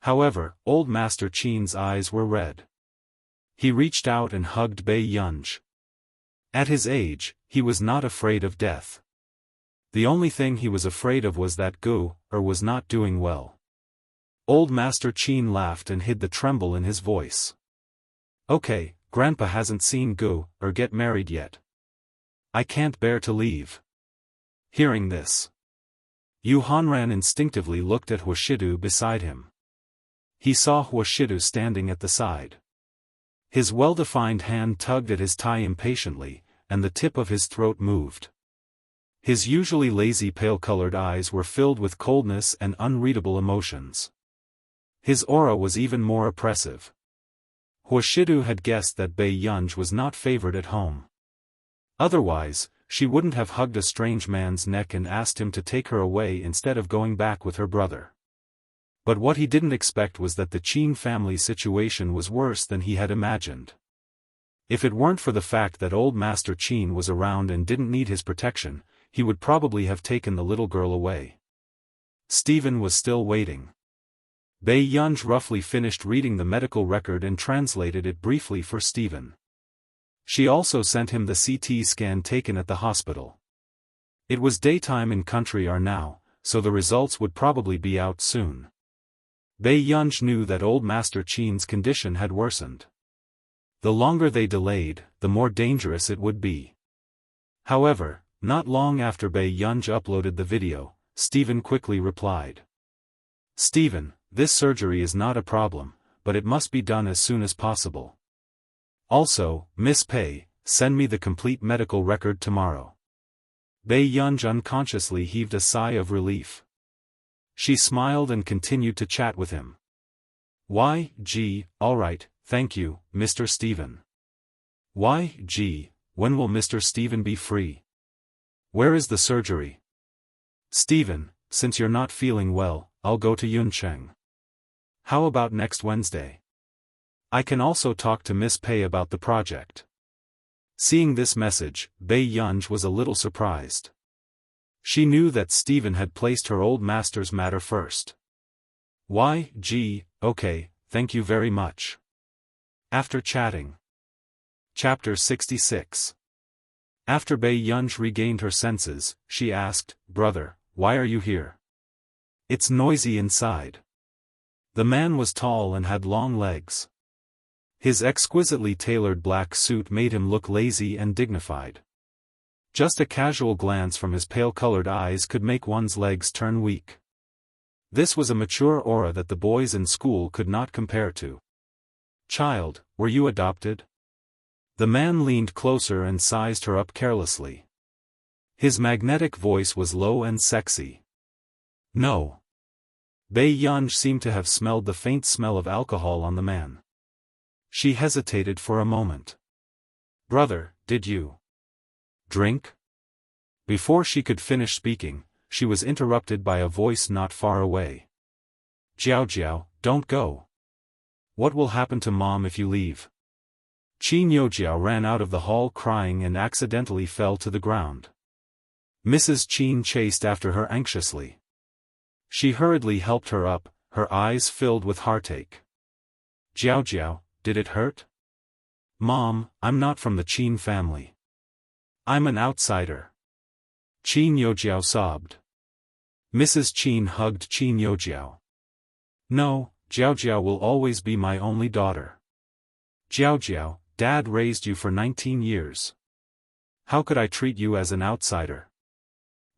However, Old Master Qin's eyes were red. He reached out and hugged Bei Yunj. At his age, he was not afraid of death. The only thing he was afraid of was that Gu was not doing well. Old Master Qin laughed and hid the tremble in his voice. Okay, Grandpa hasn't seen Gu get married yet. I can't bear to leave. Hearing this, Yu Hanran instinctively looked at Huashidu beside him. He saw Huashidu standing at the side. His well-defined hand tugged at his tie impatiently, and the tip of his throat moved. His usually lazy pale-colored eyes were filled with coldness and unreadable emotions. His aura was even more oppressive. Huashidu had guessed that Bei Yunj was not favored at home. Otherwise, she wouldn't have hugged a strange man's neck and asked him to take her away instead of going back with her brother. But what he didn't expect was that the Qin family's situation was worse than he had imagined. If it weren't for the fact that Old Master Qin was around and didn't need his protection, he would probably have taken the little girl away. Stephen was still waiting. Bei Yunj roughly finished reading the medical record and translated it briefly for Stephen. She also sent him the CT scan taken at the hospital. It was daytime in Country R now, so the results would probably be out soon. Bei Yunj knew that old Master Qin's condition had worsened. The longer they delayed, the more dangerous it would be. However, not long after Bei Yunj uploaded the video, Stephen quickly replied. "Stephen, this surgery is not a problem, but it must be done as soon as possible. Also, Miss Pei, send me the complete medical record tomorrow." Bei Yunj unconsciously heaved a sigh of relief. She smiled and continued to chat with him. "Gee, alright, thank you, Mr. Stephen." "Gee, when will Mr. Stephen be free? Where is the surgery?" "Stephen, since you're not feeling well, I'll go to Yuncheng. How about next Wednesday? I can also talk to Miss Pei about the project." Seeing this message, Bei Yunj was a little surprised. She knew that Stephen had placed her old master's matter first. Gee, okay, thank you very much." After chatting. Chapter 66. After Bei Yunj regained her senses, she asked, "Brother, why are you here? It's noisy inside." The man was tall and had long legs. His exquisitely tailored black suit made him look lazy and dignified. Just a casual glance from his pale-colored eyes could make one's legs turn weak. This was a mature aura that the boys in school could not compare to. "Child, were you adopted?" The man leaned closer and sized her up carelessly. His magnetic voice was low and sexy. "No." Bei Yunj seemed to have smelled the faint smell of alcohol on the man. She hesitated for a moment. "Brother, did you drink?" Before she could finish speaking, she was interrupted by a voice not far away. "Jiao, don't go. What will happen to Mom if you leave?" Qin Yojiao ran out of the hall crying and accidentally fell to the ground. Mrs. Qin chased after her anxiously. She hurriedly helped her up, her eyes filled with heartache. "Jiao, did it hurt?" "Mom, I'm not from the Qin family. I'm an outsider." Qin Yojiao sobbed. Mrs. Qin hugged Qin Yojiao. "No, Jiao will always be my only daughter. Jiao, Dad raised you for 19 years. How could I treat you as an outsider?"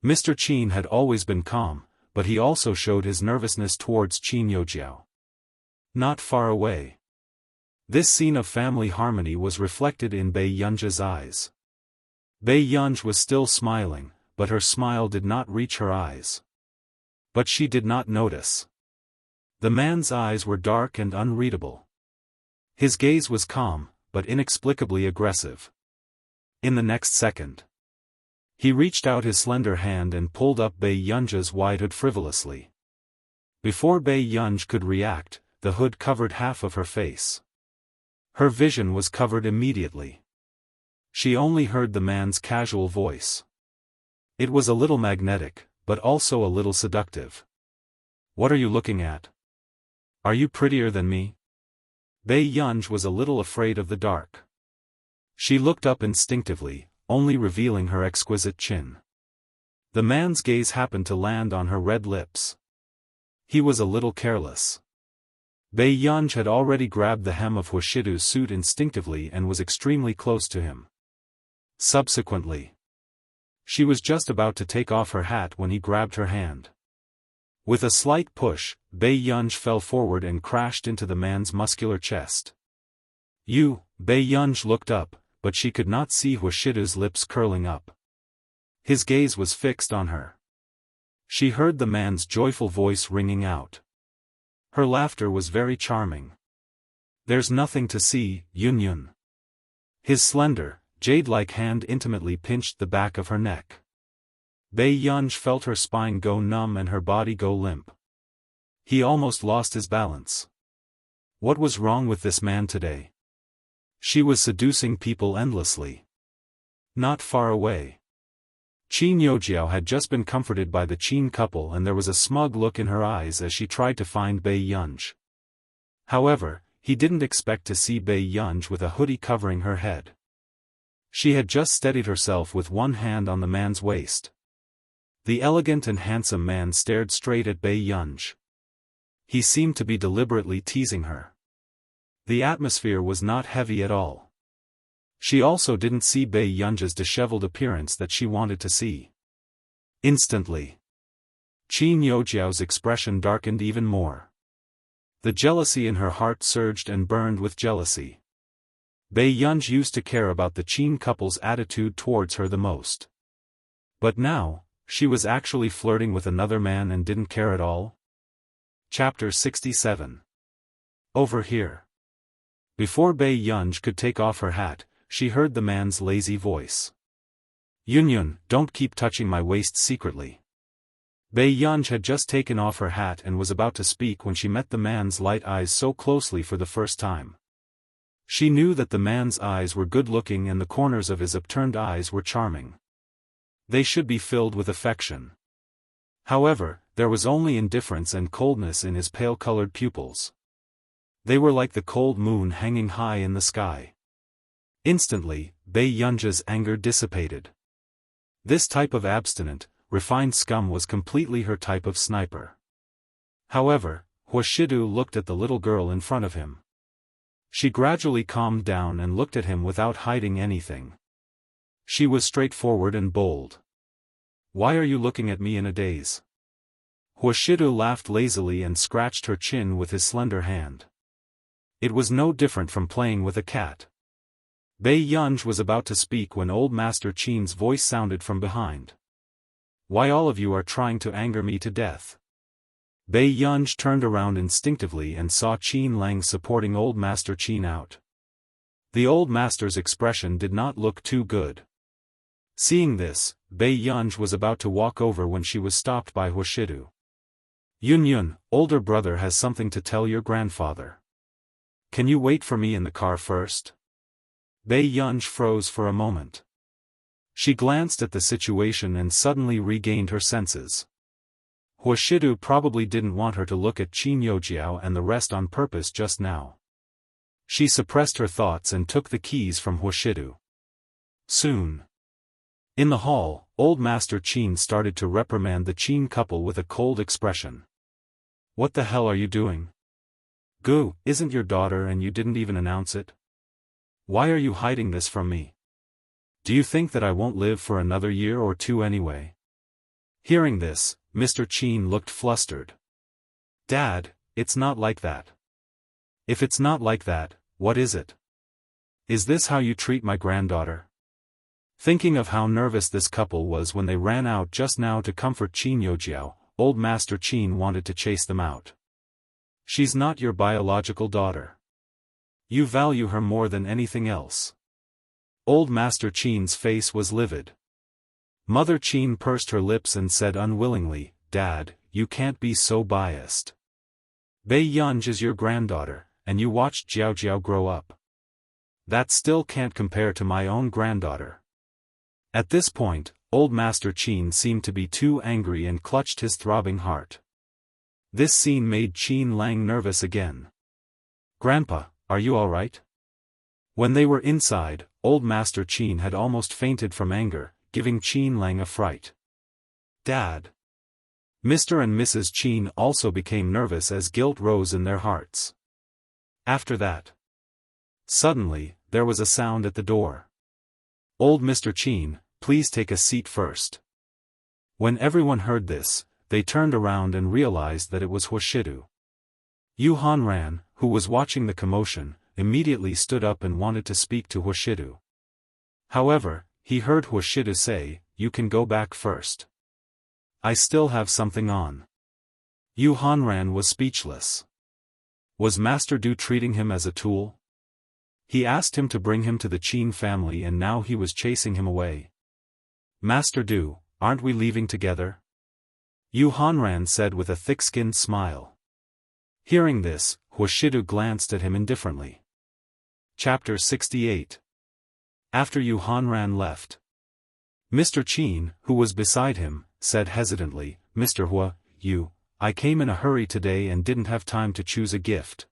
Mr. Qin had always been calm, but he also showed his nervousness towards Qin Yojiao. Not far away. This scene of family harmony was reflected in Bei Yunj's eyes. Bei Yunj was still smiling, but her smile did not reach her eyes. But she did not notice. The man's eyes were dark and unreadable. His gaze was calm, but inexplicably aggressive. In the next second, he reached out his slender hand and pulled up Bei Yunj's wide hood frivolously. Before Bei Yunj could react, the hood covered half of her face. Her vision was covered immediately. She only heard the man's casual voice. It was a little magnetic, but also a little seductive. "What are you looking at? Are you prettier than me?" Bei Yunj was a little afraid of the dark. She looked up instinctively, only revealing her exquisite chin. The man's gaze happened to land on her red lips. He was a little careless. Bei Yunj had already grabbed the hem of Hushidu's suit instinctively and was extremely close to him. Subsequently, she was just about to take off her hat when he grabbed her hand. With a slight push, Bei Yunj fell forward and crashed into the man's muscular chest. Bei Yunj looked up, but she could not see Hushidu's lips curling up. His gaze was fixed on her. She heard the man's joyful voice ringing out. Her laughter was very charming. "There's nothing to see, Yun." His slender, jade-like hand intimately pinched the back of her neck. Bei Yunj felt her spine go numb and her body go limp. He almost lost his balance. What was wrong with this man today? She was seducing people endlessly. Not far away, Qin Yojiao had just been comforted by the Qin couple and there was a smug look in her eyes as she tried to find Bei Yunj. However, he didn't expect to see Bei Yunj with a hoodie covering her head. She had just steadied herself with one hand on the man's waist. The elegant and handsome man stared straight at Bei Yunj. He seemed to be deliberately teasing her. The atmosphere was not heavy at all. She also didn't see Bei Yunj's disheveled appearance that she wanted to see. Instantly, Qin Youjiao's expression darkened even more. The jealousy in her heart surged and burned with jealousy. Bei Yunj used to care about the Qin couple's attitude towards her the most. But now, she was actually flirting with another man and didn't care at all? Chapter 67. Over here. Before Bei Yunj could take off her hat, she heard the man's lazy voice. Yunyun, don't keep touching my waist secretly. Bei Yunj had just taken off her hat and was about to speak when she met the man's light eyes so closely for the first time. She knew that the man's eyes were good-looking and the corners of his upturned eyes were charming. They should be filled with affection. However, there was only indifference and coldness in his pale-colored pupils. They were like the cold moon hanging high in the sky. Instantly, Bei Yunj's anger dissipated. This type of abstinent, refined scum was completely her type of sniper. However, Huashidu looked at the little girl in front of him. She gradually calmed down and looked at him without hiding anything. She was straightforward and bold. Why are you looking at me in a daze? Huashidu laughed lazily and scratched her chin with his slender hand. It was no different from playing with a cat. Bei Yunj was about to speak when old Master Qin's voice sounded from behind. Why all of you are trying to anger me to death? Bei Yunj turned around instinctively and saw Qin Lang supporting old Master Qin out. The old master's expression did not look too good. Seeing this, Bei Yunj was about to walk over when she was stopped by Huashidu. Yunyun, older brother has something to tell your grandfather. Can you wait for me in the car first? Bei Yunj froze for a moment. She glanced at the situation and suddenly regained her senses. Huashidu probably didn't want her to look at Qin Youjiao and the rest on purpose just now. She suppressed her thoughts and took the keys from Huashidu. Soon. In the hall, old Master Qin started to reprimand the Qin couple with a cold expression. What the hell are you doing? Gu, isn't your daughter and you didn't even announce it? Why are you hiding this from me? Do you think that I won't live for another year or two anyway? Hearing this, Mr. Qin looked flustered. Dad, it's not like that. If it's not like that, what is it? Is this how you treat my granddaughter? Thinking of how nervous this couple was when they ran out just now to comfort Qin Youjiao, old Master Qin wanted to chase them out. She's not your biological daughter. You value her more than anything else. Old Master Qin's face was livid. Mother Qin pursed her lips and said unwillingly, Dad, you can't be so biased. Bei Yunj is your granddaughter, and you watched Jiao grow up. That still can't compare to my own granddaughter. At this point, old Master Qin seemed to be too angry and clutched his throbbing heart. This scene made Qin Lang nervous again. Grandpa, are you all right? When they were inside, old Master Qin had almost fainted from anger, giving Qin Lang a fright. Dad. Mr. and Mrs. Qin also became nervous as guilt rose in their hearts. After that. Suddenly, there was a sound at the door. Old Mr. Qin, please take a seat first. When everyone heard this, they turned around and realized that it was Huashidu. Yu Hanran, who was watching the commotion, immediately stood up and wanted to speak to Huashidu. However, he heard Huashidu say, You can go back first. I still have something on. Yu Hanran was speechless. Was Master Du treating him as a tool? He asked him to bring him to the Qin family and now he was chasing him away. Master Du, aren't we leaving together? Yu Hanran said with a thick-skinned smile. Hearing this, Huashidu glanced at him indifferently. Chapter 68. After Yu Hanran left, Mr. Qin, who was beside him, said hesitantly, Mr. Hua, I came in a hurry today and didn't have time to choose a gift.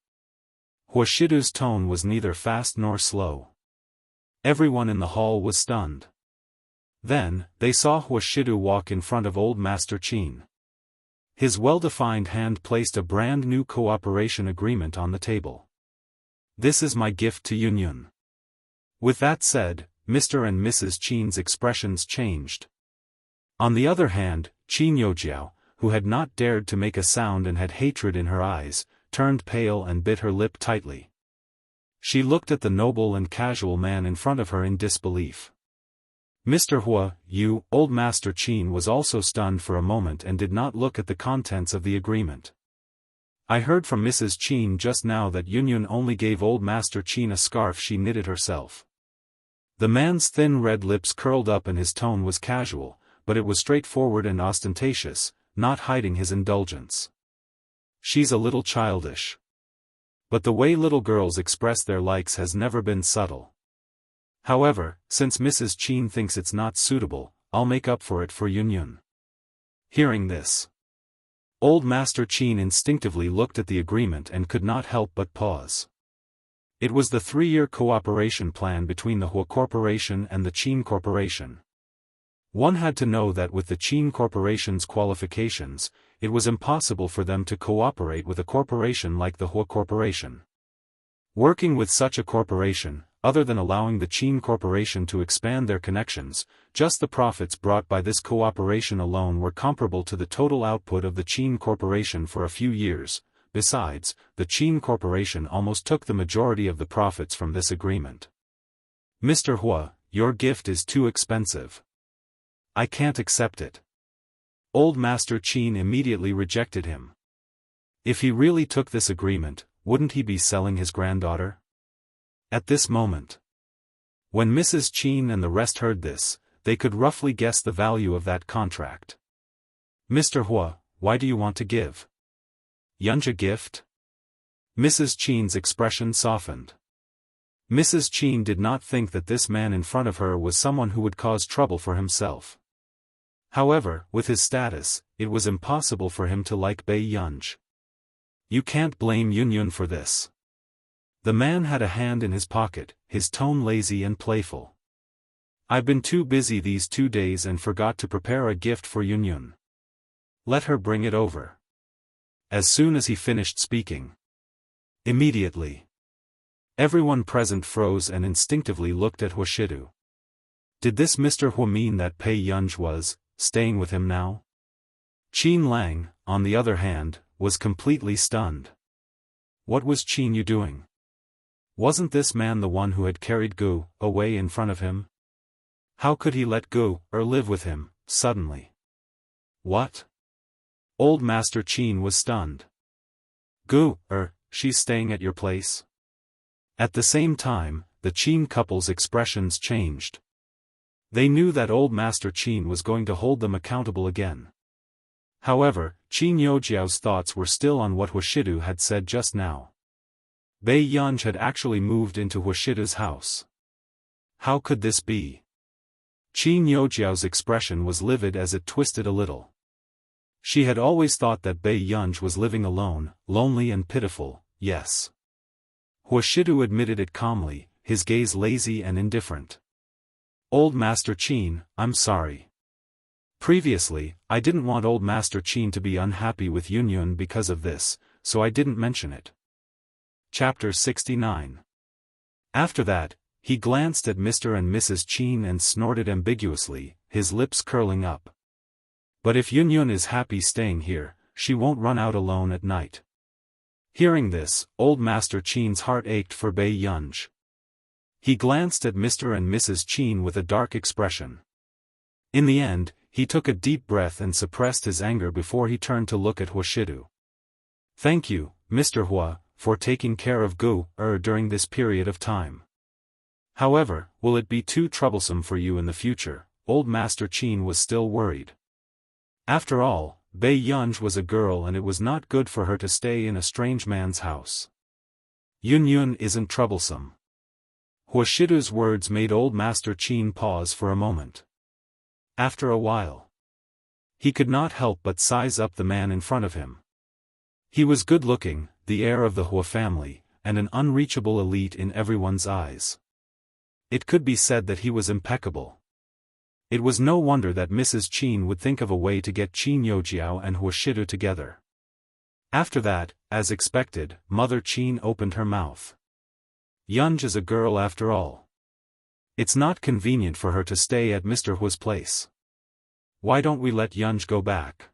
Huashidu's tone was neither fast nor slow. Everyone in the hall was stunned. Then, they saw Huashidu walk in front of Old Master Qin. His well-defined hand placed a brand new cooperation agreement on the table. "This is my gift to Yunyun." With that said, Mr. and Mrs. Qin's expressions changed. On the other hand, Qin Youjiao, who had not dared to make a sound and had hatred in her eyes, turned pale and bit her lip tightly. She looked at the noble and casual man in front of her in disbelief. Mr. Hua, Old Master Qin was also stunned for a moment and did not look at the contents of the agreement. "I heard from Mrs. Qin just now that Yunyun only gave Old Master Qin a scarf she knitted herself." The man's thin red lips curled up and his tone was casual, but it was straightforward and ostentatious, not hiding his indulgence. "She's a little childish. But the way little girls express their likes has never been subtle. However, since Mrs. Qin thinks it's not suitable, I'll make up for it for Yunyun." Hearing this, Old Master Qin instinctively looked at the agreement and could not help but pause. It was the 3-year cooperation plan between the Hua Corporation and the Qin Corporation. One had to know that with the Qin Corporation's qualifications, it was impossible for them to cooperate with a corporation like the Hua Corporation. Working with such a corporation, other than allowing the Qin Corporation to expand their connections, just the profits brought by this cooperation alone were comparable to the total output of the Qin Corporation for a few years. Besides, the Qin Corporation almost took the majority of the profits from this agreement. "Mr. Hua, your gift is too expensive. I can't accept it." Old Master Qin immediately rejected him. If he really took this agreement, wouldn't he be selling his granddaughter? At this moment, when Mrs. Qin and the rest heard this, they could roughly guess the value of that contract. "Mr. Hua, why do you want to give Yunj a gift?" Mrs. Qin's expression softened. Mrs. Qin did not think that this man in front of her was someone who would cause trouble for himself. However, with his status, it was impossible for him to like Bei Yunj. "You can't blame Yunyun for this." The man had a hand in his pocket, his tone lazy and playful. "I've been too busy these 2 days and forgot to prepare a gift for Yunyun. Let her bring it over." As soon as he finished speaking, immediately, everyone present froze and instinctively looked at Huashidu. Did this Mr. Hua mean that Pei Yunj was staying with him now? Qin Lang, on the other hand, was completely stunned. What was Qin Yu doing? Wasn't this man the one who had carried Gu away in front of him? How could he let Gu live with him, suddenly? What? Old Master Qin was stunned. "Gu, she's staying at your place?" At the same time, the Qin couple's expressions changed. They knew that Old Master Qin was going to hold them accountable again. However, Qin Youjiao's thoughts were still on what Huashidu had said just now. Bei Yunj had actually moved into Huashidu's house. How could this be? Qin Youjiao's expression was livid as it twisted a little. She had always thought that Bei Yunj was living alone, lonely and pitiful, yes. Huashidu admitted it calmly, his gaze lazy and indifferent. "Old Master Qin, I'm sorry. Previously, I didn't want Old Master Qin to be unhappy with Yunyun because of this, so I didn't mention it." Chapter 69. After that, he glanced at Mr. and Mrs. Qin and snorted ambiguously, his lips curling up. "But if Yunyun is happy staying here, she won't run out alone at night." Hearing this, Old Master Qin's heart ached for Bei Yunj. He glanced at Mr. and Mrs. Qin with a dark expression. In the end, he took a deep breath and suppressed his anger before he turned to look at Huashidu. "Thank you, Mr. Hua, for taking care of Gu during this period of time. However, will it be too troublesome for you in the future?" Old Master Qin was still worried. After all, Bei Yunj was a girl and it was not good for her to stay in a strange man's house. "Yunyun isn't troublesome." Huashidu's words made Old Master Qin pause for a moment. After a while, he could not help but size up the man in front of him. He was good-looking, the heir of the Hua family, and an unreachable elite in everyone's eyes. It could be said that he was impeccable. It was no wonder that Mrs. Qin would think of a way to get Qin Youjiao and Huashidu together. After that, as expected, Mother Qin opened her mouth. Yunj is a girl after all. It's not convenient for her to stay at Mr. Hua's place. Why don't we let Yunj go back?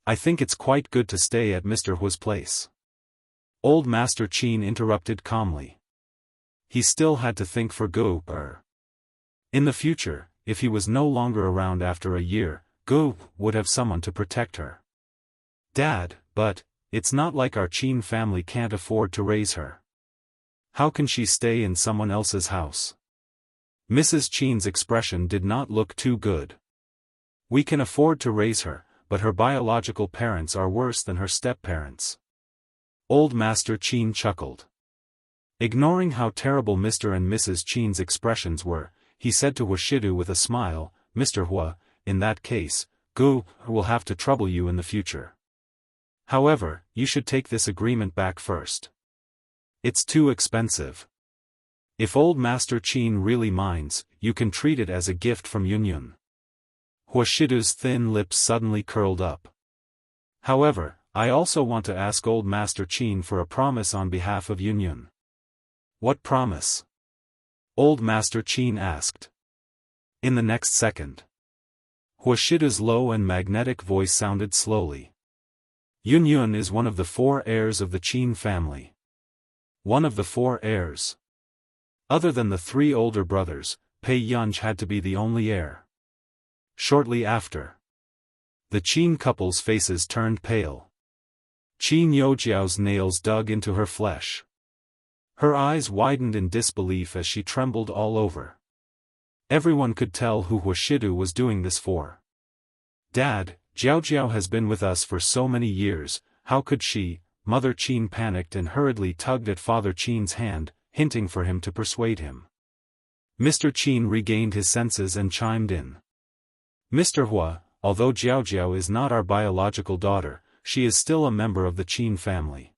I think it's quite good to stay at Mr. Hua's place. Old Master Qin interrupted calmly. He still had to think for Gu. In the future, if he was no longer around after a year, Gu would have someone to protect her. Dad, but it's not like our Qin family can't afford to raise her. How can she stay in someone else's house? Mrs. Qin's expression did not look too good. We can afford to raise her, but her biological parents are worse than her step-parents. Old Master Qin chuckled. Ignoring how terrible Mr. and Mrs. Qin's expressions were, he said to Huashidu with a smile, Mr. Hua, in that case, Gu will have to trouble you in the future. However, you should take this agreement back first. It's too expensive. If Old Master Qin really minds, you can treat it as a gift from Yunyun. Huashidu's thin lips suddenly curled up. However, I also want to ask Old Master Qin for a promise on behalf of Yunyun. What promise? Old Master Qin asked. In the next second. Huashidu's low and magnetic voice sounded slowly. Yunyun is one of the 4 heirs of the Qin family. One of the 4 heirs. Other than the 3 older brothers, Pei Yunj had to be the only heir. Shortly after, the Qin couple's faces turned pale. Qin Youjiao's nails dug into her flesh. Her eyes widened in disbelief as she trembled all over. Everyone could tell who Huashidu was doing this for. Dad, Jiaojiao has been with us for so many years, how could she? Mother Qin panicked and hurriedly tugged at Father Qin's hand, hinting for him to persuade him. Mr. Qin regained his senses and chimed in. Mr. Hua, although Jiaojiao is not our biological daughter, she is still a member of the Qin family.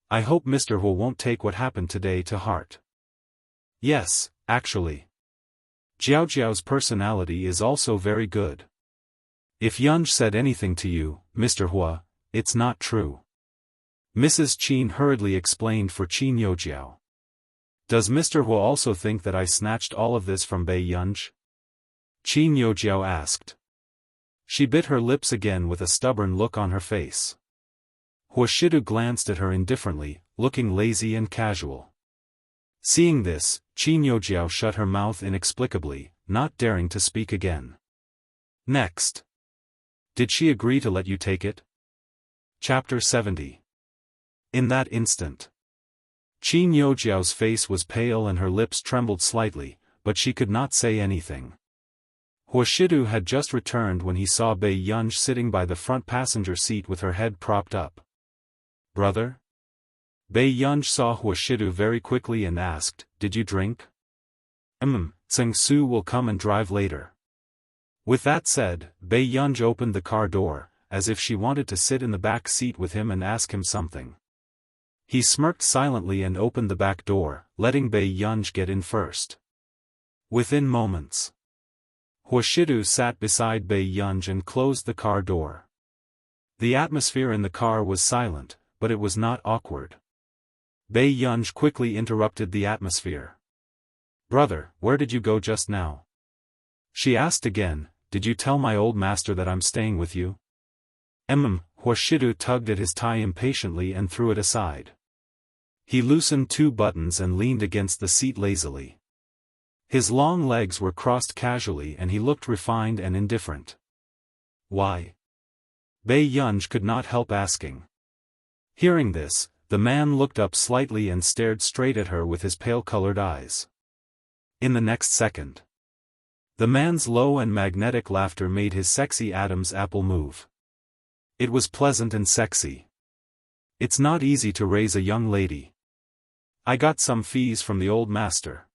I hope Mr. Hua won't take what happened today to heart. Yes, actually. Jiaojiao's personality is also very good. If Yunj said anything to you, Mr. Hua, it's not true. Mrs. Qin hurriedly explained for Qin Youjiao. Does Mr. Hua also think that I snatched all of this from Bei Yunj? Qin Youjiao asked. She bit her lips again with a stubborn look on her face. Huashidu glanced at her indifferently, looking lazy and casual. Seeing this, Qin Youjiao shut her mouth inexplicably, not daring to speak again. Next. Did she agree to let you take it? Chapter 70. In that instant, Qin Youjiao's face was pale and her lips trembled slightly, but she could not say anything. Huashidu had just returned when he saw Bei Yunj sitting by the front passenger seat with her head propped up. Brother? Bei Yunj saw Huashidu very quickly and asked, Did you drink? Tseng Su will come and drive later. With that said, Bei Yunj opened the car door, as if she wanted to sit in the back seat with him and ask him something. He smirked silently and opened the back door, letting Bei Yunj get in first. Within moments, Huashidu sat beside Bei Yunj and closed the car door. The atmosphere in the car was silent, but it was not awkward. Bei Yunj quickly interrupted the atmosphere. Brother, where did you go just now? She asked again, Did you tell my old master that I'm staying with you? Huashidu tugged at his tie impatiently and threw it aside. He loosened 2 buttons and leaned against the seat lazily. His long legs were crossed casually and he looked refined and indifferent. Why? Bei Yunj could not help asking. Hearing this, the man looked up slightly and stared straight at her with his pale-colored eyes. In the next second, the man's low and magnetic laughter made his sexy Adam's apple move. It was pleasant and sexy. It's not easy to raise a young lady. I got some fees from the old master.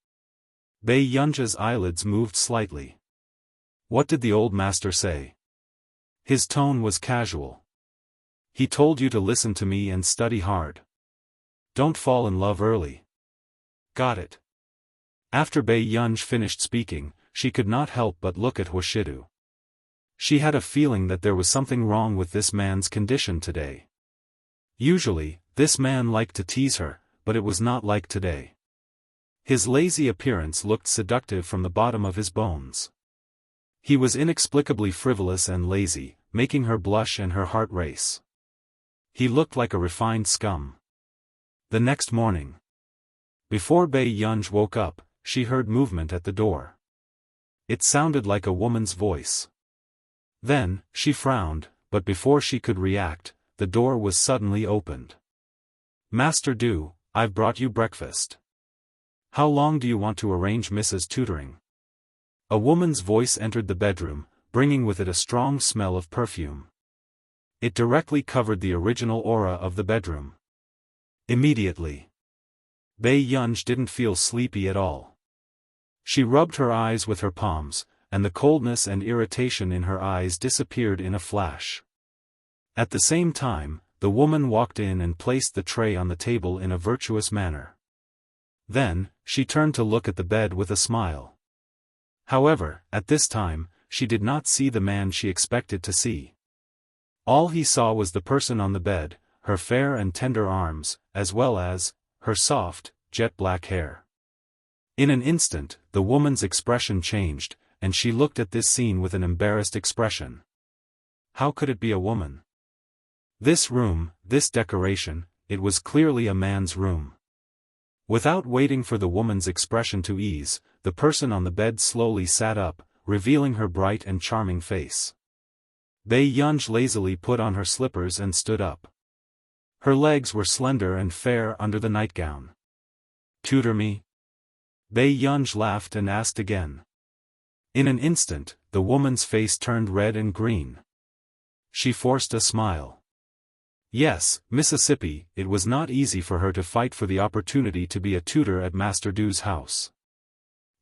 Bei Yunj's eyelids moved slightly. What did the old master say? His tone was casual. He told you to listen to me and study hard. Don't fall in love early. Got it. After Bei Yunj finished speaking, she could not help but look at Hoshidu. She had a feeling that there was something wrong with this man's condition today. Usually, this man liked to tease her, but it was not like today. His lazy appearance looked seductive from the bottom of his bones. He was inexplicably frivolous and lazy, making her blush and her heart race. He looked like a refined scum. The next morning, before Bei Yunj woke up, she heard movement at the door. It sounded like a woman's voice. Then, she frowned, but before she could react, the door was suddenly opened. "Master Du, I've brought you breakfast. How long do you want to arrange Mrs. tutoring?" A woman's voice entered the bedroom, bringing with it a strong smell of perfume. It directly covered the original aura of the bedroom. Immediately, Bei Yunj didn't feel sleepy at all. She rubbed her eyes with her palms, and the coldness and irritation in her eyes disappeared in a flash. At the same time, the woman walked in and placed the tray on the table in a virtuous manner. Then, she turned to look at the bed with a smile. However, at this time, she did not see the man she expected to see. All he saw was the person on the bed, her fair and tender arms, as well as her soft, jet-black hair. In an instant, the woman's expression changed, and she looked at this scene with an embarrassed expression. How could it be a woman? This room, this decoration, it was clearly a man's room. Without waiting for the woman's expression to ease, the person on the bed slowly sat up, revealing her bright and charming face. Bei Yunj lazily put on her slippers and stood up. Her legs were slender and fair under the nightgown. "Tutor me?" Bei Yunj laughed and asked again. In an instant, the woman's face turned red and green. She forced a smile. Yes, Mississippi, it was not easy for her to fight for the opportunity to be a tutor at Master Du's house.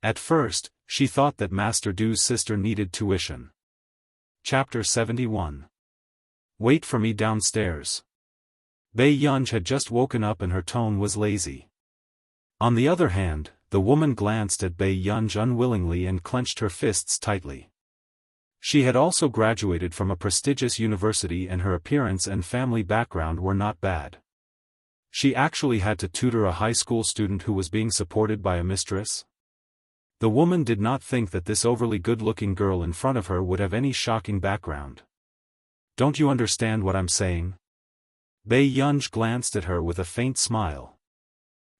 At first, she thought that Master Du's sister needed tuition. Chapter 71. Wait for me downstairs. Bei Yunj had just woken up and her tone was lazy. On the other hand, the woman glanced at Bei Yunj unwillingly and clenched her fists tightly. She had also graduated from a prestigious university and her appearance and family background were not bad. She actually had to tutor a high school student who was being supported by a mistress. The woman did not think that this overly good-looking girl in front of her would have any shocking background. "Don't you understand what I'm saying?" Bei Yunj glanced at her with a faint smile.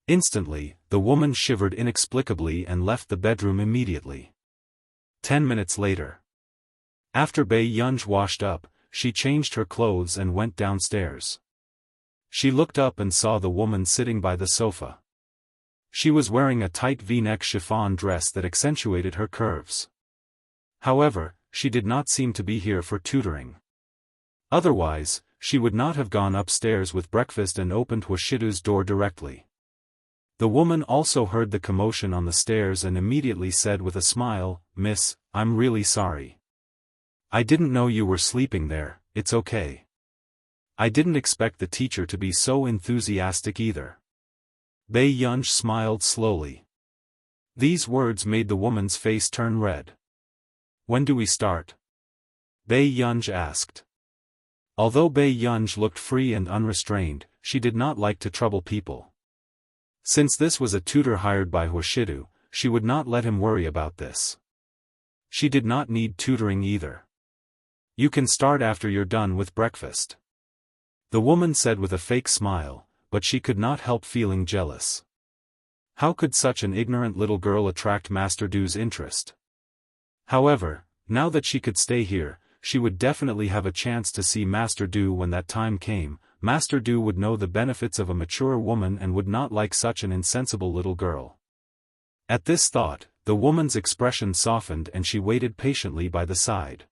Instantly, the woman shivered inexplicably and left the bedroom immediately. 10 minutes later. After Bei Yunj washed up, she changed her clothes and went downstairs. She looked up and saw the woman sitting by the sofa. She was wearing a tight V-neck chiffon dress that accentuated her curves. However, she did not seem to be here for tutoring. Otherwise, she would not have gone upstairs with breakfast and opened Hoshidu's door directly. The woman also heard the commotion on the stairs and immediately said with a smile, "Miss, I'm really sorry. I didn't know you were sleeping there, it's okay. I didn't expect the teacher to be so enthusiastic either." Bei Yunj smiled slowly. These words made the woman's face turn red. "When do we start?" Bei Yunj asked. Although Bei Yunj looked free and unrestrained, she did not like to trouble people. Since this was a tutor hired by Hoshidu, she would not let him worry about this. She did not need tutoring either. "You can start after you're done with breakfast," the woman said with a fake smile, but she could not help feeling jealous. How could such an ignorant little girl attract Master Du's interest? However, now that she could stay here, she would definitely have a chance to see Master Du when that time came. Master Du would know the benefits of a mature woman and would not like such an insensible little girl. At this thought, the woman's expression softened and she waited patiently by the side.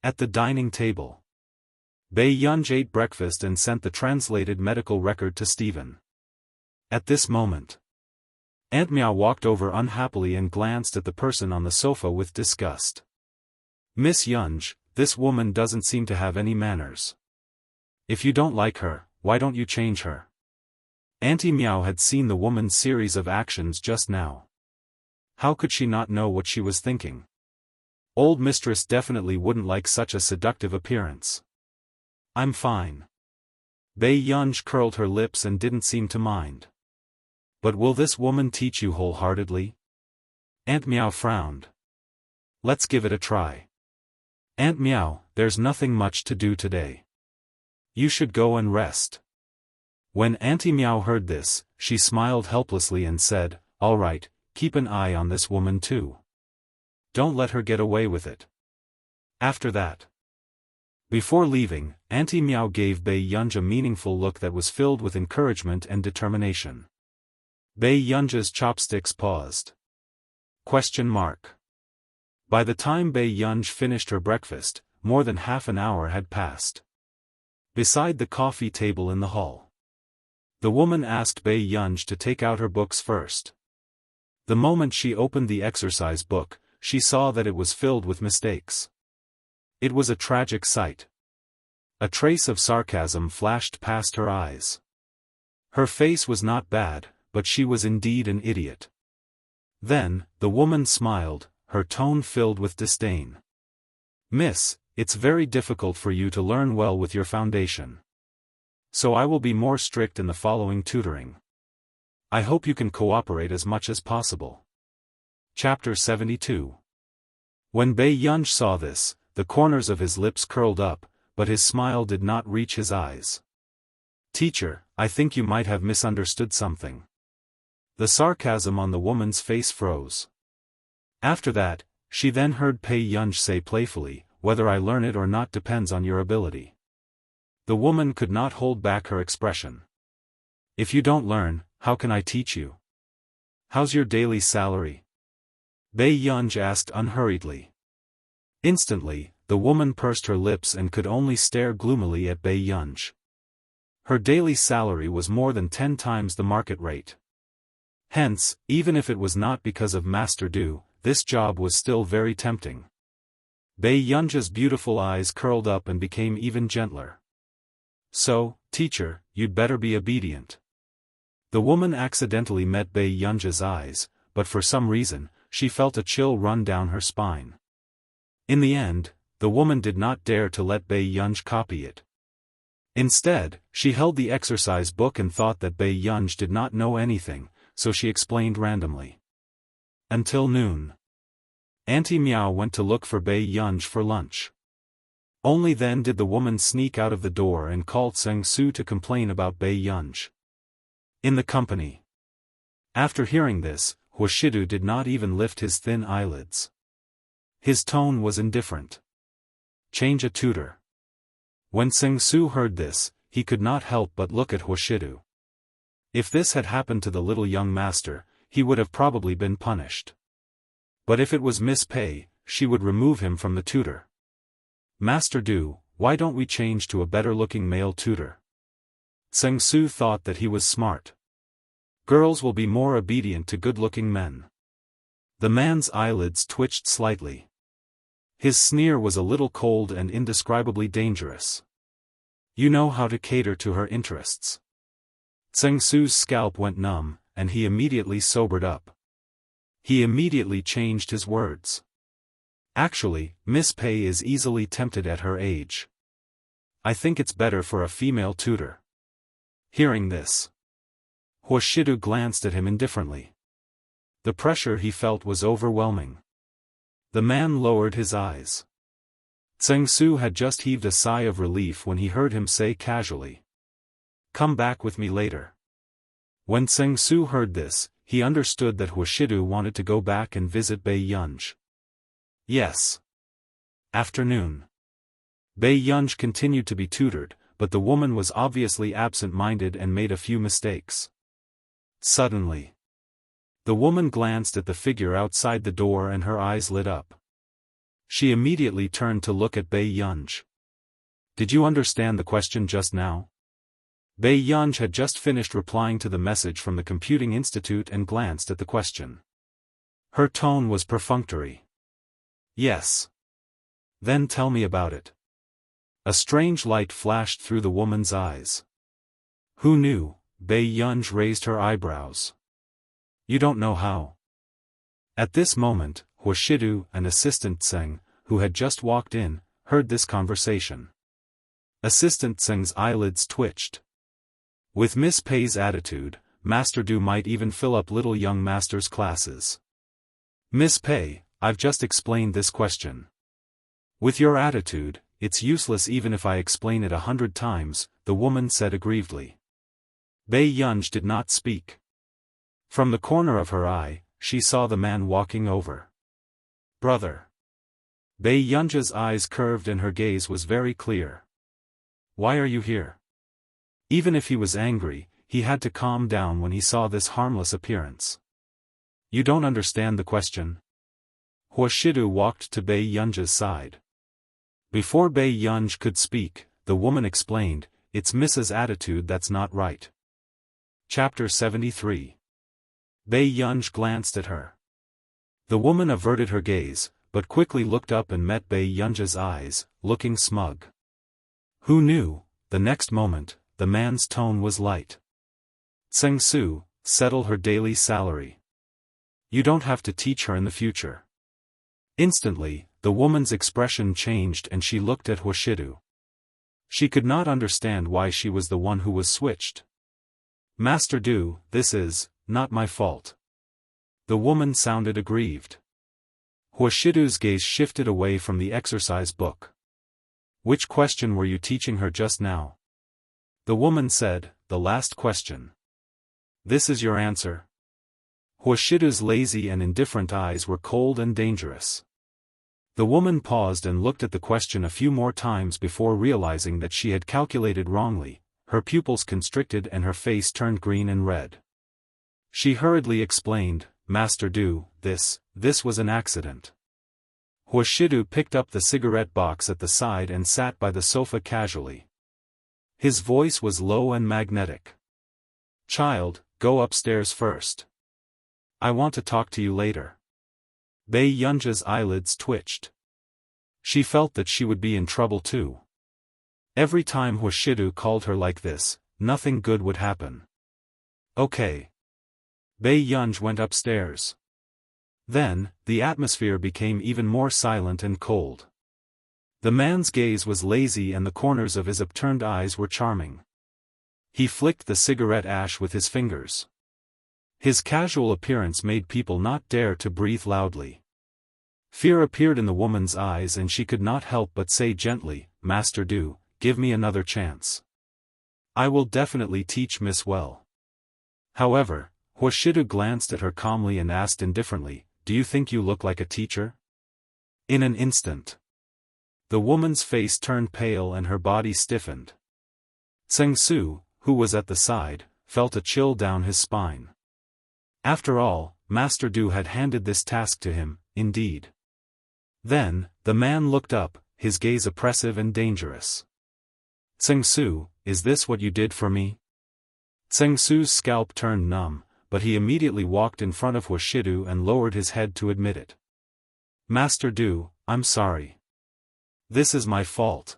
At the dining table, Bei Yunj ate breakfast and sent the translated medical record to Stephen. At this moment, Aunt Miao walked over unhappily and glanced at the person on the sofa with disgust. "Miss Yunj, this woman doesn't seem to have any manners. If you don't like her, why don't you change her?" Auntie Miao had seen the woman's series of actions just now. How could she not know what she was thinking? Old mistress definitely wouldn't like such a seductive appearance. I'm fine. Bei Yunj curled her lips and didn't seem to mind. But will this woman teach you wholeheartedly? Aunt Meow frowned. Let's give it a try. Aunt Meow, there's nothing much to do today. You should go and rest. When Auntie Meow heard this, she smiled helplessly and said, all right, keep an eye on this woman too. Don't let her get away with it. After that. Before leaving, Auntie Meow gave Bei Yunj a meaningful look that was filled with encouragement and determination. Bei Yunj's chopsticks paused. Question mark. By the time Bei Yunj finished her breakfast, more than half an hour had passed. Beside the coffee table in the hall, the woman asked Bei Yunj to take out her books first. The moment she opened the exercise book, she saw that it was filled with mistakes. It was a tragic sight. A trace of sarcasm flashed past her eyes. Her face was not bad, but she was indeed an idiot. Then, the woman smiled, her tone filled with disdain. Miss, it's very difficult for you to learn well with your foundation. So I will be more strict in the following tutoring. I hope you can cooperate as much as possible. Chapter 72. When Bei Yunj saw this, the corners of his lips curled up, but his smile did not reach his eyes. Teacher, I think you might have misunderstood something. The sarcasm on the woman's face froze. After that, she then heard Bei Yunj say playfully, whether I learn it or not depends on your ability. The woman could not hold back her expression. If you don't learn, how can I teach you? How's your daily salary? Bei Yunj asked unhurriedly. Instantly, the woman pursed her lips and could only stare gloomily at Bei Yunj. Her daily salary was more than 10 times the market rate. Hence, even if it was not because of Master Du, this job was still very tempting. Bei Yunj's beautiful eyes curled up and became even gentler. So, teacher, you'd better be obedient. The woman accidentally met Bei Yunj's eyes, but for some reason, she felt a chill run down her spine. In the end, the woman did not dare to let Bei Yunj copy it. Instead, she held the exercise book and thought that Bei Yunj did not know anything, so she explained randomly. Until noon. Auntie Meow went to look for Bei Yunj for lunch. Only then did the woman sneak out of the door and called Seng Su to complain about Bei Yunj. In the company. After hearing this, Huashidu did not even lift his thin eyelids. His tone was indifferent. Change a tutor. When Seng Su heard this, he could not help but look at Huashidu. If this had happened to the little young master, he would have probably been punished. But if it was Miss Pei, she would remove him from the tutor. Master Du, why don't we change to a better-looking male tutor? Seng Su thought that he was smart. Girls will be more obedient to good-looking men. The man's eyelids twitched slightly. His sneer was a little cold and indescribably dangerous. You know how to cater to her interests. Seng Su's scalp went numb, and he immediately sobered up. He immediately changed his words. Actually, Miss Pei is easily tempted at her age. I think it's better for a female tutor. Hearing this, Huashidu glanced at him indifferently. The pressure he felt was overwhelming. The man lowered his eyes. Seng Su had just heaved a sigh of relief when he heard him say casually, "Come back with me later." When Seng Su heard this, he understood that Huashidu wanted to go back and visit Bei Yunj. Yes. Afternoon. Bei Yunj continued to be tutored, but the woman was obviously absent-minded and made a few mistakes. Suddenly, the woman glanced at the figure outside the door and her eyes lit up. She immediately turned to look at Bei Yunj. Did you understand the question just now? Bei Yunj had just finished replying to the message from the Computing Institute and glanced at the question. Her tone was perfunctory. Yes. Then tell me about it. A strange light flashed through the woman's eyes. Who knew? Bei Yunj raised her eyebrows. You don't know how? At this moment, Huashidu and Assistant Tseng, who had just walked in, heard this conversation. Assistant Tseng's eyelids twitched. With Miss Pei's attitude, Master Du might even fill up little young master's classes. Miss Pei, I've just explained this question. With your attitude, it's useless even if I explain it 100 times, the woman said aggrievedly. Bei Yunj did not speak. From the corner of her eye, she saw the man walking over. Brother. Bei Yunja's eyes curved and her gaze was very clear. Why are you here? Even if he was angry, he had to calm down when he saw this harmless appearance. You don't understand the question? Huashidu walked to Bei Yunja's side. Before Bei Yunj could speak, the woman explained, it's Mrs. attitude that's not right. Chapter 73. Bei Yunj glanced at her. The woman averted her gaze, but quickly looked up and met Bei Yunja's eyes, looking smug. Who knew, the next moment, the man's tone was light. Tseng Su, settle her daily salary. You don't have to teach her in the future. Instantly, the woman's expression changed and she looked at Huashidu. She could not understand why she was the one who was switched. Master Du, this is not my fault. The woman sounded aggrieved. Huashidu's gaze shifted away from the exercise book. Which question were you teaching her just now? The woman said, the last question. This is your answer? Huashidu's lazy and indifferent eyes were cold and dangerous. The woman paused and looked at the question a few more times before realizing that she had calculated wrongly. Her pupils constricted and her face turned green and red. She hurriedly explained, Master Du, this was an accident. Huashidu picked up the cigarette box at the side and sat by the sofa casually. His voice was low and magnetic. Child, go upstairs first. I want to talk to you later. Bei Yunja's eyelids twitched. She felt that she would be in trouble too. Every time Huashidu called her like this, nothing good would happen. Okay. Bei Yunj went upstairs. Then, the atmosphere became even more silent and cold. The man's gaze was lazy and the corners of his upturned eyes were charming. He flicked the cigarette ash with his fingers. His casual appearance made people not dare to breathe loudly. Fear appeared in the woman's eyes and she could not help but say gently, Master Du, give me another chance. I will definitely teach Miss well. However, Huashidu glanced at her calmly and asked indifferently, do you think you look like a teacher? In an instant. The woman's face turned pale and her body stiffened. Tseng Su, who was at the side, felt a chill down his spine. After all, Master Du had handed this task to him, indeed. Then, the man looked up, his gaze oppressive and dangerous. Tseng Su, is this what you did for me? Tseng Su's scalp turned numb, but he immediately walked in front of Huashidu and lowered his head to admit it. Master Du, I'm sorry. This is my fault.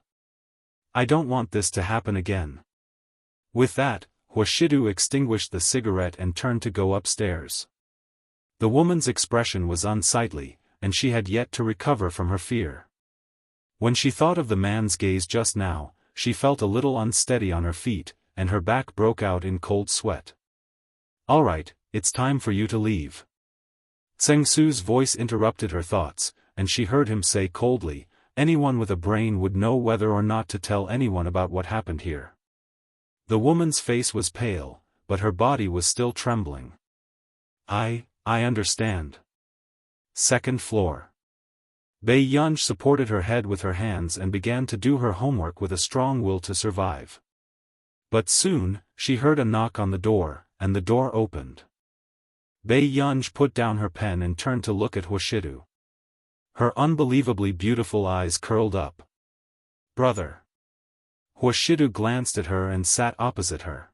I don't want this to happen again. With that, Huashidu extinguished the cigarette and turned to go upstairs. The woman's expression was unsightly, and she had yet to recover from her fear. When she thought of the man's gaze just now, she felt a little unsteady on her feet, and her back broke out in cold sweat. All right, it's time for you to leave. Tseng Su's voice interrupted her thoughts, and she heard him say coldly, anyone with a brain would know whether or not to tell anyone about what happened here. The woman's face was pale, but her body was still trembling. I understand. Second floor. Bei Yunj supported her head with her hands and began to do her homework with a strong will to survive. But soon, she heard a knock on the door, and the door opened. Bei Yunj put down her pen and turned to look at Huashidu. Her unbelievably beautiful eyes curled up. Brother. Huashidu glanced at her and sat opposite her.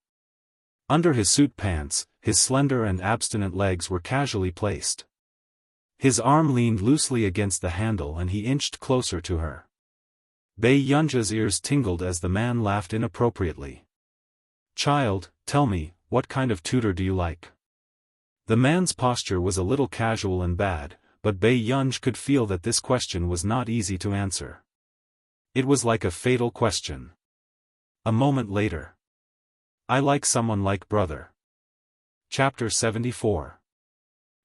Under his suit pants, his slender and abstinent legs were casually placed. His arm leaned loosely against the handle and he inched closer to her. Bei Yunja's ears tingled as the man laughed inappropriately. Child, tell me, what kind of tutor do you like? The man's posture was a little casual and bad, but Bei Yunj could feel that this question was not easy to answer. It was like a fatal question. A moment later. I like someone like brother. Chapter 74.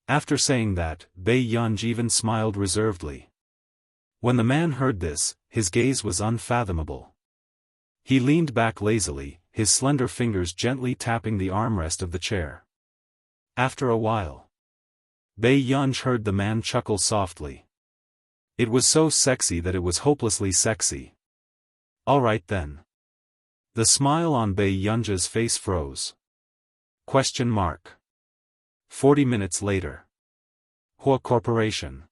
After saying that, Bei Yunj even smiled reservedly. When the man heard this, his gaze was unfathomable. He leaned back lazily, his slender fingers gently tapping the armrest of the chair. After a while, Bei Yunj heard the man chuckle softly. It was so sexy that it was hopelessly sexy. All right then. The smile on Bei Yunj's face froze. 40 minutes later. Hua Corporation.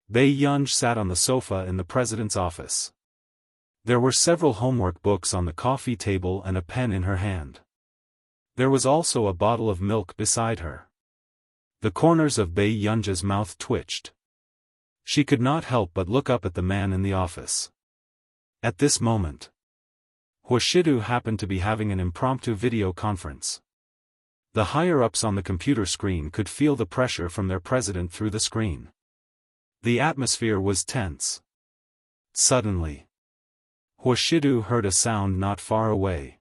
Bei Yunj sat on the sofa in the president's office. There were several homework books on the coffee table and a pen in her hand. There was also a bottle of milk beside her. The corners of Bei Yunj's mouth twitched. She could not help but look up at the man in the office. At this moment, Huashidu happened to be having an impromptu video conference. The higher-ups on the computer screen could feel the pressure from their president through the screen. The atmosphere was tense. Suddenly, Huashidu heard a sound not far away.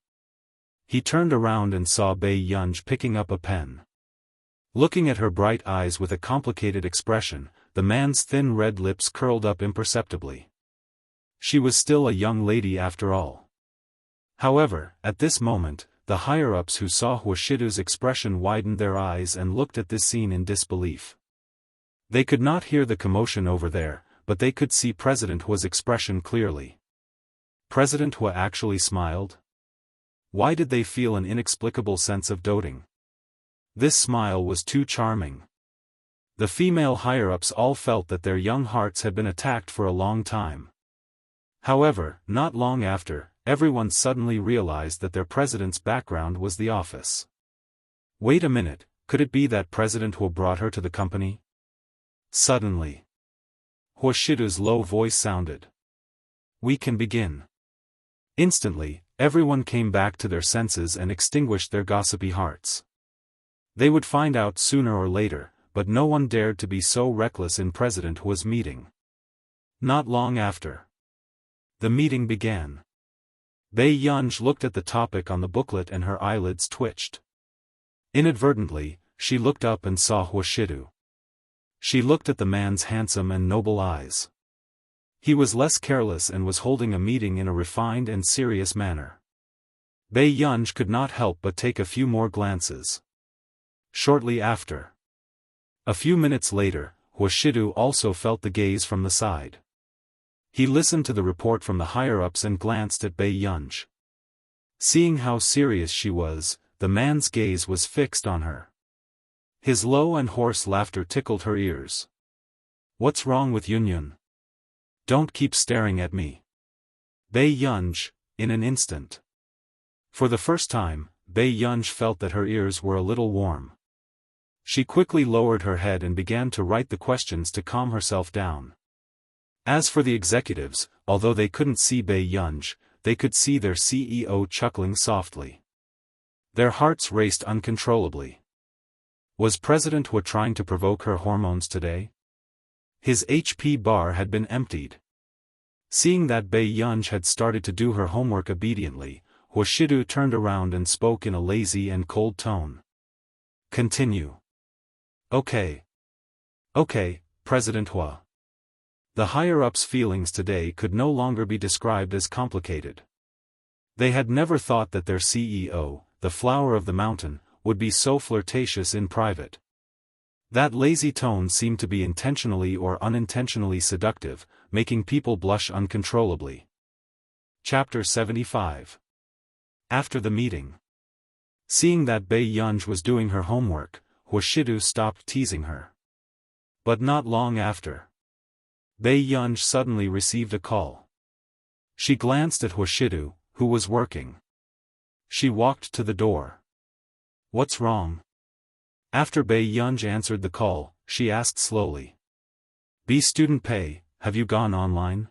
He turned around and saw Bei Yunj picking up a pen. Looking at her bright eyes with a complicated expression, the man's thin red lips curled up imperceptibly. She was still a young lady after all. However, at this moment, the higher-ups who saw Huashidu's expression widened their eyes and looked at this scene in disbelief. They could not hear the commotion over there, but they could see President Hua's expression clearly. President Hua actually smiled? Why did they feel an inexplicable sense of doting? This smile was too charming. The female higher-ups all felt that their young hearts had been attacked for a long time. However, not long after, everyone suddenly realized that their president's background was the office. Wait a minute, could it be that President Hua brought her to the company? Suddenly, Huashidu's low voice sounded. We can begin. Instantly, everyone came back to their senses and extinguished their gossipy hearts. They would find out sooner or later, but no one dared to be so reckless in President Hua's meeting. Not long after, the meeting began. Bei Yunj looked at the topic on the booklet and her eyelids twitched. Inadvertently, she looked up and saw Huashidu. She looked at the man's handsome and noble eyes. He was less careless and was holding a meeting in a refined and serious manner. Bei Yunj could not help but take a few more glances. Shortly after, a few minutes later, Huashidu also felt the gaze from the side. He listened to the report from the higher-ups and glanced at Bei Yunj. Seeing how serious she was, the man's gaze was fixed on her. His low and hoarse laughter tickled her ears. What's wrong with Yunyun? Don't keep staring at me. Bei Yunj, in an instant. For the first time, Bei Yunj felt that her ears were a little warm. She quickly lowered her head and began to write the questions to calm herself down. As for the executives, although they couldn't see Bei Yunj, they could see their CEO chuckling softly. Their hearts raced uncontrollably. Was President Hua trying to provoke her hormones today? His HP bar had been emptied. Seeing that Bei Yunj had started to do her homework obediently, Huashidu turned around and spoke in a lazy and cold tone. Continue. Okay, President Hua. The higher-ups' feelings today could no longer be described as complicated. They had never thought that their CEO, the flower of the mountain, would be so flirtatious in private. That lazy tone seemed to be intentionally or unintentionally seductive, making people blush uncontrollably. Chapter 75. After the meeting. Seeing that Bei Yunj was doing her homework, Huashidu stopped teasing her. But not long after, Bei Yunj suddenly received a call. She glanced at Huashidu, who was working. She walked to the door. What's wrong? After Bei Yunj answered the call, she asked slowly. B student Pei, have you gone online?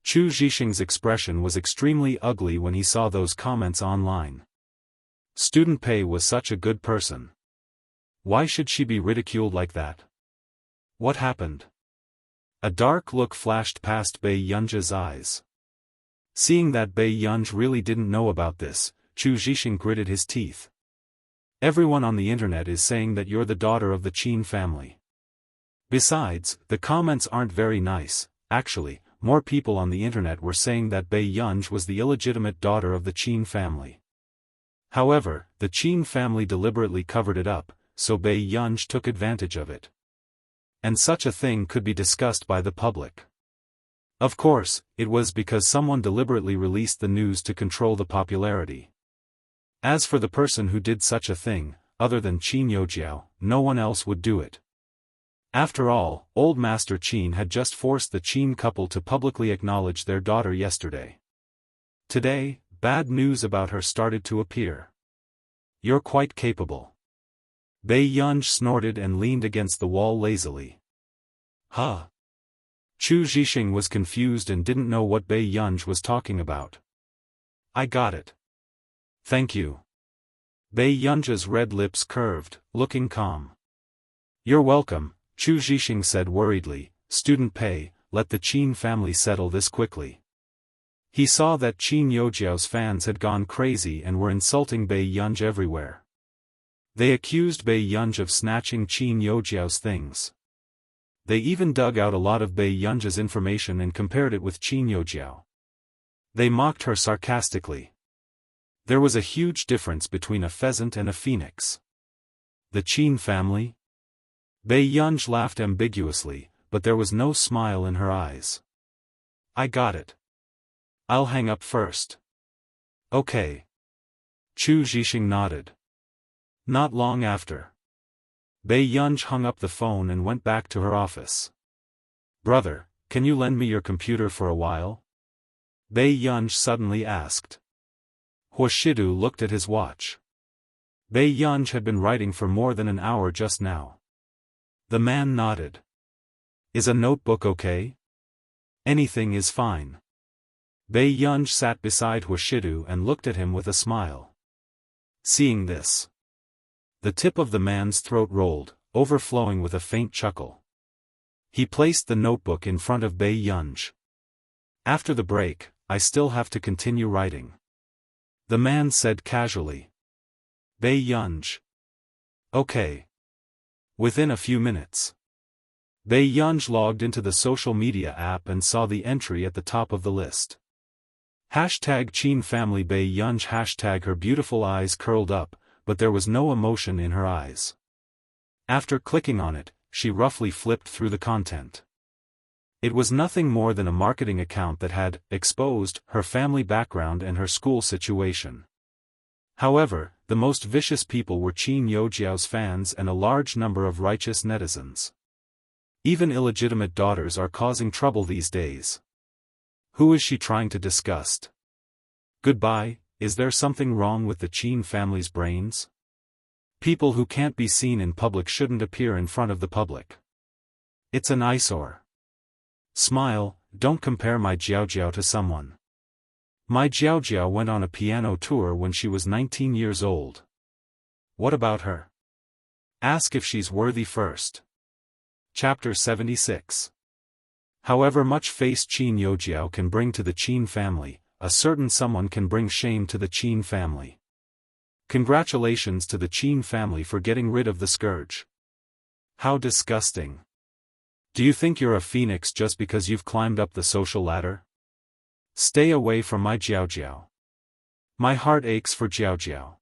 Chu Zhixing's expression was extremely ugly when he saw those comments online. Student Pei was such a good person. Why should she be ridiculed like that? What happened? A dark look flashed past Bei Yunja's eyes. Seeing that Bei Yunj really didn't know about this, Chu Zhixing gritted his teeth. Everyone on the internet is saying that you're the daughter of the Qin family. Besides, the comments aren't very nice. Actually, more people on the internet were saying that Bei Yunj was the illegitimate daughter of the Qin family. However, the Qin family deliberately covered it up, so Bei Yunj took advantage of it. And such a thing could be discussed by the public. Of course, it was because someone deliberately released the news to control the popularity. As for the person who did such a thing, other than Qin Youjiao, no one else would do it. After all, Old Master Qin had just forced the Qin couple to publicly acknowledge their daughter yesterday. Today, bad news about her started to appear. You're quite capable. Bei Yunj snorted and leaned against the wall lazily. Huh? Chu Zhixing was confused and didn't know what Bei Yunj was talking about. I got it. Thank you. Bei Yunja's red lips curved, looking calm. You're welcome, Chu Zhixing said worriedly. Student Pei, let the Qin family settle this quickly. He saw that Qin Youjiao's fans had gone crazy and were insulting Bei Yunj everywhere. They accused Bei Yunj of snatching Qin Youjiao's things. They even dug out a lot of Bei Yunja's information and compared it with Qin Youjiao. They mocked her sarcastically. There was a huge difference between a pheasant and a phoenix. The Qin family? Bei Yunj laughed ambiguously, but there was no smile in her eyes. I got it. I'll hang up first. Okay. Chu Zhixing nodded. Not long after. Bei Yunj hung up the phone and went back to her office. Brother, can you lend me your computer for a while? Bei Yunj suddenly asked. Huashidu looked at his watch. Bei Yunj had been writing for more than an hour just now. The man nodded. Is a notebook okay? Anything is fine. Bei Yunj sat beside Huashidu and looked at him with a smile. Seeing this, the tip of the man's throat rolled, overflowing with a faint chuckle. He placed the notebook in front of Bei Yunj. After the break, I still have to continue writing. The man said casually. Bei Yunj. Okay. Within a few minutes, Bei Yunj logged into the social media app and saw the entry at the top of the list. Hashtag Qin family Bei Yunj. Hashtag her beautiful eyes curled up, but there was no emotion in her eyes. After clicking on it, she roughly flipped through the content. It was nothing more than a marketing account that had exposed her family background and her school situation. However, the most vicious people were Qin Youjiao's fans and a large number of righteous netizens. Even illegitimate daughters are causing trouble these days. Who is she trying to disgust? Goodbye, is there something wrong with the Qin family's brains? People who can't be seen in public shouldn't appear in front of the public. It's an eyesore. Smile, don't compare my Jiaojiao to someone. My Jiaojiao went on a piano tour when she was 19 years old. What about her? Ask if she's worthy first. Chapter 76. However much face Qin Youjiao can bring to the Qin family, a certain someone can bring shame to the Qin family. Congratulations to the Qin family for getting rid of the scourge. How disgusting. Do you think you're a phoenix just because you've climbed up the social ladder? Stay away from my Jiaojiao. My heart aches for Jiaojiao.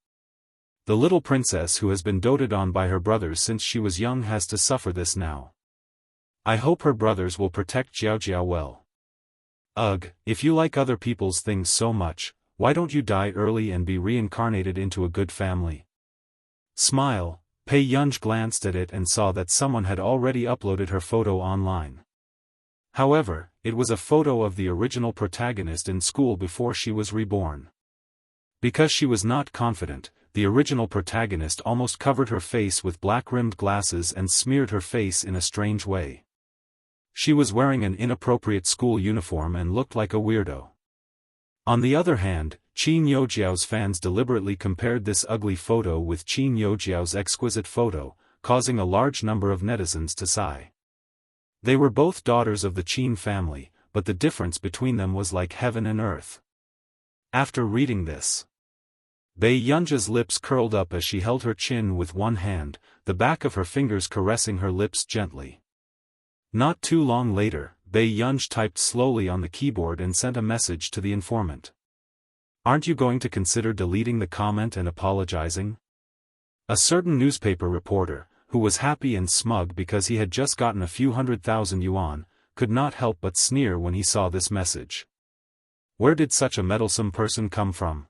The little princess who has been doted on by her brothers since she was young has to suffer this now. I hope her brothers will protect Jiaojiao well. Ugh, if you like other people's things so much, why don't you die early and be reincarnated into a good family? Smile. Bei Yunj glanced at it and saw that someone had already uploaded her photo online. However, it was a photo of the original protagonist in school before she was reborn. Because she was not confident, the original protagonist almost covered her face with black-rimmed glasses and smeared her face in a strange way. She was wearing an inappropriate school uniform and looked like a weirdo. On the other hand, Qin Youjiao's fans deliberately compared this ugly photo with Qin Youjiao's exquisite photo, causing a large number of netizens to sigh. They were both daughters of the Qin family, but the difference between them was like heaven and earth. After reading this, Bei Yunja's lips curled up as she held her chin with one hand, the back of her fingers caressing her lips gently. Not too long later, Bei Yunj typed slowly on the keyboard and sent a message to the informant. "Aren't you going to consider deleting the comment and apologizing?" A certain newspaper reporter, who was happy and smug because he had just gotten a few 100,000 yuan, could not help but sneer when he saw this message. Where did such a meddlesome person come from?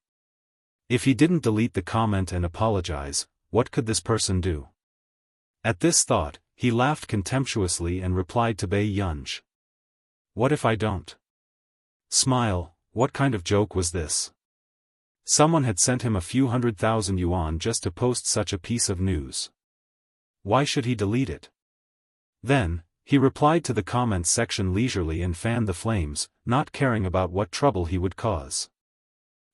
If he didn't delete the comment and apologize, what could this person do? At this thought, he laughed contemptuously and replied to Bei Yunj. "What if I don't?" Smile, what kind of joke was this? Someone had sent him a few 100,000 yuan just to post such a piece of news. Why should he delete it? Then, he replied to the comments section leisurely and fanned the flames, not caring about what trouble he would cause.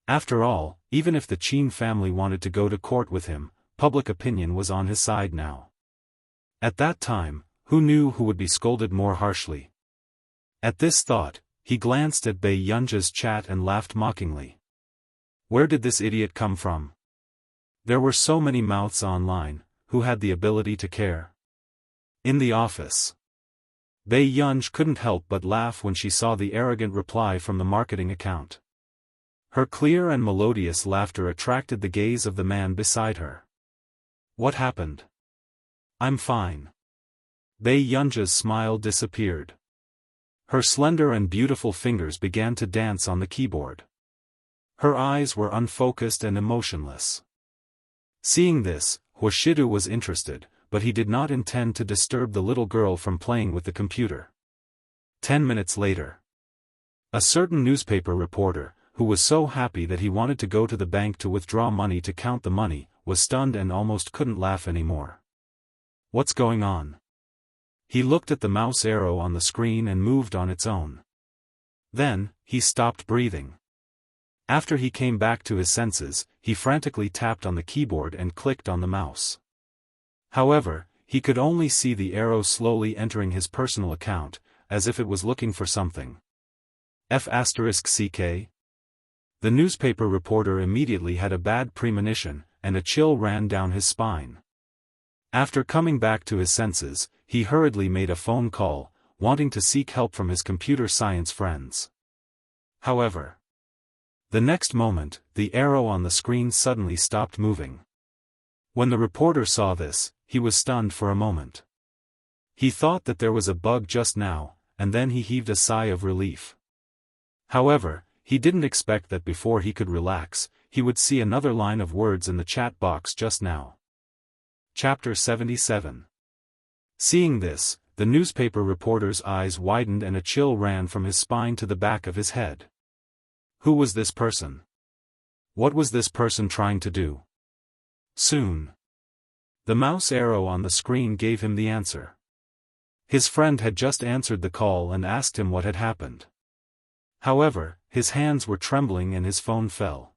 After all, even if the Qin family wanted to go to court with him, public opinion was on his side now. At that time, who knew who would be scolded more harshly? At this thought, he glanced at Bei Yunja's chat and laughed mockingly. Where did this idiot come from? There were so many mouths online, who had the ability to care? In the office, Bei Yunj couldn't help but laugh when she saw the arrogant reply from the marketing account. Her clear and melodious laughter attracted the gaze of the man beside her. What happened? I'm fine. Bei Yunja's smile disappeared. Her slender and beautiful fingers began to dance on the keyboard. Her eyes were unfocused and emotionless. Seeing this, Huashidu was interested, but he did not intend to disturb the little girl from playing with the computer. 10 minutes later, a certain newspaper reporter, who was so happy that he wanted to go to the bank to withdraw money to count the money, was stunned and almost couldn't laugh anymore. What's going on? He looked at the mouse arrow on the screen and moved on its own. Then, he stopped breathing. After he came back to his senses, he frantically tapped on the keyboard and clicked on the mouse. However, he could only see the arrow slowly entering his personal account, as if it was looking for something. F***ck? The newspaper reporter immediately had a bad premonition, and a chill ran down his spine. After coming back to his senses, he hurriedly made a phone call, wanting to seek help from his computer science friends. However, the next moment, the arrow on the screen suddenly stopped moving. When the reporter saw this, he was stunned for a moment. He thought that there was a bug just now, and then he heaved a sigh of relief. However, he didn't expect that before he could relax, he would see another line of words in the chat box just now. Chapter 77. Seeing this, the newspaper reporter's eyes widened and a chill ran from his spine to the back of his head. Who was this person? What was this person trying to do? Soon, the mouse arrow on the screen gave him the answer. His friend had just answered the call and asked him what had happened. However, his hands were trembling and his phone fell.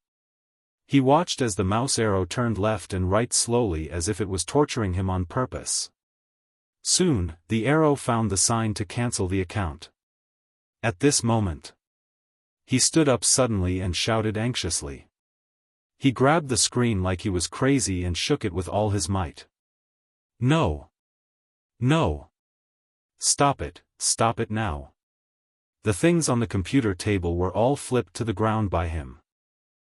He watched as the mouse arrow turned left and right slowly as if it was torturing him on purpose. Soon, the arrow found the sign to cancel the account. At this moment, he stood up suddenly and shouted anxiously. He grabbed the screen like he was crazy and shook it with all his might. No! No! Stop it now. The things on the computer table were all flipped to the ground by him.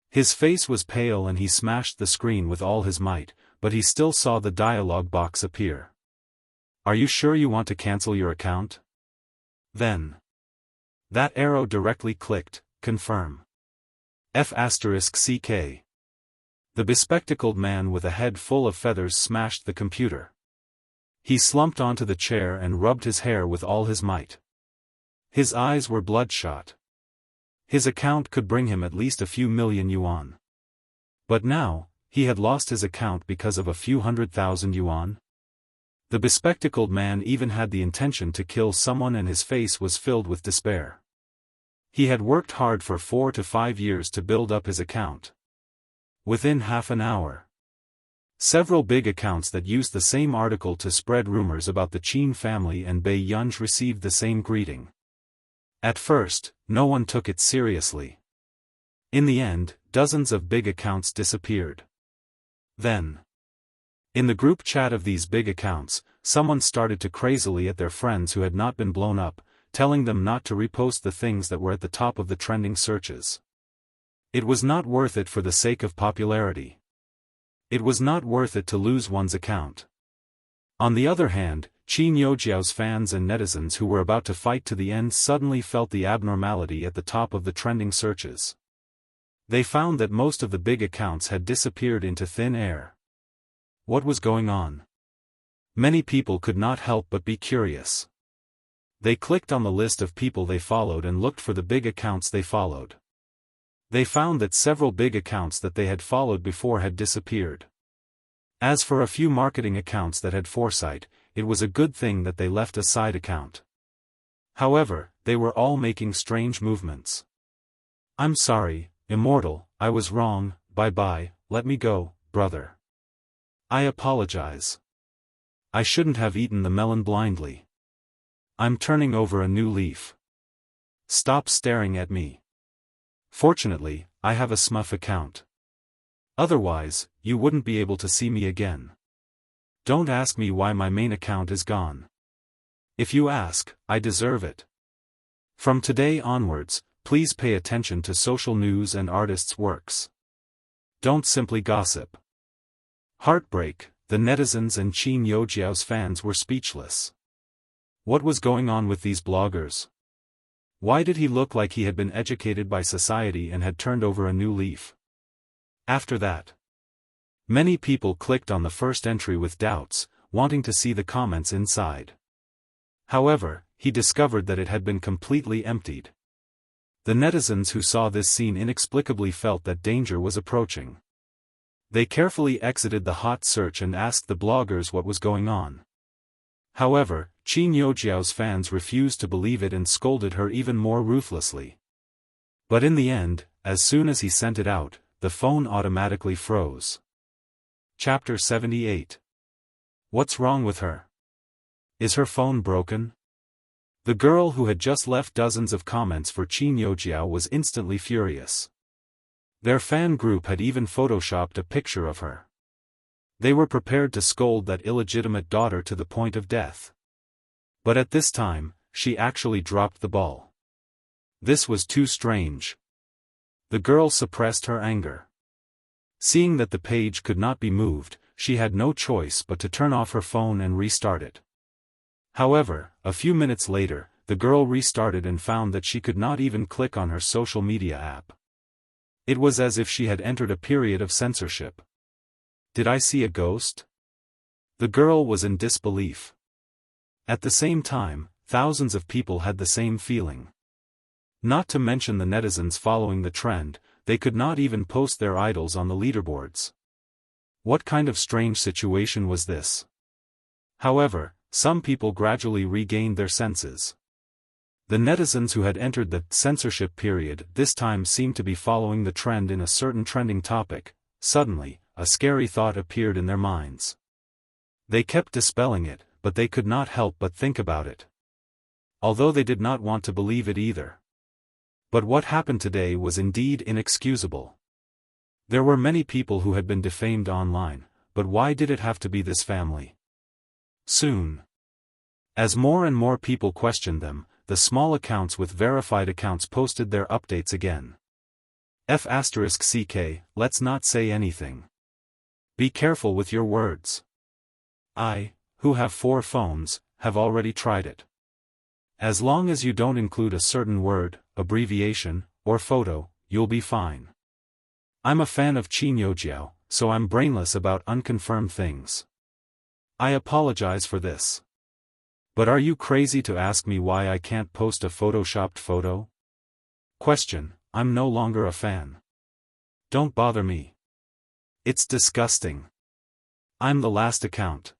His face was pale and he smashed the screen with all his might, but he still saw the dialog box appear. Are you sure you want to cancel your account? Then, that arrow directly clicked, confirm. F***ck. The bespectacled man with a head full of feathers smashed the computer. He slumped onto the chair and rubbed his hair with all his might. His eyes were bloodshot. His account could bring him at least a few million yuan. But now, he had lost his account because of a few 100,000 yuan? The bespectacled man even had the intention to kill someone and his face was filled with despair. He had worked hard for 4 to 5 years to build up his account. Within half an hour, Several big accounts that used the same article to spread rumors about the Qin family and Bei Yunj received the same greeting. At first, no one took it seriously. In the end, dozens of big accounts disappeared. Then, in the group chat of these big accounts, someone started to crazily at their friends who had not been blown up, telling them not to repost the things that were at the top of the trending searches. It was not worth it for the sake of popularity. It was not worth it to lose one's account. On the other hand, Qin Youjiao's fans and netizens who were about to fight to the end suddenly felt the abnormality at the top of the trending searches. They found that most of the big accounts had disappeared into thin air. What was going on? Many people could not help but be curious. They clicked on the list of people they followed and looked for the big accounts they followed. They found that several big accounts that they had followed before had disappeared. As for a few marketing accounts that had foresight, it was a good thing that they left a side account. However, they were all making strange movements. "I'm sorry, Immortal, I was wrong, bye-bye, let me go, brother. I apologize. I shouldn't have eaten the melon blindly. I'm turning over a new leaf. Stop staring at me. Fortunately, I have a SMUF account. Otherwise, you wouldn't be able to see me again. Don't ask me why my main account is gone. If you ask, I deserve it. From today onwards, please pay attention to social news and artists' works. Don't simply gossip." Heartbreak, the netizens and Qin Youjiao's fans were speechless. What was going on with these bloggers? Why did he look like he had been educated by society and had turned over a new leaf? After that, many people clicked on the first entry with doubts, wanting to see the comments inside. However, he discovered that it had been completely emptied. The netizens who saw this scene inexplicably felt that danger was approaching. They carefully exited the hot search and asked the bloggers what was going on. However, Qin Youjiao's fans refused to believe it and scolded her even more ruthlessly. But in the end, as soon as he sent it out, the phone automatically froze. Chapter 78. What's wrong with her? Is her phone broken? The girl who had just left dozens of comments for Qin Youjiao was instantly furious. Their fan group had even photoshopped a picture of her. They were prepared to scold that illegitimate daughter to the point of death. But at this time, she actually dropped the ball. This was too strange. The girl suppressed her anger. Seeing that the page could not be moved, she had no choice but to turn off her phone and restart it. However, a few minutes later, the girl restarted and found that she could not even click on her social media app. It was as if she had entered a period of censorship. Did I see a ghost? The girl was in disbelief. At the same time, thousands of people had the same feeling. Not to mention the netizens following the trend, they could not even post their idols on the leaderboards. What kind of strange situation was this? However, some people gradually regained their senses. The netizens who had entered the censorship period this time seemed to be following the trend in a certain trending topic. Suddenly, a scary thought appeared in their minds. They kept dispelling it, but they could not help but think about it. Although they did not want to believe it either. But what happened today was indeed inexcusable. There were many people who had been defamed online, but why did it have to be this family? Soon, as more and more people questioned them, the small accounts with verified accounts posted their updates again. F***ck, let's not say anything. Be careful with your words. I, who have 4 phones, have already tried it. As long as you don't include a certain word, abbreviation, or photo, you'll be fine. I'm a fan of Qin Youjiao, so I'm brainless about unconfirmed things. I apologize for this. But are you crazy to ask me why I can't post a photoshopped photo? Question, I'm no longer a fan. Don't bother me. It's disgusting. I'm the last account.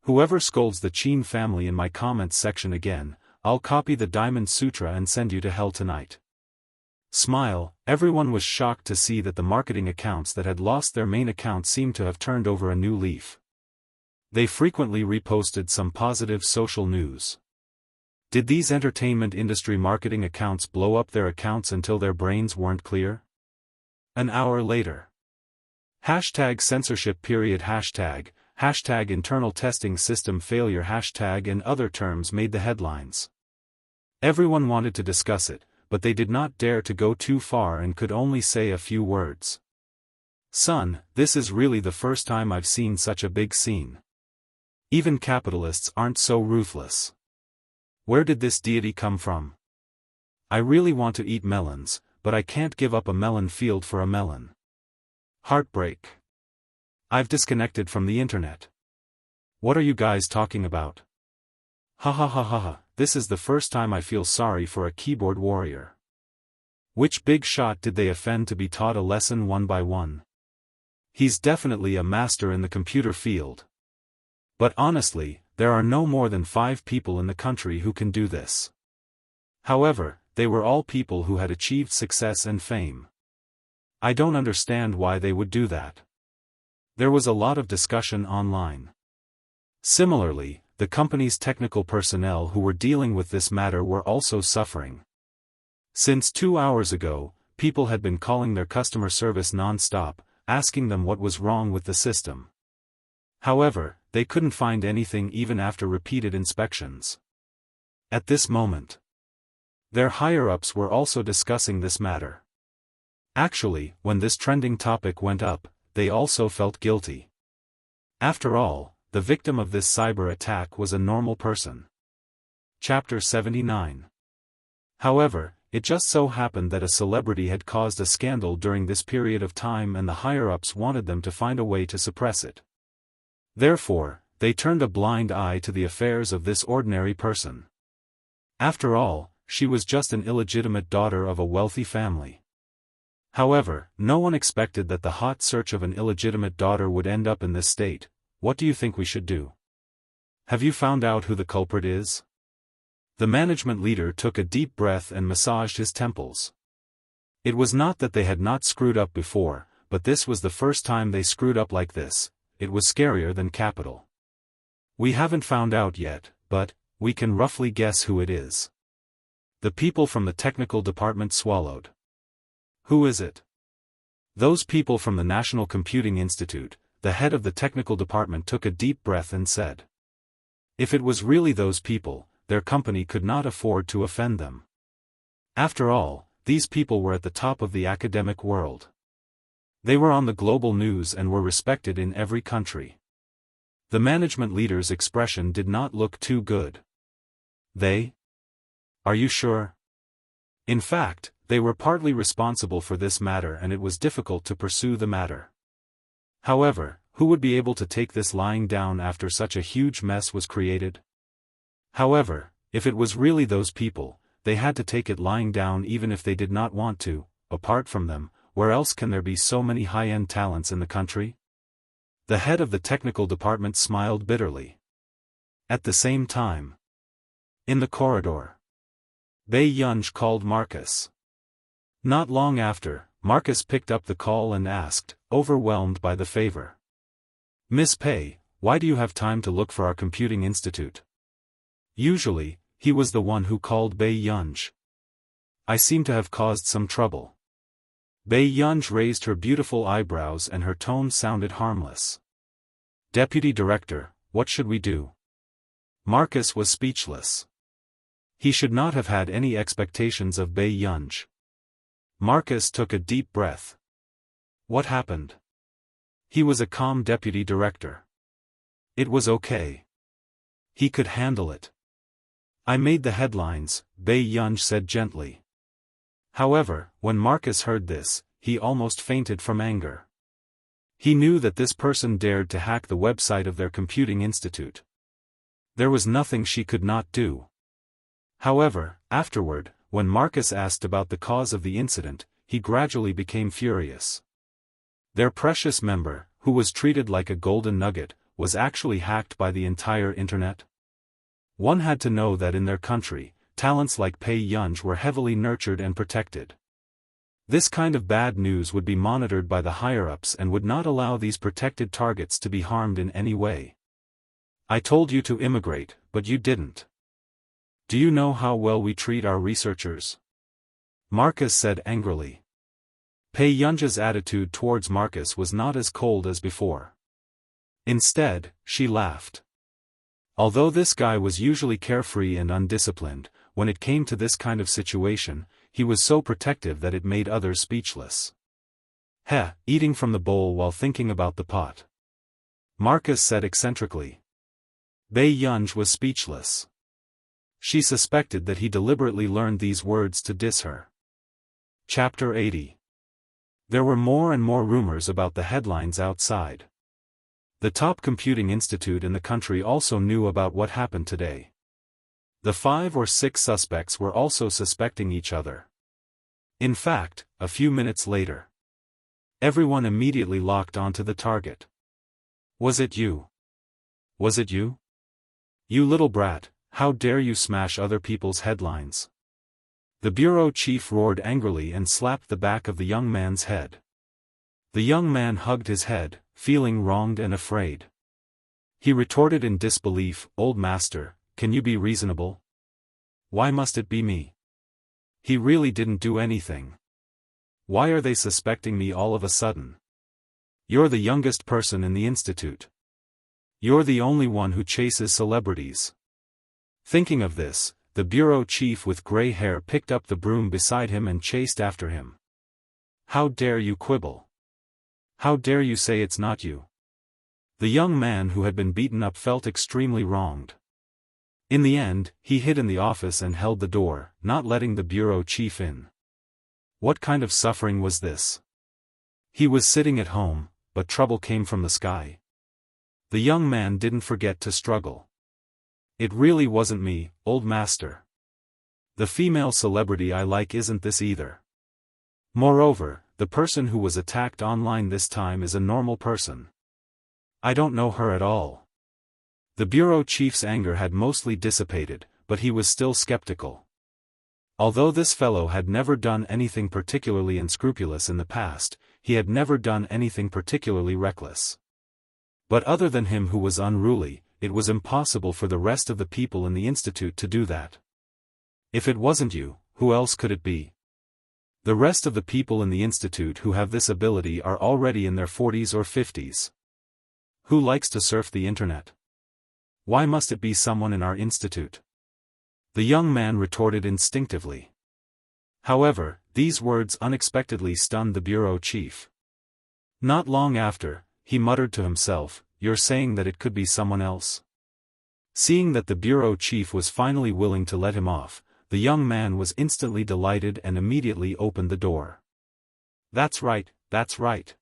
Whoever scolds the Qin family in my comments section again, I'll copy the Diamond Sutra and send you to hell tonight. Smile, everyone was shocked to see that the marketing accounts that had lost their main account seemed to have turned over a new leaf. They frequently reposted some positive social news. Did these entertainment industry marketing accounts blow up their accounts until their brains weren't clear? An hour later. #censorship period #, internal testing system failure #, and other terms made the headlines. Everyone wanted to discuss it, but they did not dare to go too far and could only say a few words. Son, this is really the first time I've seen such a big scene. Even capitalists aren't so ruthless. Where did this deity come from? I really want to eat melons, but I can't give up a melon field for a melon. Heartbreak. I've disconnected from the internet. What are you guys talking about? Ha ha ha ha ha, this is the first time I feel sorry for a keyboard warrior. Which big shot did they offend to be taught a lesson one by one? He's definitely a master in the computer field. But honestly, there are no more than 5 people in the country who can do this. However, they were all people who had achieved success and fame. I don't understand why they would do that. There was a lot of discussion online. Similarly, the company's technical personnel who were dealing with this matter were also suffering. Since 2 hours ago, people had been calling their customer service non-stop, asking them what was wrong with the system. However, they couldn't find anything even after repeated inspections. At this moment, their higher-ups were also discussing this matter. Actually, when this trending topic went up, they also felt guilty. After all, the victim of this cyber attack was a normal person. Chapter 79. However, it just so happened that a celebrity had caused a scandal during this period of time and the higher-ups wanted them to find a way to suppress it. Therefore, they turned a blind eye to the affairs of this ordinary person. After all, she was just an illegitimate daughter of a wealthy family. However, no one expected that the hot search of an illegitimate daughter would end up in this state. What do you think we should do? Have you found out who the culprit is? The management leader took a deep breath and massaged his temples. It was not that they had not screwed up before, but this was the first time they screwed up like this. It was scarier than capital. We haven't found out yet, but we can roughly guess who it is. The people from the technical department swallowed. Who is it? Those people from the National Computing Institute. The head of the technical department took a deep breath and said. If it was really those people, their company could not afford to offend them. After all, these people were at the top of the academic world. They were on the global news and were respected in every country. The management leader's expression did not look too good. They? Are you sure? In fact, they were partly responsible for this matter and it was difficult to pursue the matter. However, who would be able to take this lying down after such a huge mess was created? However, if it was really those people, they had to take it lying down even if they did not want to. Apart from them, where else can there be so many high-end talents in the country? The head of the technical department smiled bitterly. At the same time, in the corridor, Bei Yunj called Marcus. Not long after, Marcus picked up the call and asked, overwhelmed by the favor. Miss Pei, why do you have time to look for our computing institute? Usually, he was the one who called Bei Yunj. I seem to have caused some trouble. Bei Yunj raised her beautiful eyebrows and her tone sounded harmless. Deputy Director, what should we do? Marcus was speechless. He should not have had any expectations of Bei Yunj. Marcus took a deep breath. What happened? He was a calm deputy director. It was okay. He could handle it. I made the headlines, Bei Yunj said gently. However, when Marcus heard this, he almost fainted from anger. He knew that this person dared to hack the website of their computing institute. There was nothing she could not do. However, afterward, when Marcus asked about the cause of the incident, he gradually became furious. Their precious member, who was treated like a golden nugget, was actually hacked by the entire internet. One had to know that in their country, talents like Bei Yunj were heavily nurtured and protected. This kind of bad news would be monitored by the higher-ups and would not allow these protected targets to be harmed in any way. I told you to immigrate, but you didn't. Do you know how well we treat our researchers? Marcus said angrily. Pei Yunja's attitude towards Marcus was not as cold as before. Instead, she laughed. Although this guy was usually carefree and undisciplined, when it came to this kind of situation, he was so protective that it made others speechless. Heh, eating from the bowl while thinking about the pot. Marcus said eccentrically. Pei Yunja was speechless. She suspected that he deliberately learned these words to diss her. Chapter 80. There were more and more rumors about the headlines outside. The top computing institute in the country also knew about what happened today. The 5 or 6 suspects were also suspecting each other. In fact, a few minutes later, everyone immediately locked onto the target. Was it you? Was it you? You little brat, how dare you smash other people's headlines? The bureau chief roared angrily and slapped the back of the young man's head. The young man hugged his head, feeling wronged and afraid. He retorted in disbelief, "Old master, can you be reasonable? Why must it be me? He really didn't do anything. Why are they suspecting me all of a sudden? You're the youngest person in the institute. You're the only one who chases celebrities." Thinking of this, the bureau chief with gray hair picked up the broom beside him and chased after him. How dare you quibble? How dare you say it's not you? The young man who had been beaten up felt extremely wronged. In the end, he hid in the office and held the door, not letting the bureau chief in. What kind of suffering was this? He was sitting at home, but trouble came from the sky. The young man didn't forget to struggle. It really wasn't me, old master. The female celebrity I like isn't this either. Moreover, the person who was attacked online this time is a normal person. I don't know her at all. The bureau chief's anger had mostly dissipated, but he was still skeptical. Although this fellow had never done anything particularly unscrupulous in the past, he had never done anything particularly reckless. But other than him who was unruly, it was impossible for the rest of the people in the institute to do that. If it wasn't you, who else could it be? The rest of the people in the institute who have this ability are already in their 40s or 50s. Who likes to surf the internet? Why must it be someone in our institute? The young man retorted instinctively. However, these words unexpectedly stunned the bureau chief. Not long after, he muttered to himself, "You're saying that it could be someone else?" Seeing that the bureau chief was finally willing to let him off, the young man was instantly delighted and immediately opened the door. That's right, that's right.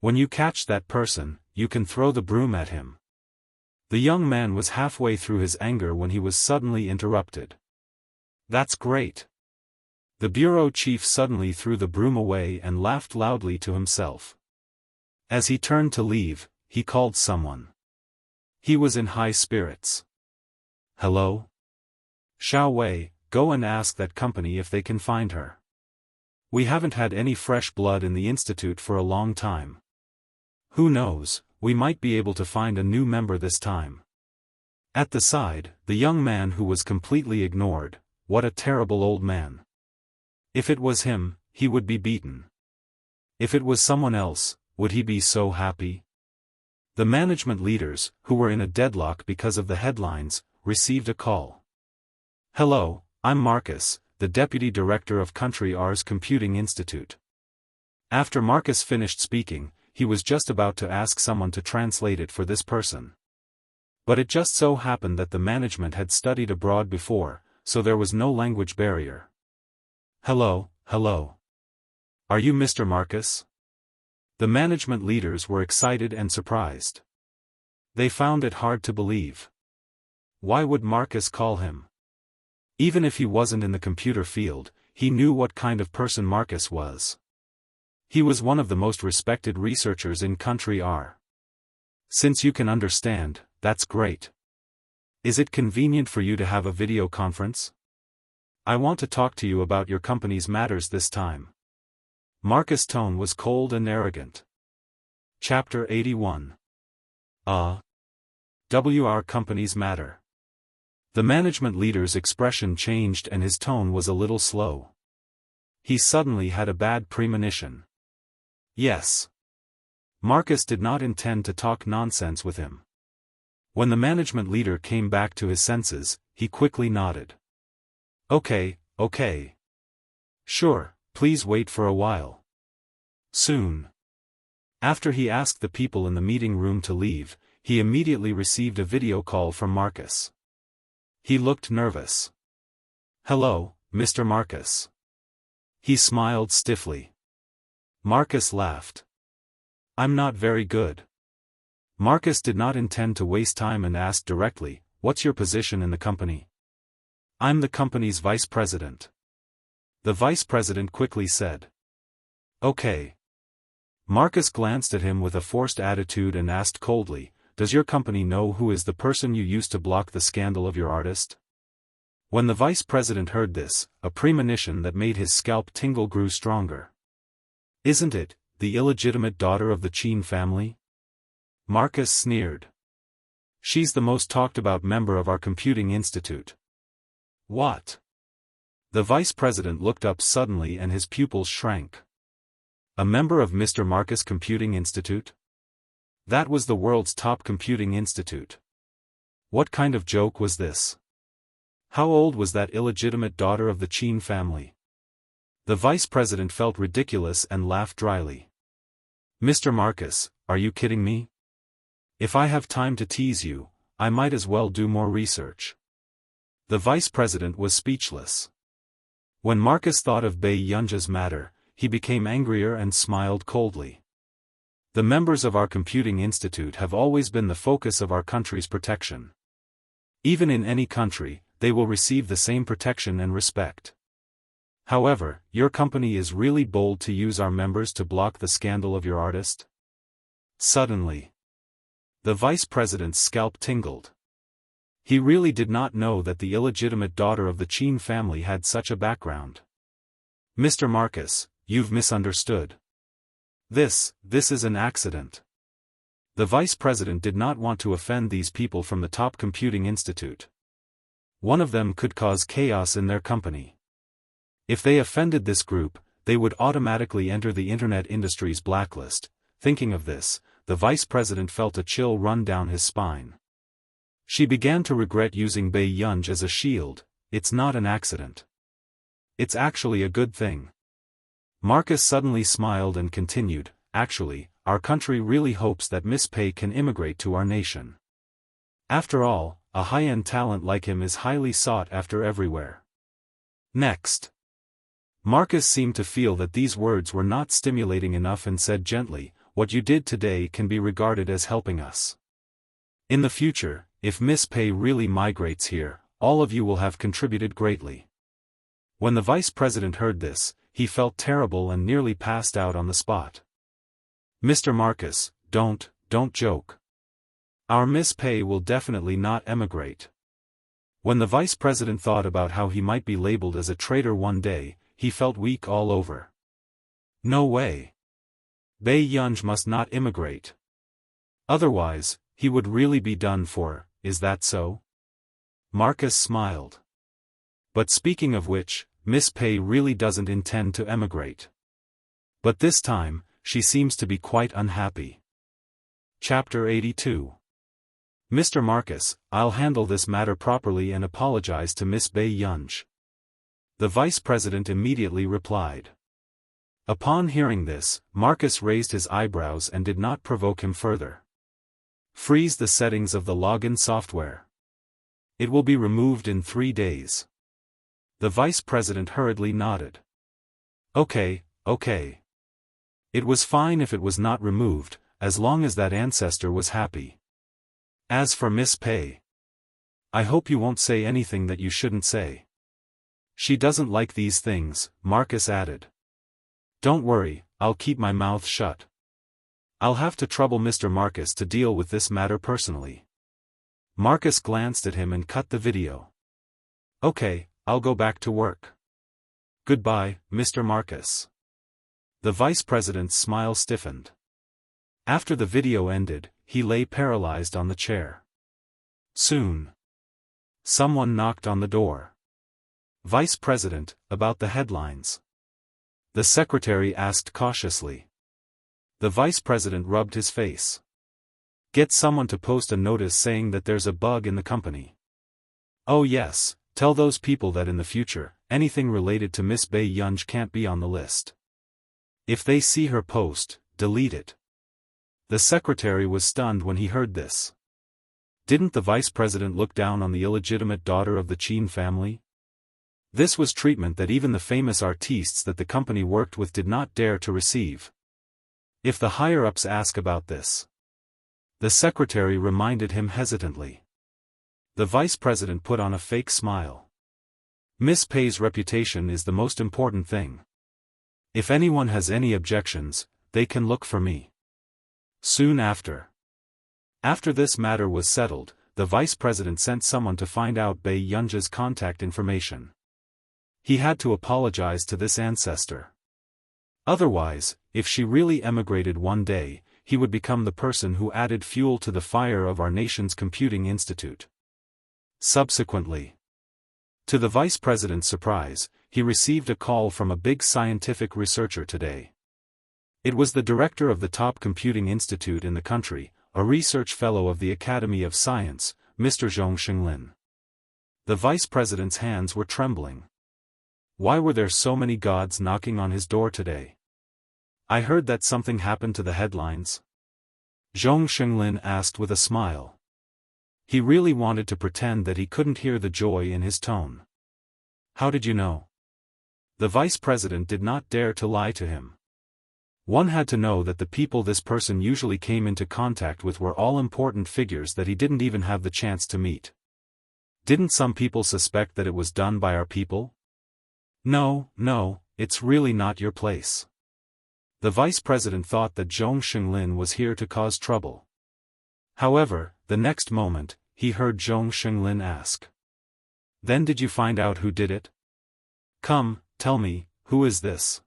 When you catch that person, you can throw the broom at him." The young man was halfway through his anger when he was suddenly interrupted. "That's great." The bureau chief suddenly threw the broom away and laughed loudly to himself. As he turned to leave, he called someone. He was in high spirits. "Hello? Xiao Wei, go and ask that company if they can find her. We haven't had any fresh blood in the institute for a long time. Who knows, we might be able to find a new member this time." At the side, the young man who was completely ignored. What a terrible old man. If it was him, he would be beaten. If it was someone else, would he be so happy? The management leaders, who were in a deadlock because of the headlines, received a call. "Hello, I'm Marcus, the deputy director of Country R's Computing Institute." After Marcus finished speaking, he was just about to ask someone to translate it for this person. But it just so happened that the management had studied abroad before, so there was no language barrier. "Hello, hello. Are you Mr. Marcus?" The management leaders were excited and surprised. They found it hard to believe. Why would Marcus call him? Even if he wasn't in the computer field, he knew what kind of person Marcus was. He was one of the most respected researchers in Country R. "Since you can understand, that's great. Is it convenient for you to have a video conference? I want to talk to you about your company's matters this time." Marcus' tone was cold and arrogant. Chapter 81. WR Companies Matter. The management leader's expression changed and his tone was a little slow. He suddenly had a bad premonition. Yes. Marcus did not intend to talk nonsense with him. When the management leader came back to his senses, he quickly nodded. Okay. Sure, please wait for a while. Soon. After he asked the people in the meeting room to leave, he immediately received a video call from Marcus. He looked nervous. Hello, Mr. Marcus. He smiled stiffly. Marcus laughed. I'm not very good. Marcus did not intend to waste time and asked directly, what's your position in the company? I'm the company's vice president. The vice president quickly said. Okay. Marcus glanced at him with a forced attitude and asked coldly, does your company know who is the person you used to block the scandal of your artist? When the vice president heard this, a premonition that made his scalp tingle grew stronger. Isn't it, the illegitimate daughter of the Qin family? Marcus sneered. She's the most talked about member of our computing institute. What? The vice president looked up suddenly and his pupils shrank. A member of Mr. Marcus' Computing Institute? That was the world's top computing institute. What kind of joke was this? How old was that illegitimate daughter of the Qin family? The vice president felt ridiculous and laughed dryly. Mr. Marcus, are you kidding me? If I have time to tease you, I might as well do more research. The vice president was speechless. When Marcus thought of Bei Yunja's matter, he became angrier and smiled coldly. The members of our computing institute have always been the focus of our country's protection. Even in any country, they will receive the same protection and respect. However, your company is really bold to use our members to block the scandal of your artist? Suddenly, the vice president's scalp tingled. He really did not know that the illegitimate daughter of the Qin family had such a background. Mr. Marcus, you've misunderstood. This is an accident. The vice president did not want to offend these people from the top computing institute. One of them could cause chaos in their company. If they offended this group, they would automatically enter the internet industry's blacklist. Thinking of this, the vice president felt a chill run down his spine. She began to regret using Bei Yunj as a shield. It's not an accident. It's actually a good thing. Marcus suddenly smiled and continued, actually, our country really hopes that Miss Pei can immigrate to our nation. After all, a high-end talent like him is highly sought after everywhere. Next. Marcus seemed to feel that these words were not stimulating enough and said gently, what you did today can be regarded as helping us. In the future, if Miss Pei really migrates here, all of you will have contributed greatly. When the vice president heard this, he felt terrible and nearly passed out on the spot. Mr. Marcus, don't joke. Our Miss Pei will definitely not emigrate. When the vice president thought about how he might be labeled as a traitor one day, he felt weak all over. No way. Bei Yunj must not immigrate. Otherwise, he would really be done for, is that so? Marcus smiled. But speaking of which, Miss Pei really doesn't intend to emigrate. But this time, she seems to be quite unhappy. Chapter 82. Mr. Marcus, I'll handle this matter properly and apologize to Miss Bei Yunj. The vice president immediately replied. Upon hearing this, Marcus raised his eyebrows and did not provoke him further. Freeze the settings of the login software. It will be removed in 3 days. The vice president hurriedly nodded. Okay. It was fine if it was not removed, as long as that ancestor was happy. As for Miss Pei, I hope you won't say anything that you shouldn't say. She doesn't like these things, Marcus added. Don't worry, I'll keep my mouth shut. I'll have to trouble Mr. Marcus to deal with this matter personally. Marcus glanced at him and cut the video. Okay, I'll go back to work. Goodbye, Mr. Marcus. The vice president's smile stiffened. After the video ended, he lay paralyzed on the chair. Soon, someone knocked on the door. Vice President, about the headlines. The secretary asked cautiously. The vice president rubbed his face. Get someone to post a notice saying that there's a bug in the company. Oh yes, tell those people that in the future, anything related to Miss Bei Yunj can't be on the list. If they see her post, delete it. The secretary was stunned when he heard this. Didn't the vice president look down on the illegitimate daughter of the Qin family? This was treatment that even the famous artistes that the company worked with did not dare to receive. If the higher-ups ask about this. The secretary reminded him hesitantly. The vice president put on a fake smile. Miss Pei's reputation is the most important thing. If anyone has any objections, they can look for me. Soon after. After this matter was settled, the vice president sent someone to find out Bei Yunj's contact information. He had to apologize to this ancestor. Otherwise, if she really emigrated one day, he would become the person who added fuel to the fire of our nation's computing institute. Subsequently, to the vice president's surprise, he received a call from a big scientific researcher today. It was the director of the top computing institute in the country, a research fellow of the Academy of Science, Mr. Zhong Xinglin. The vice president's hands were trembling. Why were there so many gods knocking on his door today? I heard that something happened to the headlines. Zhong Xinglin asked with a smile. He really wanted to pretend that he couldn't hear the joy in his tone. How did you know? The vice president did not dare to lie to him. One had to know that the people this person usually came into contact with were all important figures that he didn't even have the chance to meet. Didn't some people suspect that it was done by our people? No, it's really not your place. The vice president thought that Zhong Xinglin was here to cause trouble. However, the next moment, he heard Zhong Xinglin ask. Then did you find out who did it? Come, tell me, who is this?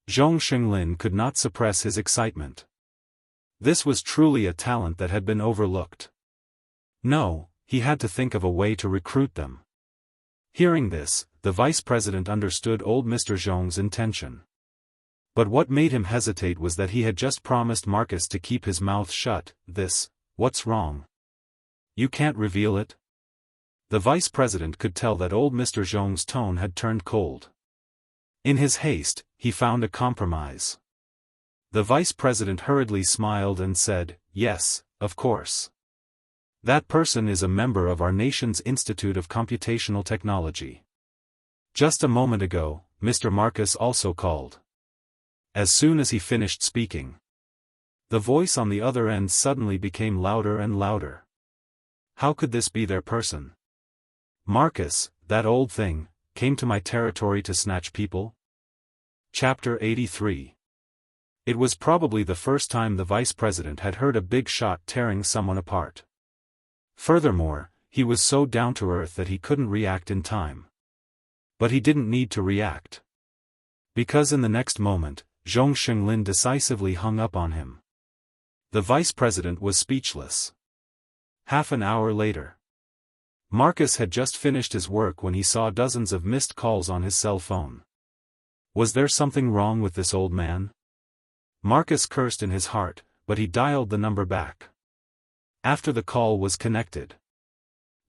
Zhong Xinglin could not suppress his excitement. This was truly a talent that had been overlooked. No, he had to think of a way to recruit them. Hearing this, the vice president understood old Mr. Zhong's intention. But what made him hesitate was that he had just promised Marcus to keep his mouth shut. What's wrong? You can't reveal it? The vice president could tell that old Mr. Zhong's tone had turned cold. In his haste, he found a compromise. The vice president hurriedly smiled and said, Yes, of course. That person is a member of our nation's Institute of Computational Technology. Just a moment ago, Mr. Marcus also called. As soon as he finished speaking, the voice on the other end suddenly became louder and louder. How could this be their person? Marcus, that old thing, came to my territory to snatch people? Chapter 83. It was probably the first time the vice president had heard a big shot tearing someone apart. Furthermore, he was so down to earth that he couldn't react in time. But he didn't need to react. Because in the next moment, Zhong Xinglin decisively hung up on him. The vice president was speechless. Half an hour later, Marcus had just finished his work when he saw dozens of missed calls on his cell phone. Was there something wrong with this old man? Marcus cursed in his heart, but he dialed the number back. After the call was connected,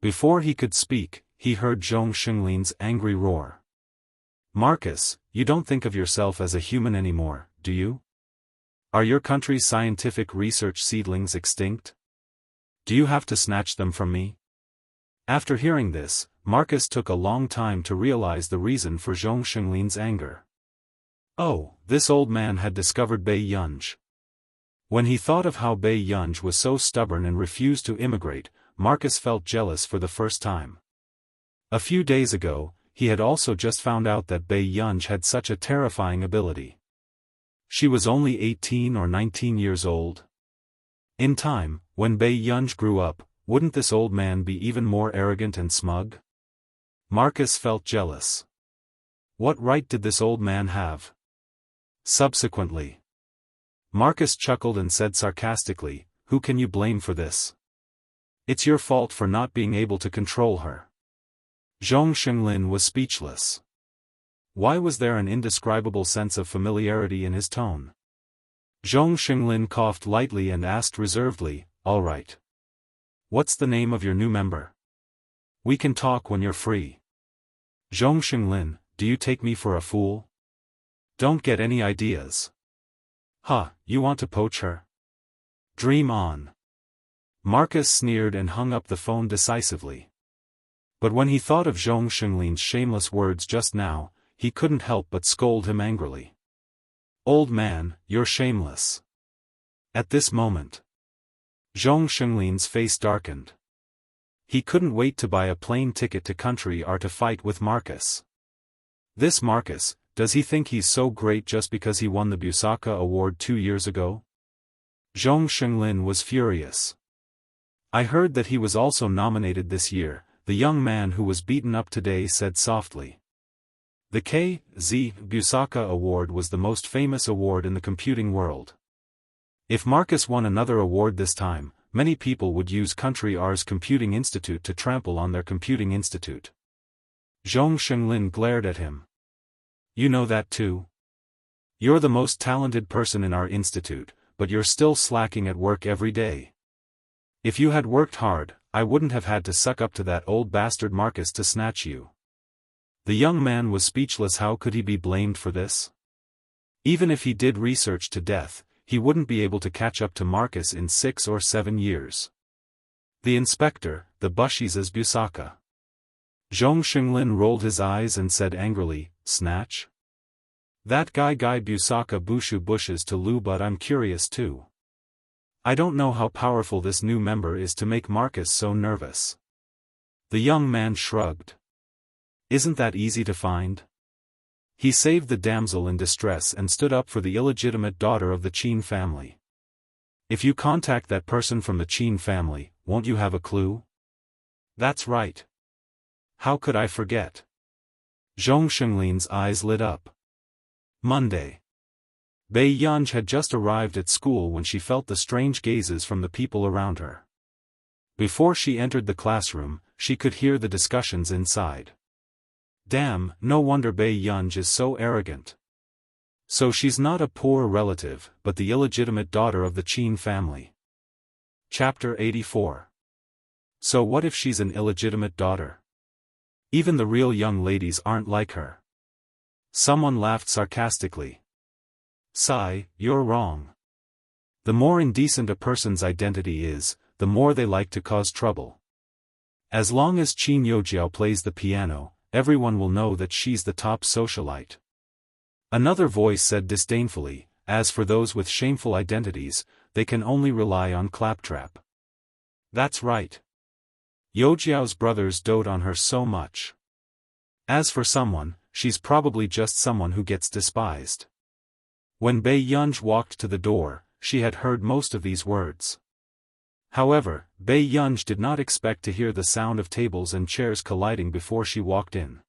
before he could speak, he heard Zhong Xinglin's angry roar. Marcus, you don't think of yourself as a human anymore, do you? Are your country's scientific research seedlings extinct? Do you have to snatch them from me? After hearing this, Marcus took a long time to realize the reason for Zhong Xinglin's anger. Oh, this old man had discovered Bei Yunj. When he thought of how Bei Yunj was so stubborn and refused to immigrate, Marcus felt jealous for the first time. A few days ago, he had also just found out that Bei Yunj had such a terrifying ability. She was only 18 or 19 years old. In time, when Bei Yunj grew up, wouldn't this old man be even more arrogant and smug? Marcus felt jealous. What right did this old man have? Subsequently, Marcus chuckled and said sarcastically, "Who can you blame for this? It's your fault for not being able to control her." Zhong Xinglin was speechless. Why was there an indescribable sense of familiarity in his tone? Zhong Xinglin coughed lightly and asked reservedly, "All right. What's the name of your new member? We can talk when you're free." "Zhong Xinglin, do you take me for a fool? Don't get any ideas. Huh, you want to poach her? Dream on." Marcus sneered and hung up the phone decisively. But when he thought of Zhong Xinglin's shameless words just now, he couldn't help but scold him angrily. "Old man, you're shameless." At this moment, Zhong Xinglin's face darkened. He couldn't wait to buy a plane ticket to country or to fight with Marcus. This Marcus, does he think he's so great just because he won the Busaka Award 2 years ago? Zhong Xinglin was furious. "I heard that he was also nominated this year," the young man who was beaten up today said softly. The K.Z. Busaka Award was the most famous award in the computing world. If Marcus won another award this time, many people would use Country R's Computing Institute to trample on their Computing Institute. Zhong Xinglin glared at him. "You know that too? You're the most talented person in our institute, but you're still slacking at work every day. If you had worked hard, I wouldn't have had to suck up to that old bastard Marcus to snatch you." The young man was speechless. How could he be blamed for this? Even if he did research to death, he wouldn't be able to catch up to Marcus in 6 or 7 years. The inspector, the Bushiza's Busaka. Zhong Xinglin rolled his eyes and said angrily, "Snatch? That guy Busaka Bushu bushes to Lu, but I'm curious too. I don't know how powerful this new member is to make Marcus so nervous." The young man shrugged. "Isn't that easy to find?" He saved the damsel in distress and stood up for the illegitimate daughter of the Qin family. "If you contact that person from the Qin family, won't you have a clue?" "That's right. How could I forget?" Zhong Xinglin's eyes lit up. Monday. Bei Yunj had just arrived at school when she felt the strange gazes from the people around her. Before she entered the classroom, she could hear the discussions inside. Damn, no wonder Bei Yunj is so arrogant. So she's not a poor relative, but the illegitimate daughter of the Qin family. Chapter 84. So what if she's an illegitimate daughter? Even the real young ladies aren't like her. Someone laughed sarcastically. "Sai, you're wrong. The more indecent a person's identity is, the more they like to cause trouble. As long as Qin Yojiao plays the piano, everyone will know that she's the top socialite." Another voice said disdainfully, "As for those with shameful identities, they can only rely on claptrap." That's right. Yojiao's brothers dote on her so much. As for someone, she's probably just someone who gets despised. When Bei Yunj walked to the door, she had heard most of these words. However, Bei Yunj did not expect to hear the sound of tables and chairs colliding before she walked in.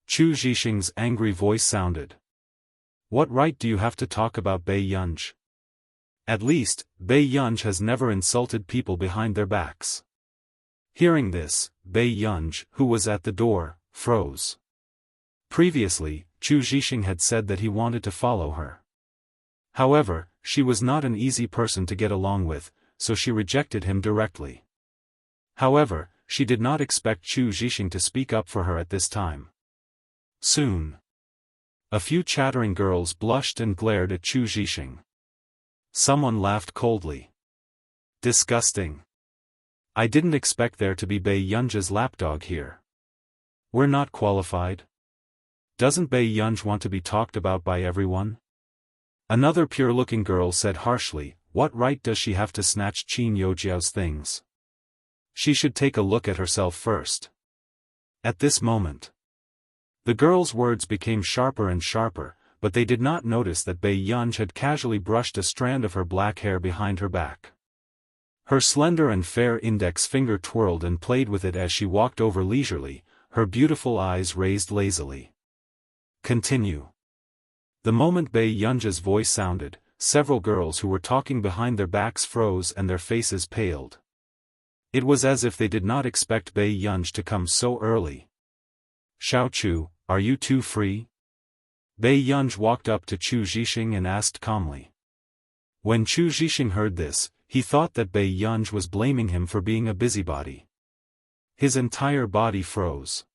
Chu Zhixing's angry voice sounded. "What right do you have to talk about Bei Yunj? At least, Bei Yunj has never insulted people behind their backs." Hearing this, Bei Yunj, who was at the door, froze. Previously, Chu Zhixing had said that he wanted to follow her. However, she was not an easy person to get along with, so she rejected him directly. However, she did not expect Chu Zhixing to speak up for her at this time. Soon, a few chattering girls blushed and glared at Chu Zhixing. Someone laughed coldly. "Disgusting. I didn't expect there to be Bei Yunj's lapdog here. We're not qualified. Doesn't Bei Yunj want to be talked about by everyone?" Another pure-looking girl said harshly, "What right does she have to snatch Qin Yojiao's things? She should take a look at herself first." At this moment, the girl's words became sharper and sharper, but they did not notice that Bei Yunj had casually brushed a strand of her black hair behind her back. Her slender and fair index finger twirled and played with it as she walked over leisurely, her beautiful eyes raised lazily. "Continue." The moment Bei Yunji's voice sounded, several girls who were talking behind their backs froze and their faces paled. It was as if they did not expect Bei Yunji to come so early. "Xiao Chu, are you too free?" Bei Yunji walked up to Chu Zhixing and asked calmly. When Chu Zhixing heard this, he thought that Bei Yunji was blaming him for being a busybody. His entire body froze.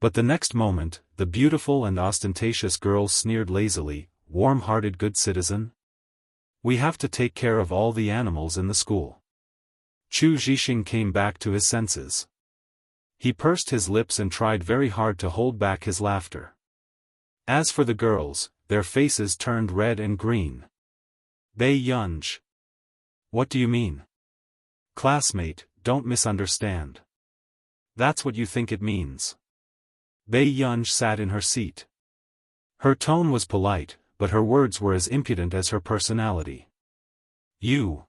But the next moment, the beautiful and ostentatious girl sneered lazily, "Warm-hearted good citizen? We have to take care of all the animals in the school." Chu Zhixing came back to his senses. He pursed his lips and tried very hard to hold back his laughter. As for the girls, their faces turned red and green. "Bei Yunji. What do you mean?" "Classmate, don't misunderstand. That's what you think it means." Bei Yunji sat in her seat. Her tone was polite, but her words were as impudent as her personality. "You."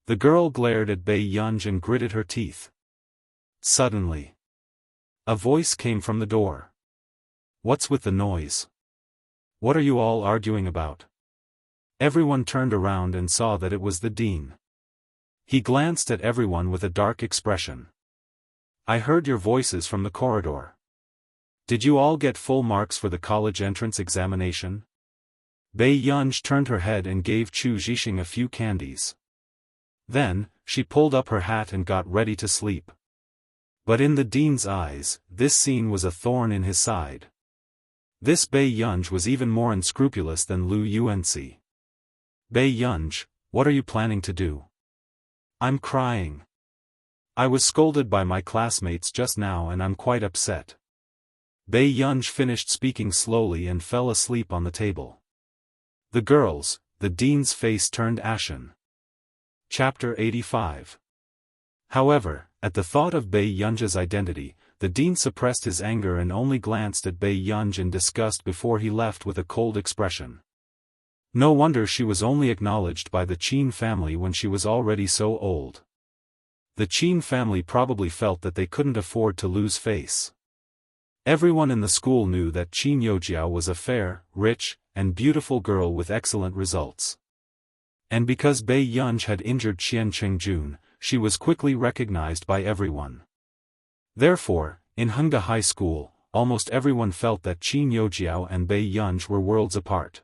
The girl glared at Bei Yunji and gritted her teeth. Suddenly, a voice came from the door. "What's with the noise? What are you all arguing about?" Everyone turned around and saw that it was the dean. He glanced at everyone with a dark expression. "I heard your voices from the corridor. Did you all get full marks for the college entrance examination?" Bei Yunji turned her head and gave Chu Zhixing a few candies. Then, she pulled up her hat and got ready to sleep. But in the dean's eyes, this scene was a thorn in his side. This Bei Yunji was even more unscrupulous than Lu Yuanci. "Bei Yunji, what are you planning to do?" "I'm crying. I was scolded by my classmates just now and I'm quite upset." Bei Yunji finished speaking slowly and fell asleep on the table. The girls, the dean's face turned ashen. Chapter 85. However, at the thought of Bei Yunji's identity, the dean suppressed his anger and only glanced at Bei Yunji in disgust before he left with a cold expression. No wonder she was only acknowledged by the Qin family when she was already so old. The Qin family probably felt that they couldn't afford to lose face. Everyone in the school knew that Qin Youjiao was a fair, rich, and beautiful girl with excellent results. And because Bei Yunji had injured Qian Chengjun, she was quickly recognized by everyone. Therefore, in Hengda High School, almost everyone felt that Qin Youjiao and Bei Yunji were worlds apart.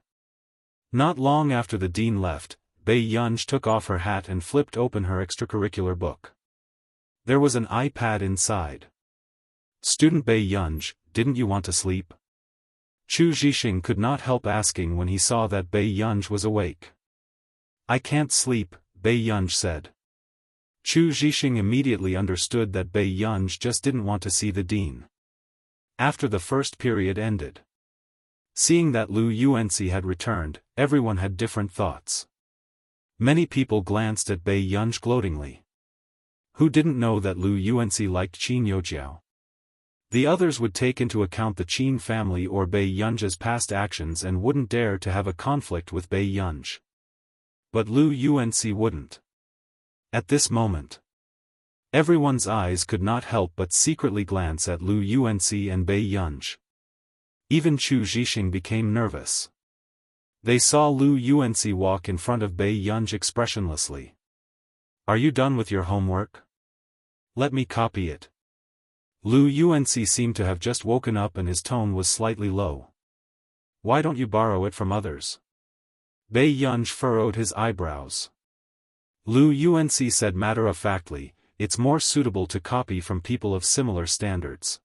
Not long after the dean left, Bei Yunji took off her hat and flipped open her extracurricular book. There was an iPad inside. "Student Bei Yunji, didn't you want to sleep?" Chu Zhixing could not help asking when he saw that Bei Yunji was awake. "I can't sleep," Bei Yunji said. Chu Zhixing immediately understood that Bei Yunji just didn't want to see the dean. After the first period ended, seeing that Lu Yuanci had returned, everyone had different thoughts. Many people glanced at Bei Yunji gloatingly. Who didn't know that Lu Yuanci liked Qin Youjiao? The others would take into account the Qin family or Bei Yunji's past actions and wouldn't dare to have a conflict with Bei Yunji. But Lu Yuanci wouldn't. At this moment, everyone's eyes could not help but secretly glance at Lu Yuanci and Bei Yunji. Even Chu Zhixing became nervous. They saw Lu Yuanci walk in front of Bei Yunji expressionlessly. "Are you done with your homework? Let me copy it." Lu Yuanci seemed to have just woken up and his tone was slightly low. "Why don't you borrow it from others?" Bei Yunji furrowed his eyebrows. Lu Yuanci said matter-of-factly, "It's more suitable to copy from people of similar standards."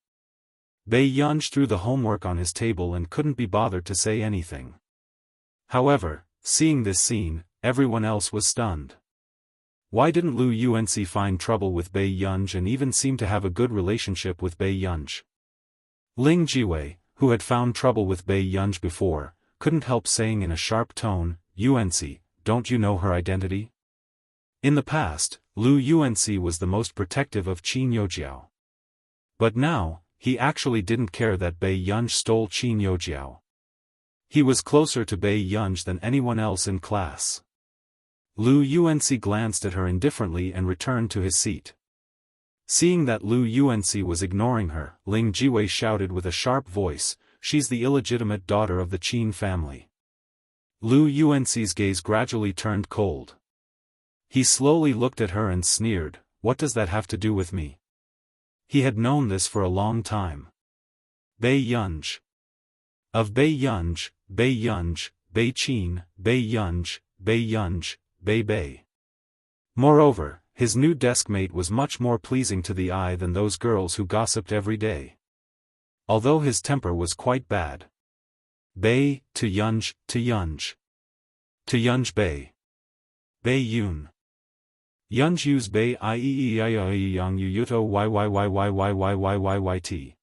Bei Yunji threw the homework on his table and couldn't be bothered to say anything. However, seeing this scene, everyone else was stunned. Why didn't Lu Yuanci find trouble with Bei Yunji and even seem to have a good relationship with Bei Yunji? Ling Jiwei, who had found trouble with Bei Yunji before, couldn't help saying in a sharp tone, "Yuanci, don't you know her identity?" In the past, Lu Yuanci was the most protective of Qin Youjiao. But now, he actually didn't care that Bei Yunji stole Qin Youjiao. He was closer to Bei Yunji than anyone else in class. Lu Yuanci glanced at her indifferently and returned to his seat. Seeing that Lu Yuanci was ignoring her, Ling Jiwei shouted with a sharp voice, she's the illegitimate daughter of the Qin family. Lu Yuanxi's gaze gradually turned cold. He slowly looked at her and sneered, "What does that have to do with me?" He had known this for a long time. Bei Yunj. Of Bei Yunj, Bei Yunj, Bei Qin, Bei Yunj, Bei Yunj, Bei Bei. Moreover, his new deskmate was much more pleasing to the eye than those girls who gossiped every day. Although his temper was quite bad. Bei, to Yunj, to Yunj. To Yunj Bei. Bei Yun. Yunj Yus Bei Ieeiyang Yuto Yyyyyyyyyyyyt.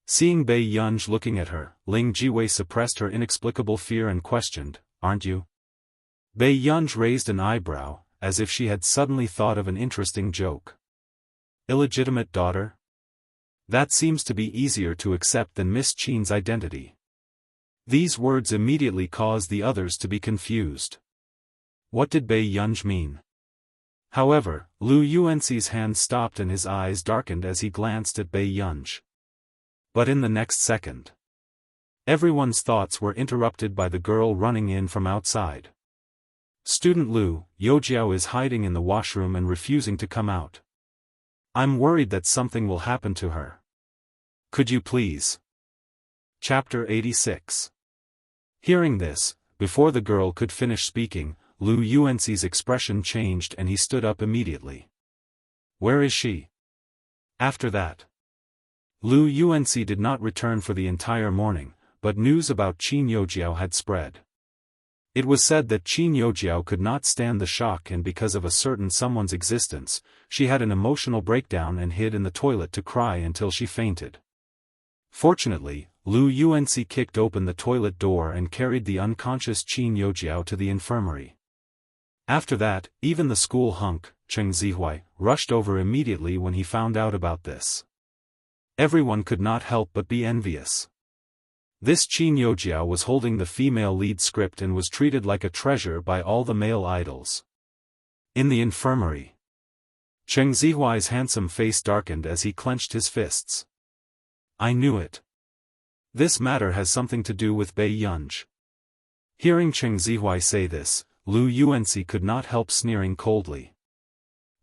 Seeing Bei Yunj looking at her, Ling Jiwei suppressed her inexplicable fear and questioned, "Aren't you?" Bei Yunj raised an eyebrow, as if she had suddenly thought of an interesting joke. Illegitimate daughter? That seems to be easier to accept than Miss Qin's identity. These words immediately caused the others to be confused. What did Bei Yunj mean? However, Lu Yuanxi's hand stopped and his eyes darkened as he glanced at Bei Yunj. But in the next second, everyone's thoughts were interrupted by the girl running in from outside. "Student Lu, Yojiao is hiding in the washroom and refusing to come out. I'm worried that something will happen to her. Could you please?" Chapter 86. Hearing this, before the girl could finish speaking, Lu Yuanxi's expression changed and he stood up immediately. "Where is she?" After that, Lu Yuanxi did not return for the entire morning, but news about Qin Yojiao had spread. It was said that Qin Yojiao could not stand the shock, and because of a certain someone's existence, she had an emotional breakdown and hid in the toilet to cry until she fainted. Fortunately, Lu Yuanxi kicked open the toilet door and carried the unconscious Qin Yojiao to the infirmary. After that, even the school hunk, Cheng Zihui, rushed over immediately when he found out about this. Everyone could not help but be envious. This Qin Yojiao was holding the female lead script and was treated like a treasure by all the male idols. In the infirmary, Cheng Zihuai's handsome face darkened as he clenched his fists. "I knew it. This matter has something to do with Bei Yunj." Hearing Cheng Zihui say this, Lu Yuanxi could not help sneering coldly.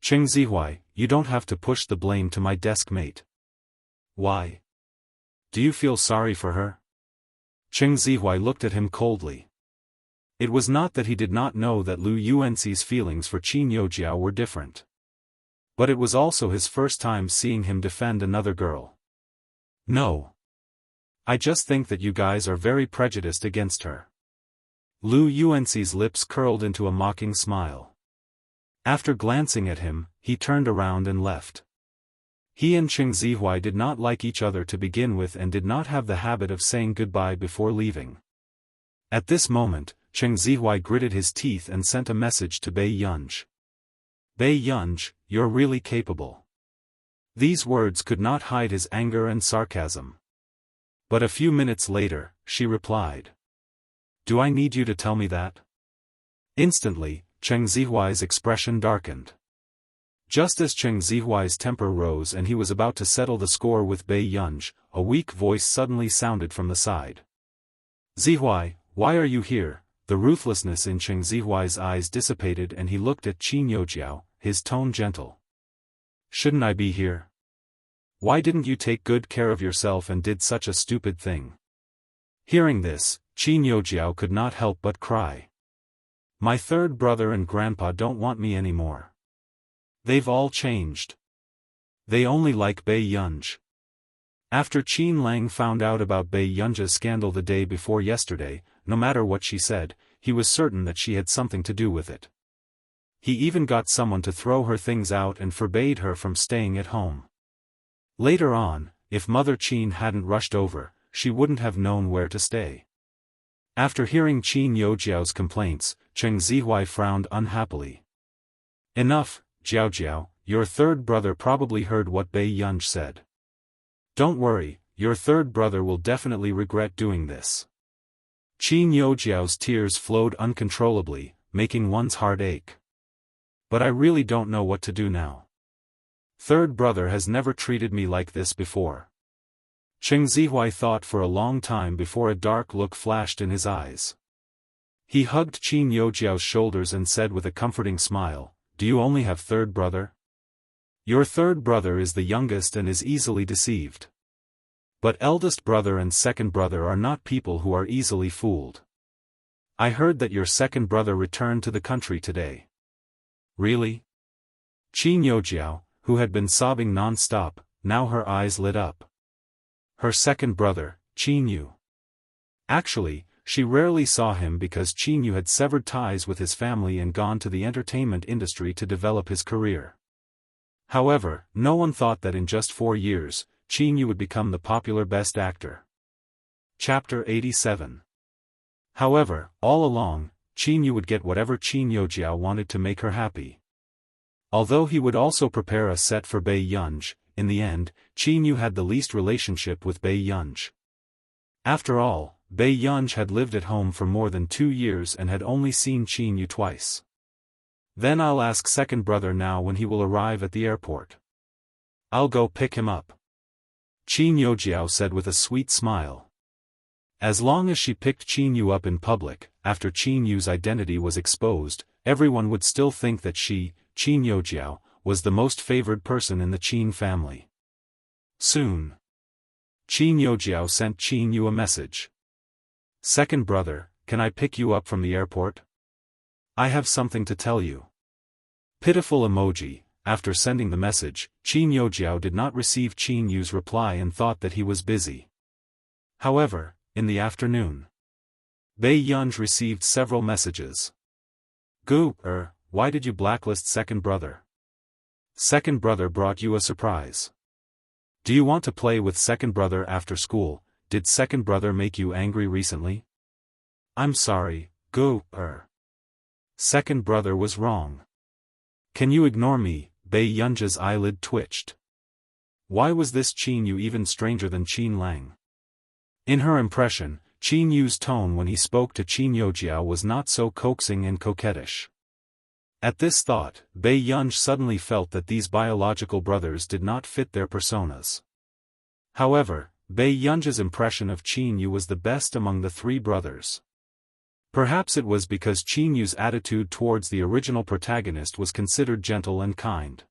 "Cheng Zihui, you don't have to push the blame to my desk mate." "Why? Do you feel sorry for her?" Cheng Zihui looked at him coldly. It was not that he did not know that Lu Yuanxi's feelings for Qin Yojiao were different. But it was also his first time seeing him defend another girl. "No. I just think that you guys are very prejudiced against her." Lu Yuanxi's lips curled into a mocking smile. After glancing at him, he turned around and left. He and Cheng Zihui did not like each other to begin with and did not have the habit of saying goodbye before leaving. At this moment, Cheng Zihui gritted his teeth and sent a message to Bei Yunj. "Bei Yunj, you're really capable." These words could not hide his anger and sarcasm. But a few minutes later, she replied. "Do I need you to tell me that?" Instantly, Cheng Zihuai's expression darkened. Just as Cheng Zihuai's temper rose and he was about to settle the score with Bei Yunj, a weak voice suddenly sounded from the side. "Zihui, why are you here?" The ruthlessness in Cheng Zihuai's eyes dissipated and he looked at Qin Yojiao, his tone gentle. "Shouldn't I be here? Why didn't you take good care of yourself and did such a stupid thing?" Hearing this, Qin Yojiao could not help but cry. "My third brother and grandpa don't want me anymore. They've all changed. They only like Bei Yunj." After Qin Lang found out about Bei Yunj's scandal the day before yesterday, no matter what she said, he was certain that she had something to do with it. He even got someone to throw her things out and forbade her from staying at home. Later on, if Mother Qin hadn't rushed over, she wouldn't have known where to stay. After hearing Qin Yojiao's complaints, Cheng Zihui frowned unhappily. "Enough, Jiao, your third brother probably heard what Bei Yunj said. Don't worry, your third brother will definitely regret doing this." Qin Yojiao's tears flowed uncontrollably, making one's heart ache. "But I really don't know what to do now. Third brother has never treated me like this before." Cheng Zihui thought for a long time before a dark look flashed in his eyes. He hugged Qin Youjiao's shoulders and said with a comforting smile, "Do you only have third brother? Your third brother is the youngest and is easily deceived. But eldest brother and second brother are not people who are easily fooled. I heard that your second brother returned to the country today." "Really?" Qin Youjiao, who had been sobbing non-stop, now her eyes lit up. Her second brother, Qin Yu. Actually, she rarely saw him because Qin Yu had severed ties with his family and gone to the entertainment industry to develop his career. However, no one thought that in just 4 years, Qin Yu would become the popular best actor. Chapter 87. However, all along, Qin Yu would get whatever Qin Youjiao wanted to make her happy. Although he would also prepare a set for Bei Yunj, in the end, Qin Yu had the least relationship with Bei Yunj. After all, Bei Yunj had lived at home for more than 2 years and had only seen Qin Yu twice. "Then I'll ask second brother now when he will arrive at the airport. I'll go pick him up," Qin Youjiao said with a sweet smile. As long as she picked Qin Yu up in public, after Qin Yu's identity was exposed, everyone would still think that she, Qin Youjiao, was the most favored person in the Qin family. Soon, Qin Youjiao sent Qin Yu a message. "Second brother, can I pick you up from the airport? I have something to tell you." Pitiful emoji. After sending the message, Qin Youjiao did not receive Qin Yu's reply and thought that he was busy. However, in the afternoon, Bei Yunj received several messages. Why did you blacklist second brother? Second brother brought you a surprise. Do you want to play with second brother after school? Did second brother make you angry recently? I'm sorry, Second brother was wrong. Can you ignore me? Bei Yunj's eyelid twitched. Why was this Qin Yu even stranger than Qin Lang? In her impression, Qin Yu's tone when he spoke to Qin Youjiao was not so coaxing and coquettish. At this thought, Bei Yunj suddenly felt that these biological brothers did not fit their personas. However, Bei Yunj's impression of Qin Yu was the best among the 3 brothers. Perhaps it was because Qin Yu's attitude towards the original protagonist was considered gentle and kind.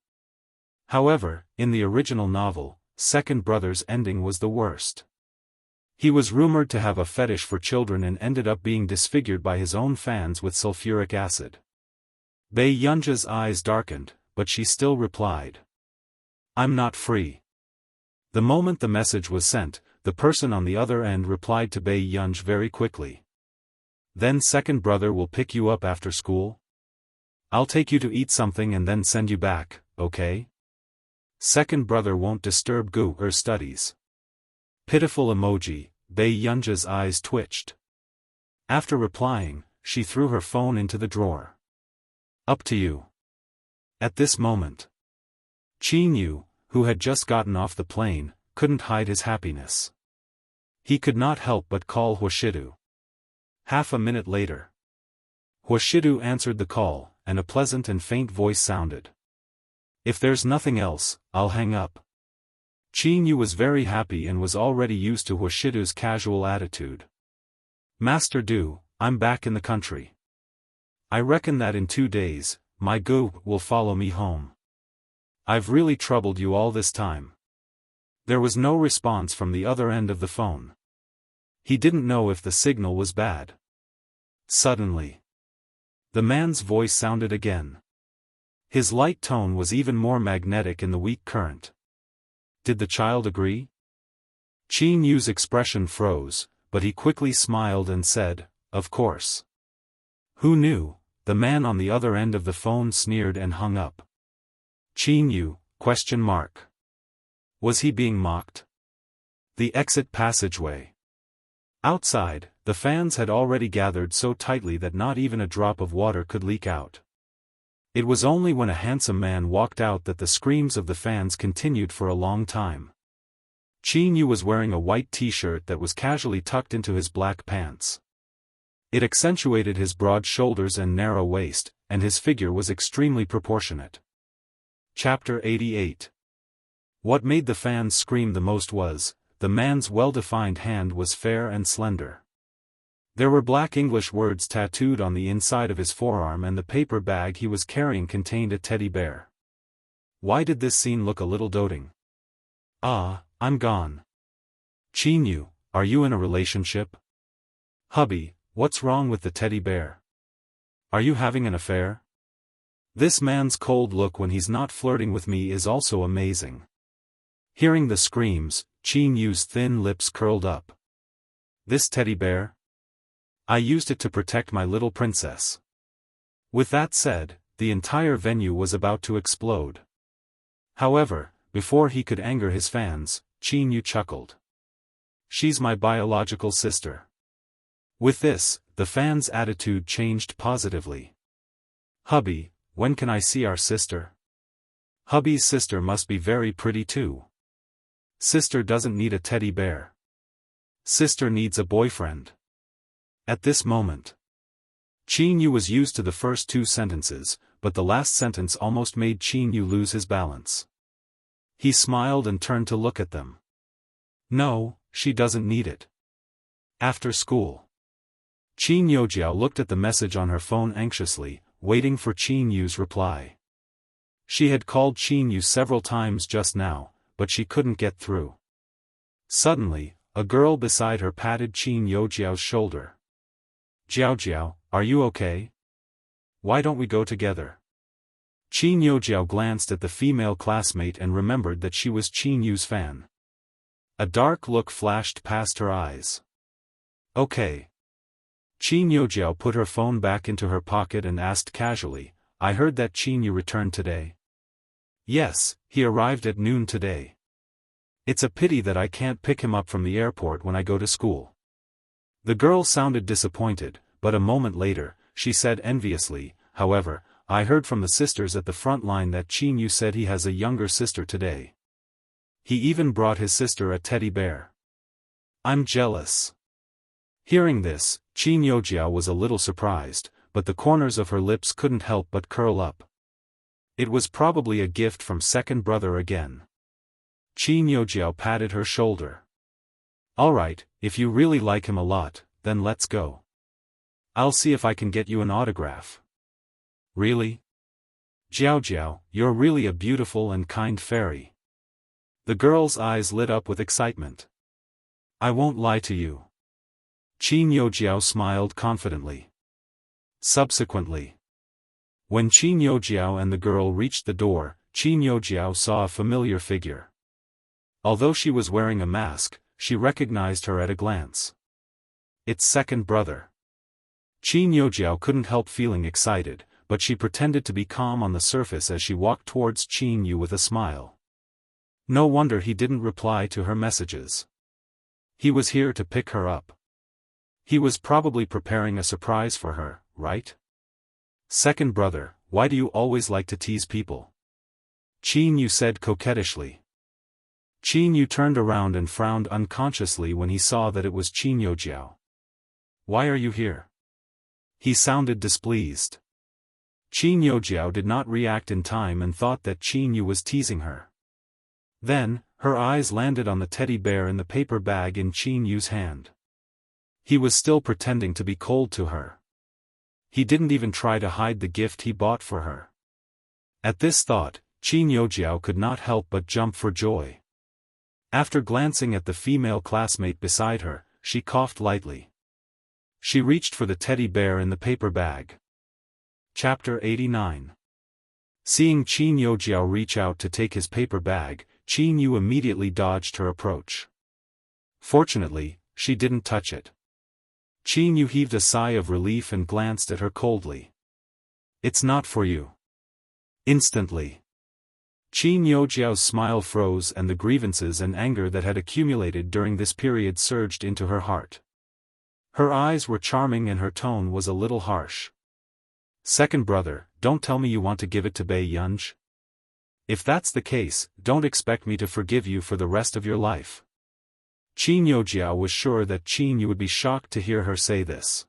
However, in the original novel, second brother's ending was the worst. He was rumored to have a fetish for children and ended up being disfigured by his own fans with sulfuric acid. Bei Yunj's eyes darkened, but she still replied, "I'm not free." The moment the message was sent, the person on the other end replied to Bei Yunj very quickly. "Then second brother will pick you up after school? I'll take you to eat something and then send you back, okay? Second brother won't disturb studies." Pitiful emoji. Bei Yunj's eyes twitched. After replying, she threw her phone into the drawer. "Up to you." At this moment, Qin Yu, who had just gotten off the plane, couldn't hide his happiness. He could not help but call Huashidu. Half a minute later, Huashidu answered the call, and a pleasant and faint voice sounded. "If there's nothing else, I'll hang up." Qin Yu was very happy and was already used to Huashidu's casual attitude. "Master Du, I'm back in the country. I reckon that in 2 days, my will follow me home. I've really troubled you all this time." There was no response from the other end of the phone. He didn't know if the signal was bad. Suddenly, the man's voice sounded again. His light tone was even more magnetic in the weak current. Did the child agree? Qin Yu's expression froze, but he quickly smiled and said, "Of course." Who knew? The man on the other end of the phone sneered and hung up. Qin Yu? Was he being mocked? The exit passageway. Outside, the fans had already gathered so tightly that not even a drop of water could leak out. It was only when a handsome man walked out that the screams of the fans continued for a long time. Qin Yu was wearing a white t-shirt that was casually tucked into his black pants. It accentuated his broad shoulders and narrow waist, and his figure was extremely proportionate. Chapter 88. What made the fans scream the most was, the man's well-defined hand was fair and slender. There were black English words tattooed on the inside of his forearm, and the paper bag he was carrying contained a teddy bear. Why did this scene look a little doting? Ah, I'm gone. Qinyu, are you in a relationship? Hubby, what's wrong with the teddy bear? Are you having an affair? This man's cold look when he's not flirting with me is also amazing. Hearing the screams, Qinyu's thin lips curled up. This teddy bear? I used it to protect my little princess. With that said, the entire venue was about to explode. However, before he could anger his fans, Qinyu chuckled. She's my biological sister. With this, the fans' attitude changed positively. Hubby, when can I see our sister? Hubby's sister must be very pretty too. Sister doesn't need a teddy bear. Sister needs a boyfriend. At this moment, Qinyu was used to the first two sentences, but the last sentence almost made Qinyu lose his balance. He smiled and turned to look at them. No, she doesn't need it. After school. Qinyu looked at the message on her phone anxiously, waiting for Qinyu's reply. She had called Qinyu several times just now, but she couldn't get through. Suddenly, a girl beside her patted Qinyu's shoulder. Jiao, are you okay? Why don't we go together? Qinyujiao glanced at the female classmate and remembered that she was Qinyu's fan. A dark look flashed past her eyes. Okay. Qinyujiao put her phone back into her pocket and asked casually, I heard that Qinyu returned today. Yes, he arrived at noon today. It's a pity that I can't pick him up from the airport when I go to school. The girl sounded disappointed, but a moment later, she said enviously, however, I heard from the sisters at the front line that Qinyu said he has a younger sister today. He even brought his sister a teddy bear. I'm jealous. Hearing this, Qinyujiao was a little surprised, but the corners of her lips couldn't help but curl up. It was probably a gift from second brother again. Qinyujiao patted her shoulder. Alright, if you really like him a lot, then let's go. I'll see if I can get you an autograph. Really? Jiao, you're really a beautiful and kind fairy. The girl's eyes lit up with excitement. I won't lie to you. Qinyujiao smiled confidently. Subsequently, when Qinyujiao and the girl reached the door, Qinyujiao saw a familiar figure. Although she was wearing a mask, she recognized her at a glance. It's second brother. Qinyujiao couldn't help feeling excited, but she pretended to be calm on the surface as she walked towards Qinyu with a smile. No wonder he didn't reply to her messages. He was here to pick her up. He was probably preparing a surprise for her, right? Second brother, why do you always like to tease people? Qinyu said coquettishly. Qinyu turned around and frowned unconsciously when he saw that it was Qinyujiao. Why are you here? He sounded displeased. Qinyujiao did not react in time and thought that Qinyu was teasing her. Then, her eyes landed on the teddy bear in the paper bag in Qinyu's hand. He was still pretending to be cold to her. He didn't even try to hide the gift he bought for her. At this thought, Qinyujiao could not help but jump for joy. After glancing at the female classmate beside her, she coughed lightly. She reached for the teddy bear in the paper bag. Chapter 89. Seeing Qinyujiao reach out to take his paper bag, Qinyu immediately dodged her approach. Fortunately, she didn't touch it. Qinyu heaved a sigh of relief and glanced at her coldly. It's not for you. Instantly, Qinyujiao's smile froze and the grievances and anger that had accumulated during this period surged into her heart. Her eyes were charming and her tone was a little harsh. Second brother, don't tell me you want to give it to Bei Yunj. If that's the case, don't expect me to forgive you for the rest of your life. Qinyujiao was sure that Qinyu would be shocked to hear her say this.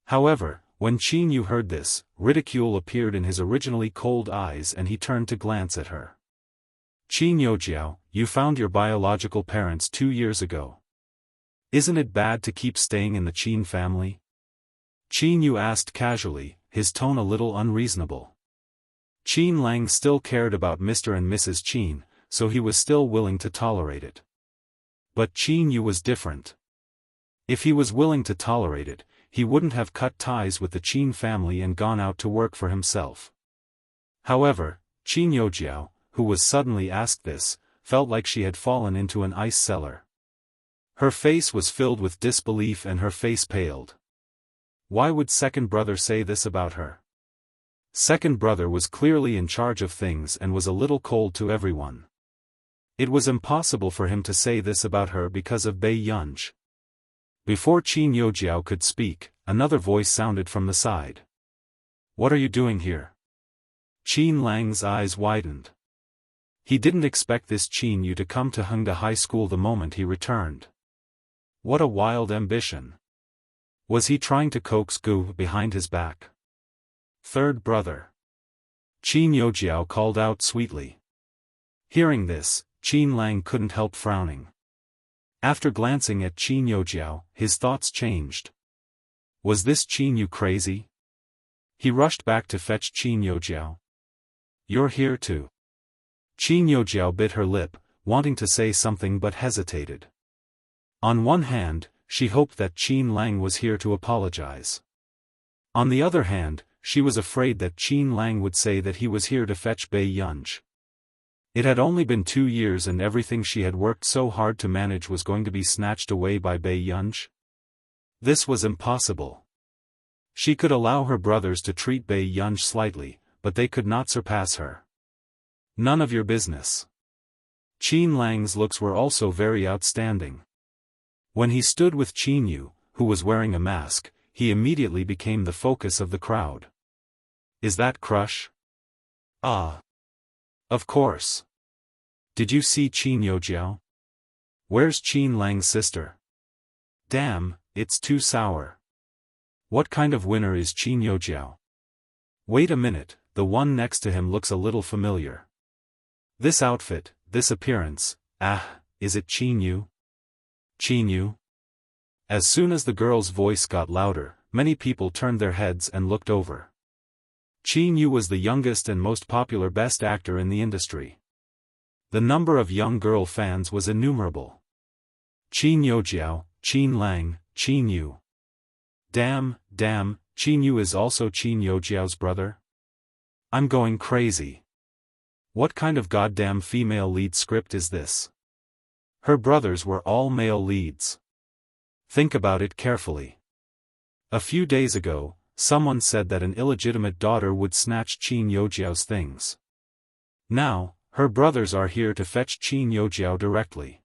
However, when Qinyu heard this, ridicule appeared in his originally cold eyes and he turned to glance at her. Qin Youjiao, you found your biological parents 2 years ago. Isn't it bad to keep staying in the Qin family? Qin Yu asked casually, his tone a little unreasonable. Qin Lang still cared about Mr. and Mrs. Qin, so he was still willing to tolerate it. But Qin Yu was different. If he was willing to tolerate it, he wouldn't have cut ties with the Qin family and gone out to work for himself. However, Qin Youjiao, who was suddenly asked this, felt like she had fallen into an ice cellar. Her face was filled with disbelief and her face paled. Why would second brother say this about her? Second brother was clearly in charge of things and was a little cold to everyone. It was impossible for him to say this about her because of Bei Yunj. Before Qin Youjiao could speak, another voice sounded from the side. What are you doing here? Qin Lang's eyes widened. He didn't expect this Qin Yu to come to Hengda High School the moment he returned. What a wild ambition. Was he trying to coax Gu behind his back? Third brother. Qin Youjiao called out sweetly. Hearing this, Qin Lang couldn't help frowning. After glancing at Qin Youjiao, his thoughts changed. Was this Qin Yu crazy? He rushed back to fetch Qin Youjiao. You're here too. Qin Youjiao bit her lip, wanting to say something but hesitated. On one hand, she hoped that Qin Lang was here to apologize. On the other hand, she was afraid that Qin Lang would say that he was here to fetch Bei Yunj. It had only been 2 years and everything she had worked so hard to manage was going to be snatched away by Bei Yunj. This was impossible. She could allow her brothers to treat Bei Yunj slightly, but they could not surpass her. None of your business. Qin Lang's looks were also very outstanding. When he stood with Qin Yu, who was wearing a mask, he immediately became the focus of the crowd. Is that Crush? Ah. Of course. Did you see Qin Youjiao? Where's Qin Lang's sister? Damn, it's too sour. What kind of winner is Qin Youjiao? Wait a minute, the one next to him looks a little familiar. This outfit, this appearance, is it Qin Yu? Qin Yu? As soon as the girl's voice got louder, many people turned their heads and looked over. Qin Yu was the youngest and most popular best actor in the industry. The number of young girl fans was innumerable. Qin Youjiao, Qin Lang, Qin Yu. Damn, Qin Yu is also Qin Youjiao's brother? I'm going crazy. What kind of goddamn female lead script is this? Her brothers were all male leads. Think about it carefully. A few days ago, someone said that an illegitimate daughter would snatch Qin Youjiao's things. Now, her brothers are here to fetch Qin Youjiao directly.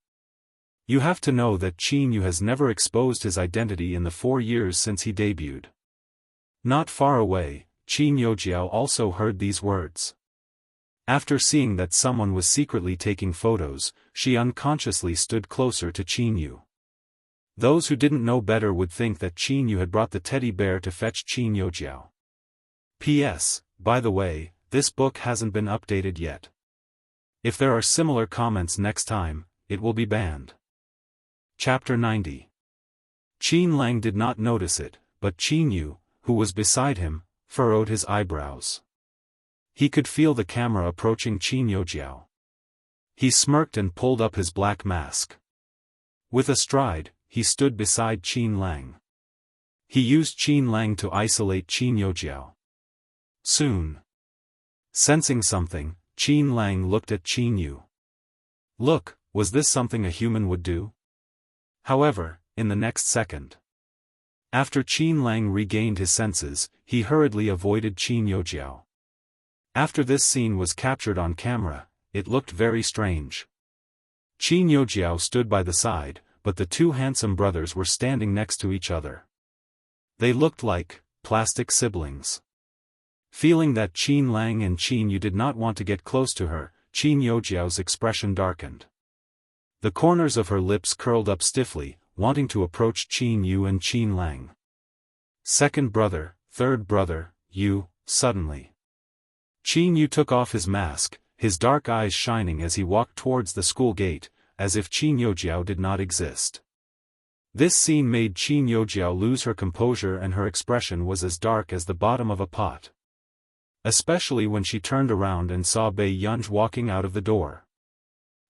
You have to know that Qin Yu has never exposed his identity in the 4 years since he debuted. Not far away, Qin Youjiao also heard these words. After seeing that someone was secretly taking photos, she unconsciously stood closer to Qin Yu. Those who didn't know better would think that Qin Yu had brought the teddy bear to fetch Qin Youjiao. P.S. By the way, this book hasn't been updated yet. If there are similar comments next time, it will be banned. Chapter 90. Qin Lang did not notice it, but Qin Yu, who was beside him, furrowed his eyebrows. He could feel the camera approaching Qin Youjiao. He smirked and pulled up his black mask. With a stride, he stood beside Qin Lang. He used Qin Lang to isolate Qin Youjiao. Soon. Sensing something, Qin Lang looked at Qin Yu. Look, was this something a human would do? However, in the next second. After Qin Lang regained his senses, he hurriedly avoided Qin Youjiao. After this scene was captured on camera, it looked very strange. Qin Youjiao stood by the side, but the two handsome brothers were standing next to each other. They looked like plastic siblings. Feeling that Qin Lang and Qin Yu did not want to get close to her, Qin Youjiao's expression darkened. The corners of her lips curled up stiffly, wanting to approach Qin Yu and Qin Lang. Second brother, third brother, Yu, suddenly. Qin Yu took off his mask, his dark eyes shining as he walked towards the school gate, as if Qin Youjiao did not exist. This scene made Qin Youjiao lose her composure, and her expression was as dark as the bottom of a pot. Especially when she turned around and saw Bei Yunj walking out of the door.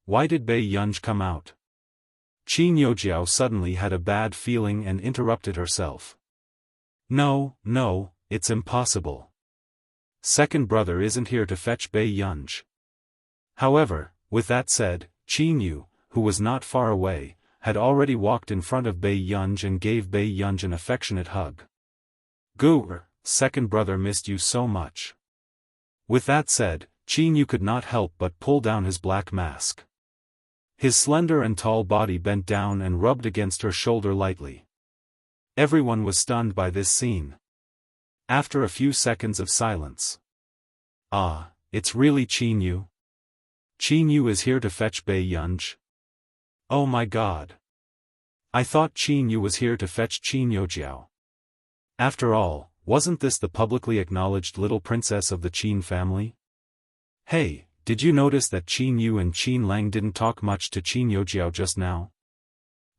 Why did Bei Yunj come out? Qin Youjiao suddenly had a bad feeling and interrupted herself. No, it's impossible. Second brother isn't here to fetch Bei Yunj. However, with that said, Qin Yu, who was not far away, had already walked in front of Bei Yunj and gave Bei Yunj an affectionate hug. Gu, second brother missed you so much. With that said, Qin Yu could not help but pull down his black mask. His slender and tall body bent down and rubbed against her shoulder lightly. Everyone was stunned by this scene. After a few seconds of silence. Ah, it's really Qin Yu? Qin Yu is here to fetch Bei Yunj? Oh my god. I thought Qin Yu was here to fetch Qin Youjiao. After all, wasn't this the publicly acknowledged little princess of the Qin family? Hey, did you notice that Qin Yu and Qin Lang didn't talk much to Qin Youjiao just now?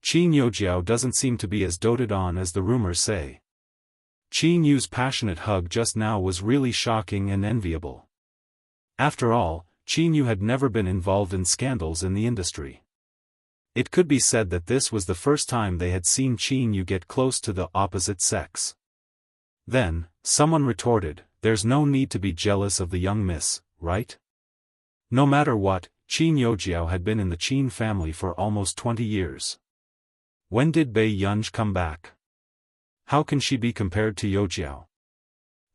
Qin Youjiao doesn't seem to be as doted on as the rumors say. Qin Yu's passionate hug just now was really shocking and enviable. After all, Qin Yu had never been involved in scandals in the industry. It could be said that this was the first time they had seen Qin Yu get close to the opposite sex. Then, someone retorted, there's no need to be jealous of the young miss, right? No matter what, Qin Youjiao had been in the Qin family for almost 20 years. When did Bei Yunj come back? How can she be compared to Youjiao?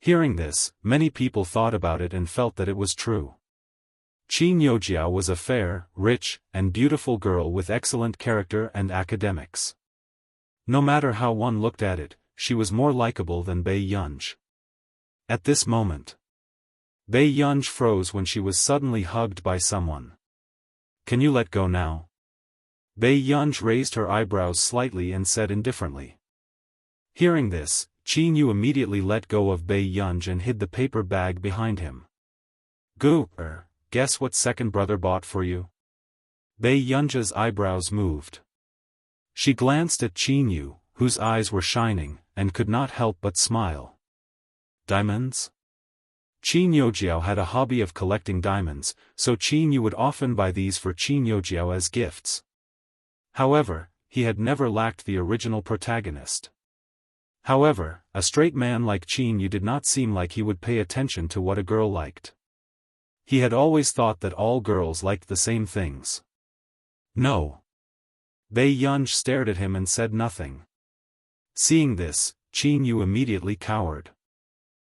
Hearing this, many people thought about it and felt that it was true. Qin Youjiao was a fair, rich, and beautiful girl with excellent character and academics. No matter how one looked at it, she was more likable than Bei Yunj. At this moment, Bei Yunj froze when she was suddenly hugged by someone. Can you let go now? Bei Yunj raised her eyebrows slightly and said indifferently. Hearing this, Qin Yu immediately let go of Bei Yunj and hid the paper bag behind him. Gu, guess what second brother bought for you? Bei Yunj's eyebrows moved. She glanced at Qin Yu, whose eyes were shining, and could not help but smile. Diamonds? Qin Youjiao had a hobby of collecting diamonds, so Qin Yu would often buy these for Qin Youjiao as gifts. However, he had never lacked the original protagonist. However, a straight man like Qin Yu did not seem like he would pay attention to what a girl liked. He had always thought that all girls liked the same things. No. Bei Yunj stared at him and said nothing. Seeing this, Qin Yu immediately cowered.